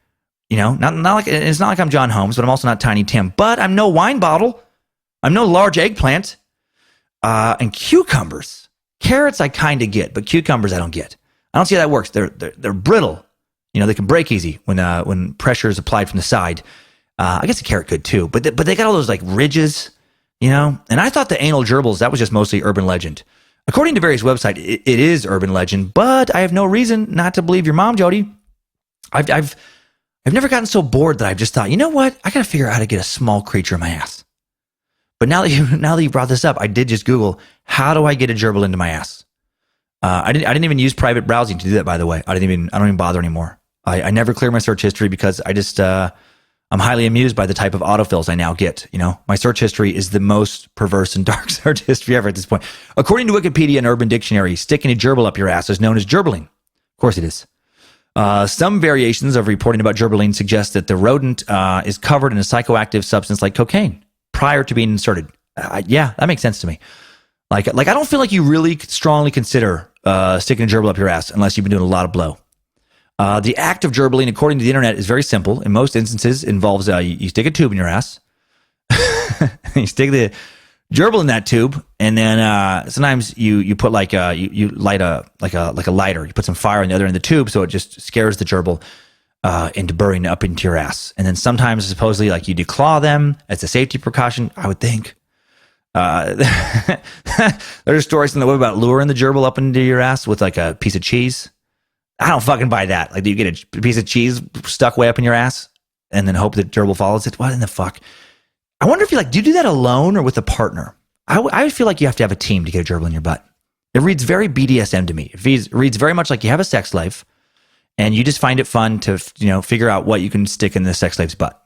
[SPEAKER 1] Not like it's not like I'm John Holmes, but I'm also not Tiny Tim. But I'm no wine bottle. I'm no large eggplant. And cucumbers. Carrots I kind of get, but cucumbers I don't get. I don't see how that works. They're brittle. They can break easy when pressure is applied from the side. I guess a carrot could too, but they got all those like ridges, And I thought the anal gerbils, that was just mostly urban legend. According to various websites, it is urban legend, but I have no reason not to believe your mom, Jody. I've never gotten so bored that I've just thought, you know what? I got to figure out how to get a small creature in my ass. But now that you brought this up, I did just Google, how do I get a gerbil into my ass? I didn't even use private browsing to do that, by the way. I don't even bother anymore. I never clear my search history because I just I'm highly amused by the type of autofills I now get. My search history is the most perverse and dark search history ever at this point. According to Wikipedia and Urban Dictionary, sticking a gerbil up your ass is known as gerbiling. Of course it is. Some variations of reporting about gerbiling suggest that the rodent is covered in a psychoactive substance like cocaine prior to being inserted. Yeah, that makes sense to me. Like I don't feel like you really strongly consider sticking a gerbil up your ass unless you've been doing a lot of blow. The act of gerbiling, according to the internet, is very simple. In most instances, involves you stick a tube in your ass, you stick the gerbil in that tube, and then sometimes you put you light a lighter. You put some fire on the other end of the tube, so it just scares the gerbil into burrowing up into your ass. And then sometimes, supposedly, you declaw them as a safety precaution. I would think. There's stories in the web about luring the gerbil up into your ass with a piece of cheese. I don't fucking buy that. Do you get a piece of cheese stuck way up in your ass and then hope that gerbil follows it? What in the fuck? I wonder if do you do that alone or with a partner? I would feel like you have to have a team to get a gerbil in your butt. It reads very BDSM to me. It reads very much like you have a sex life and you just find it fun to figure out what you can stick in the sex life's butt.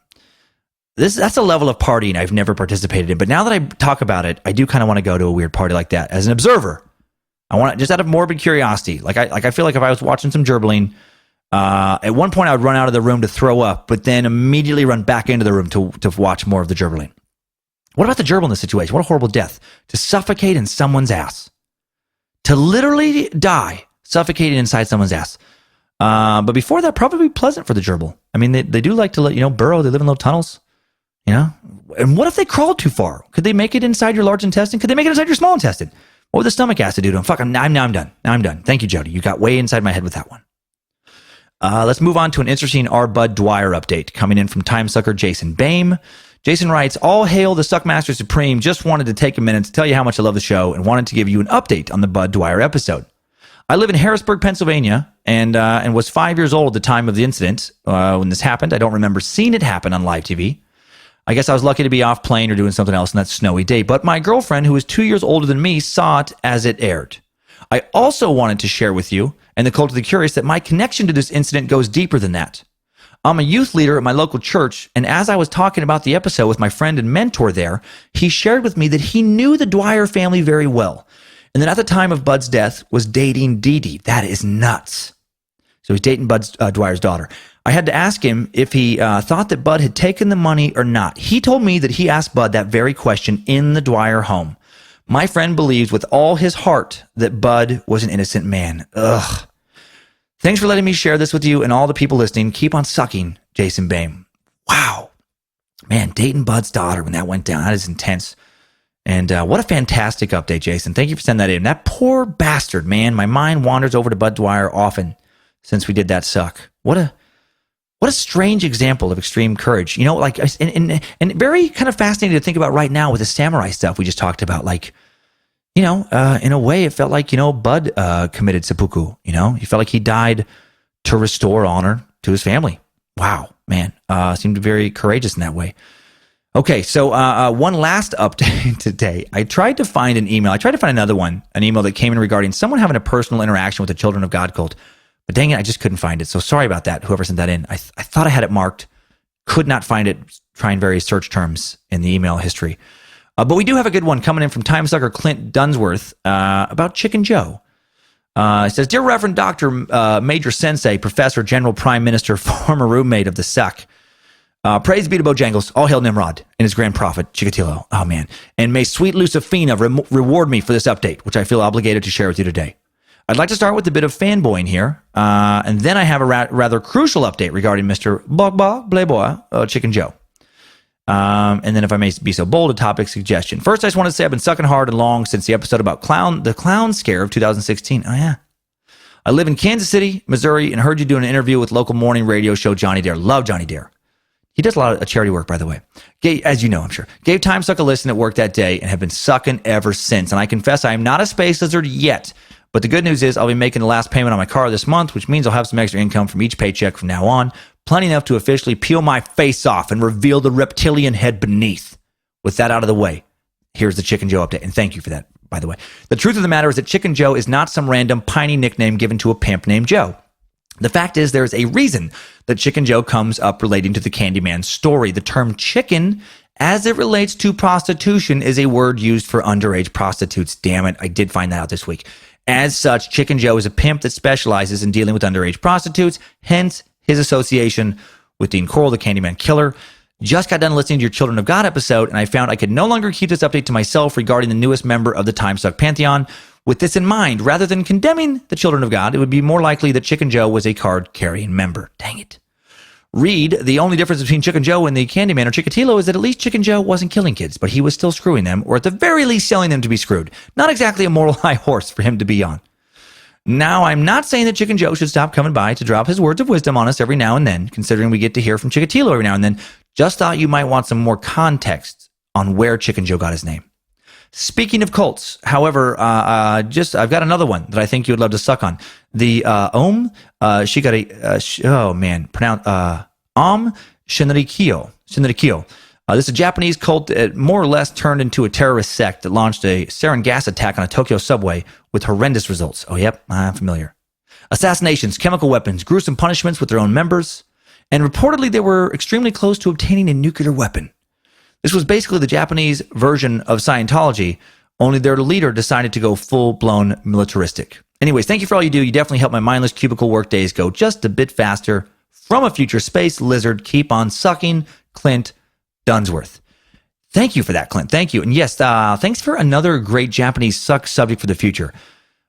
[SPEAKER 1] That's a level of partying I've never participated in. But now that I talk about it, I do kind of want to go to a weird party like that as an observer. I want just out of morbid curiosity. I feel like if I was watching some gerbiling, at one point I would run out of the room to throw up, but then immediately run back into the room to watch more of the gerbiling. What about the gerbil in this situation? What a horrible death. To suffocate in someone's ass. To literally die suffocating inside someone's ass. But before that, probably pleasant for the gerbil. I mean, they do like to burrow. They live in little tunnels. And what if they crawled too far? Could they make it inside your large intestine? Could they make it inside your small intestine? What would the stomach acid do to them? Fuck, I'm done. Now I'm done. Thank you, Jody. You got way inside my head with that one. Let's move on to an interesting R. Bud Dwyer update coming in from Timesucker Jason Bame. Jason writes, all hail the Suckmaster Supreme. Just wanted to take a minute to tell you how much I love the show and wanted to give you an update on the Bud Dwyer episode. I live in Harrisburg, Pennsylvania, and was 5 years old at the time of the incident when this happened. I don't remember seeing it happen on live TV. I guess I was lucky to be off playing or doing something else on that snowy day. But my girlfriend, who was 2 years older than me, saw it as it aired. I also wanted to share with you and the Cult of the Curious that my connection to this incident goes deeper than that. I'm a youth leader at my local church, and as I was talking about the episode with my friend and mentor there, he shared with me that he knew the Dwyer family very well, and that at the time of Bud's death was dating Dee Dee. That is nuts. So he's dating Dwyer's daughter. I had to ask him if he thought that Bud had taken the money or not. He told me that he asked Bud that very question in the Dwyer home. My friend believes with all his heart that Bud was an innocent man. Ugh. Thanks for letting me share this with you and all the people listening. Keep on sucking, Jason Bame. Wow. Man, dating Bud's daughter when that went down. That is intense. And what a fantastic update, Jason. Thank you for sending that in. That poor bastard, man. My mind wanders over to Bud Dwyer often since we did that suck. What a strange example of extreme courage. And very kind of fascinating to think about right now with the samurai stuff we just talked about. In a way, it felt like, Bud committed seppuku. He felt like he died to restore honor to his family. Wow, man. Seemed very courageous in that way. Okay, so one last update today. I tried to find an email. I tried to find another one, an email that came in regarding someone having a personal interaction with the Children of God cult. But dang it, I just couldn't find it. So sorry about that, whoever sent that in. I thought I had it marked. Could not find it, trying various search terms in the email history. But we do have a good one coming in from Timesucker Clint Dunsworth about Chicken Joe. It says, Dear Reverend Dr. Major Sensei, Professor, General, Prime Minister, former roommate of the Suck. Praise be to Bojangles, all hail Nimrod and his grand prophet, Chikatilo. Oh, man. And may sweet Lucifina reward me for this update, which I feel obligated to share with you today. I'd like to start with a bit of fanboying here, and then I have a rather crucial update regarding Mr. Bogba Playboy, Chicken Joe. And then if I may be so bold, a topic suggestion. First, I just want to say I've been sucking hard and long since the episode about the clown scare of 2016. Oh, yeah. I live in Kansas City, Missouri, and heard you do an interview with local morning radio show Johnny Dare. Love Johnny Dare. He does a lot of charity work, by the way. As you know, I'm sure. Gave Timesuck a listen at work that day and have been sucking ever since. And I confess I am not a space lizard yet. But the good news is I'll be making the last payment on my car this month, which means I'll have some extra income from each paycheck from now on. Plenty enough to officially peel my face off and reveal the reptilian head beneath. With that out of the way, here's the Chicken Joe update. And thank you for that, by the way. The truth of the matter is that Chicken Joe is not some random piney nickname given to a pimp named Joe. The fact is, there is a reason that Chicken Joe comes up relating to the Candyman story. The term chicken, as it relates to prostitution, is a word used for underage prostitutes. Damn it, I did find that out this week. As such, Chicken Joe is a pimp that specializes in dealing with underage prostitutes, hence his association with Dean Corll, the Candyman killer. Just got done listening to your Children of God episode, and I found I could no longer keep this update to myself regarding the newest member of the Timesuck Pantheon. With this in mind, rather than condemning the Children of God, it would be more likely that Chicken Joe was a card-carrying member. Dang it. Read, the only difference between Chicken Joe and the Candyman or Chikatilo is that at least Chicken Joe wasn't killing kids, but he was still screwing them, or at the very least selling them to be screwed. Not exactly a moral high horse for him to be on. Now, I'm not saying that Chicken Joe should stop coming by to drop his words of wisdom on us every now and then, considering we get to hear from Chikatilo every now and then. Just thought you might want some more context on where Chicken Joe got his name. Speaking of cults, however, I've got another one that I think you would love to suck on. The Shinrikyo. This is a Japanese cult that more or less turned into a terrorist sect that launched a sarin gas attack on a Tokyo subway with horrendous results. Oh, yep, I'm familiar. Assassinations, chemical weapons, gruesome punishments with their own members, and reportedly they were extremely close to obtaining a nuclear weapon. This was basically the Japanese version of Scientology, only their leader decided to go full-blown militaristic. Anyways, thank you for all you do. You definitely help my mindless cubicle work days go just a bit faster. From a future space lizard, keep on sucking, Clint Dunsworth. Thank you for that, Clint. Thank you. And yes, thanks for another great Japanese suck subject for the future.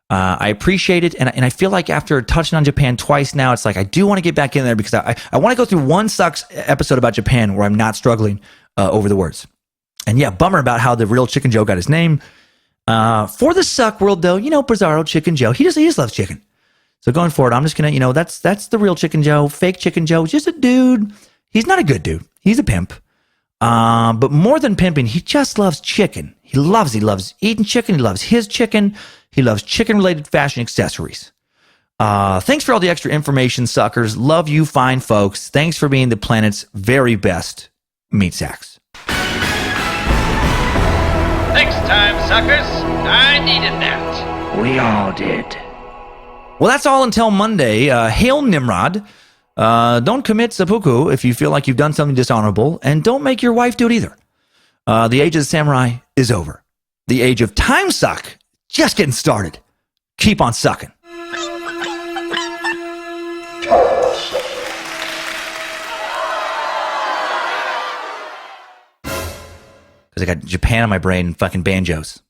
[SPEAKER 1] I appreciate it. And I feel like after touching on Japan twice now, it's like I do want to get back in there because I want to go through one sucks episode about Japan where I'm not struggling over the words. And yeah, bummer about how the real Chicken Joe got his name. For the suck world, though, Bizarro Chicken Joe, he just loves chicken. So going forward, I'm just going to, that's the real Chicken Joe. Fake Chicken Joe is just a dude. He's not a good dude. He's a pimp. But more than pimping, he just loves chicken. He loves eating chicken. He loves his chicken. He loves chicken-related fashion accessories. Thanks for all the extra information, suckers. Love you fine folks. Thanks for being the planet's very best meat sacks.
[SPEAKER 4] Next time, suckers. I needed that.
[SPEAKER 3] We all did.
[SPEAKER 1] Well, that's all until Monday. Hail Nimrod. Don't commit seppuku if you feel like you've done something dishonorable, and don't make your wife do it either. The age of the samurai is over. The age of Timesuck just getting started. Keep on sucking. Because I got Japan on my brain and fucking banjos.